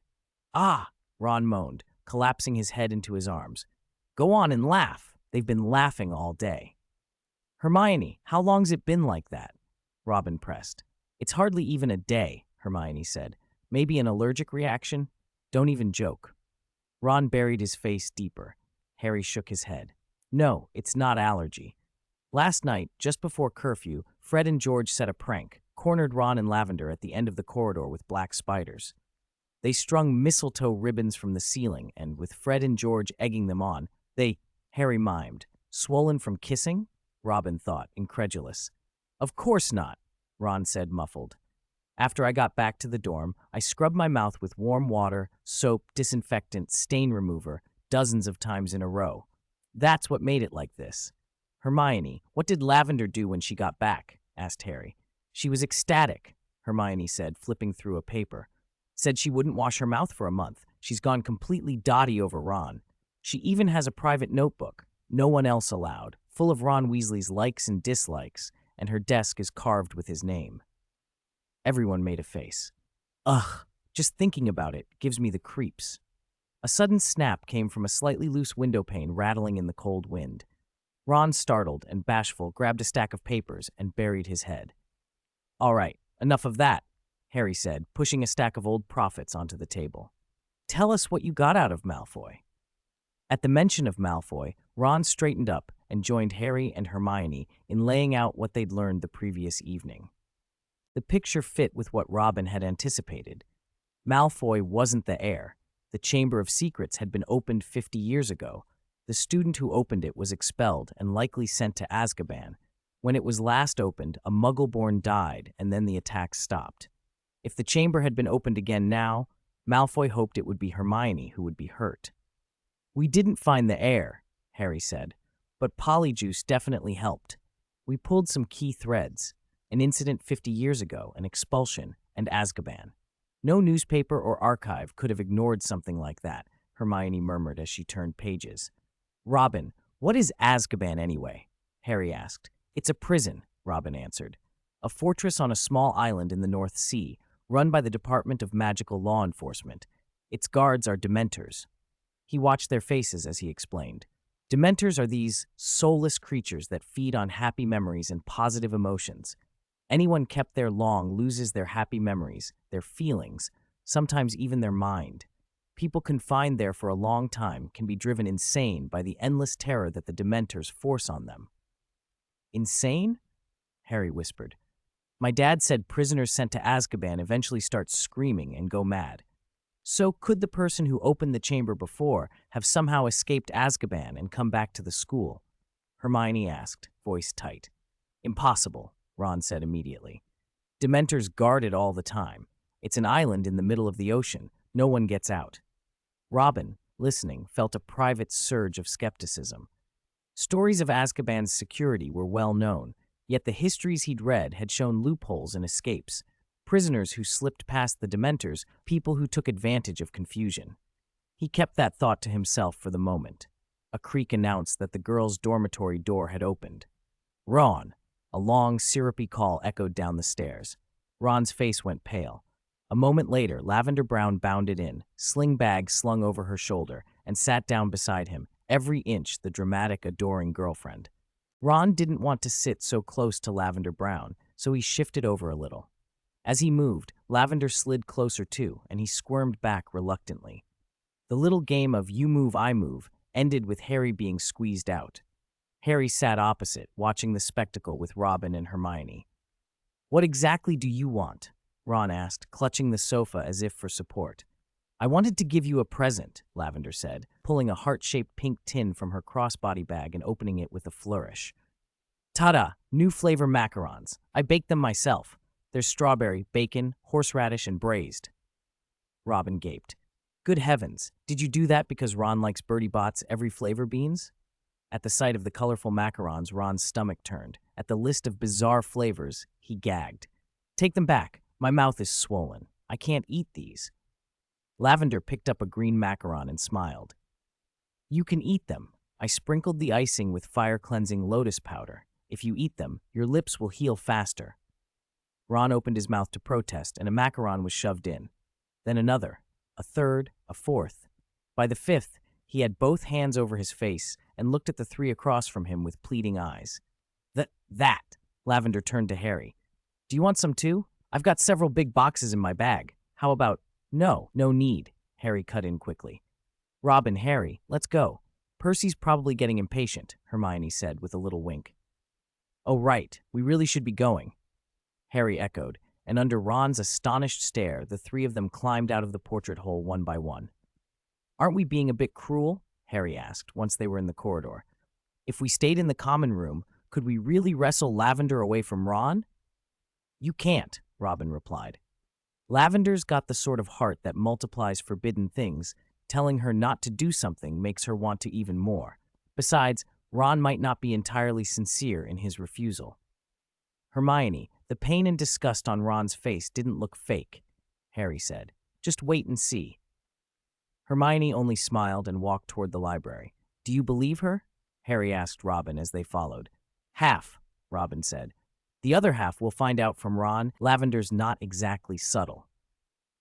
"Ah," Ron moaned, collapsing his head into his arms. "Go on and laugh. They've been laughing all day." "Hermione, how long's it been like that?" Robin pressed. "It's hardly even a day," Hermione said. "Maybe an allergic reaction? Don't even joke." Ron buried his face deeper. Harry shook his head. "No, it's not allergy. Last night, just before curfew, Fred and George set a prank, cornered Ron and Lavender at the end of the corridor with black spiders. They strung mistletoe ribbons from the ceiling, and with Fred and George egging them on, Harry mimed. "Swollen from kissing?" Robin thought, incredulous. "Of course not," Ron said, muffled. "After I got back to the dorm, I scrubbed my mouth with warm water, soap, disinfectant, stain remover, dozens of times in a row. That's what made it like this." "Hermione, what did Lavender do when she got back?" asked Harry. "She was ecstatic," Hermione said, flipping through a paper. "Said she wouldn't wash her mouth for a month. She's gone completely dotty over Ron. She even has a private notebook, no one else allowed, full of Ron Weasley's likes and dislikes, and her desk is carved with his name." Everyone made a face. "Ugh, just thinking about it gives me the creeps." A sudden snap came from a slightly loose window pane rattling in the cold wind. Ron, startled and bashful, grabbed a stack of papers and buried his head. "All right, enough of that," Harry said, pushing a stack of old prophets onto the table. "Tell us what you got out of Malfoy." At the mention of Malfoy, Ron straightened up and joined Harry and Hermione in laying out what they'd learned the previous evening. The picture fit with what Robin had anticipated. Malfoy wasn't the heir. The Chamber of Secrets had been opened 50 years ago. The student who opened it was expelled and likely sent to Azkaban. When it was last opened, a Muggle-born died, and then the attacks stopped. If the chamber had been opened again now, Malfoy hoped it would be Hermione who would be hurt. "We didn't find the heir," Harry said, "but Polyjuice definitely helped. We pulled some key threads. An incident 50 years ago, an expulsion, and Azkaban. No newspaper or archive could have ignored something like that," Hermione murmured as she turned pages. "Robin, what is Azkaban anyway?" Harry asked. "It's a prison," Robin answered. "A fortress on a small island in the North Sea, run by the Department of Magical Law Enforcement. Its guards are Dementors." He watched their faces as he explained. "Dementors are these soulless creatures that feed on happy memories and positive emotions. Anyone kept there long loses their happy memories, their feelings, sometimes even their mind. People confined there for a long time can be driven insane by the endless terror that the Dementors force on them." "Insane?" Harry whispered. "My dad said prisoners sent to Azkaban eventually start screaming and go mad. So could the person who opened the chamber before have somehow escaped Azkaban and come back to the school?" Hermione asked, voice tight. "Impossible," Ron said immediately. "Dementors guard it all the time. It's an island in the middle of the ocean. No one gets out." Robin, listening, felt a private surge of skepticism. Stories of Azkaban's security were well known, yet the histories he'd read had shown loopholes and escapes. Prisoners who slipped past the Dementors, people who took advantage of confusion. He kept that thought to himself for the moment. A creak announced that the girls' dormitory door had opened. "Ron!" A long, syrupy call echoed down the stairs. Ron's face went pale. A moment later, Lavender Brown bounded in, sling bag slung over her shoulder, and sat down beside him, every inch the dramatic, adoring girlfriend. Ron didn't want to sit so close to Lavender Brown, so he shifted over a little. As he moved, Lavender slid closer too, and he squirmed back reluctantly. The little game of you move, I move ended with Harry being squeezed out. Harry sat opposite, watching the spectacle with Robin and Hermione. "What exactly do you want?" Ron asked, clutching the sofa as if for support. I wanted to give you a present, Lavender said, pulling a heart-shaped pink tin from her crossbody bag and opening it with a flourish. Ta-da! New flavor macarons. I baked them myself. There's strawberry, bacon, horseradish, and braised. Robin gaped. Good heavens, did you do that because Ron likes Bertie Bott's every flavor beans? At the sight of the colorful macarons, Ron's stomach turned. At the list of bizarre flavors, he gagged. Take them back. My mouth is swollen. I can't eat these. Lavender picked up a green macaron and smiled. You can eat them. I sprinkled the icing with fire-cleansing lotus powder. If you eat them, your lips will heal faster. Ron opened his mouth to protest, and a macaron was shoved in. Then another, a third, a fourth. By the fifth, he had both hands over his face and looked at the three across from him with pleading eyes. That! Lavender turned to Harry. Do you want some too? I've got several big boxes in my bag. How about— No need, Harry cut in quickly. Robin, Harry, let's go. Percy's probably getting impatient, Hermione said with a little wink. Oh, right, we really should be going, Harry echoed, and under Ron's astonished stare, the three of them climbed out of the portrait hole one by one. Aren't we being a bit cruel? Harry asked once they were in the corridor. If we stayed in the common room, could we really wrestle Lavender away from Ron? You can't, Robin replied. Lavender's got the sort of heart that multiplies forbidden things. Telling her not to do something makes her want to even more. Besides, Ron might not be entirely sincere in his refusal. Hermione, the pain and disgust on Ron's face didn't look fake, Harry said. Just wait and see. Hermione only smiled and walked toward the library. Do you believe her? Harry asked Robin as they followed. Half, Robin said. The other half we'll find out from Ron. Lavender's not exactly subtle.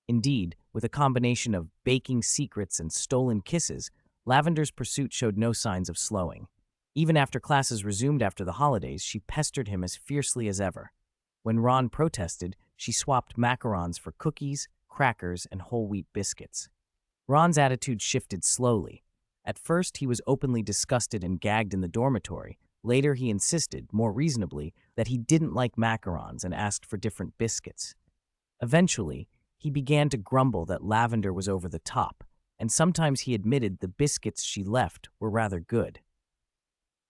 Indeed, with a combination of baking secrets and stolen kisses, Lavender's pursuit showed no signs of slowing. Even after classes resumed after the holidays, she pestered him as fiercely as ever. When Ron protested, she swapped macarons for cookies, crackers, and whole wheat biscuits. Ron's attitude shifted slowly. At first, he was openly disgusted and gagged in the dormitory. Later, he insisted, more reasonably, that he didn't like macarons and asked for different biscuits. Eventually, he began to grumble that Lavender was over the top, and sometimes he admitted the biscuits she left were rather good.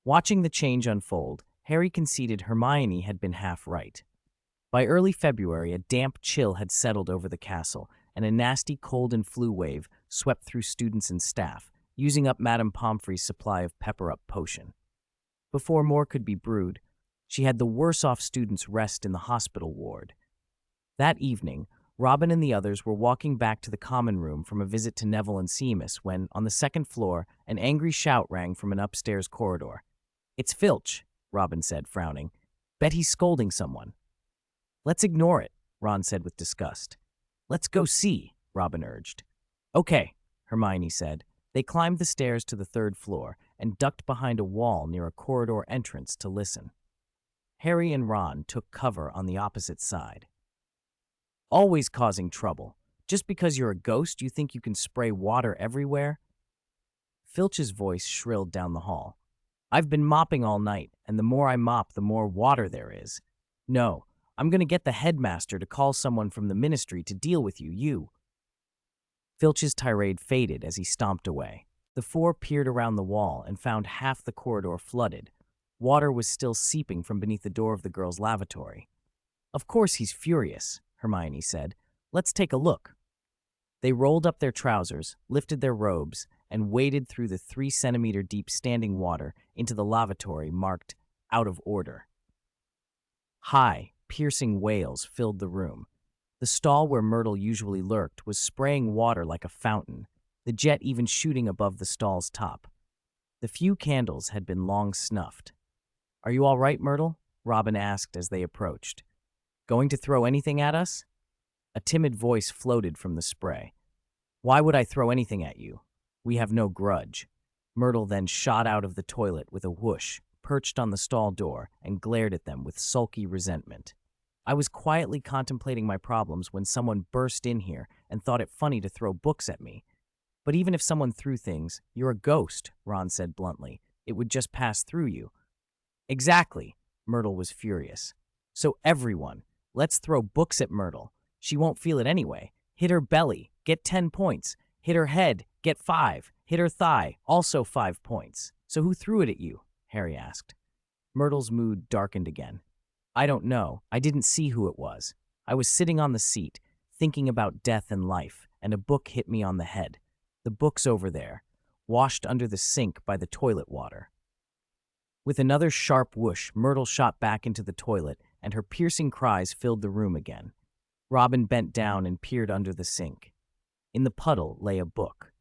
Watching the change unfold, Harry conceded Hermione had been half right. By early February, a damp chill had settled over the castle, and a nasty cold and flu wave swept through students and staff, using up Madame Pomfrey's supply of pepper-up potion. Before more could be brewed, she had the worse-off students rest in the hospital ward. That evening, Robin and the others were walking back to the common room from a visit to Neville and Seamus when, on the second floor, an angry shout rang from an upstairs corridor. It's Filch, Robin said, frowning. Bet he's scolding someone. Let's ignore it, Ron said with disgust. Let's go see, Robin urged. Okay, Hermione said. They climbed the stairs to the third floor and ducked behind a wall near a corridor entrance to listen. Harry and Ron took cover on the opposite side. Always causing trouble. Just because you're a ghost, you think you can spray water everywhere? Filch's voice shrilled down the hall. I've been mopping all night, and the more I mop, the more water there is. No, I'm going to get the headmaster to call someone from the ministry to deal with you. Filch's tirade faded as he stomped away. The four peered around the wall and found half the corridor flooded. Water was still seeping from beneath the door of the girls' lavatory. Of course he's furious, Hermione said. Let's take a look. They rolled up their trousers, lifted their robes, and waded through the 3-centimeter-deep standing water into the lavatory marked out of order. High, piercing wails filled the room. The stall where Myrtle usually lurked was spraying water like a fountain, the jet even shooting above the stall's top. The few candles had been long snuffed. Are you all right, Myrtle? Robin asked as they approached. Going to throw anything at us? A timid voice floated from the spray. Why would I throw anything at you? We have no grudge. Myrtle then shot out of the toilet with a whoosh, perched on the stall door, and glared at them with sulky resentment. I was quietly contemplating my problems when someone burst in here and thought it funny to throw books at me. But even if someone threw things, you're a ghost, Ron said bluntly. It would just pass through you. Exactly, Myrtle was furious. So everyone, let's throw books at Myrtle. She won't feel it anyway. Hit her belly. Get 10 points. Hit her head, get 5. Hit her thigh, also 5 points. So who threw it at you? Harry asked. Myrtle's mood darkened again. I don't know. I didn't see who it was. I was sitting on the seat, thinking about death and life, and a book hit me on the head. The book's over there, washed under the sink by the toilet water. With another sharp whoosh, Myrtle shot back into the toilet, and her piercing cries filled the room again. Robin bent down and peered under the sink. In the puddle lay a book.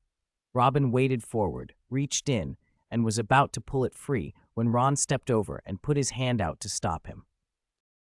Robin waded forward, reached in, and was about to pull it free when Ron stepped over and put his hand out to stop him.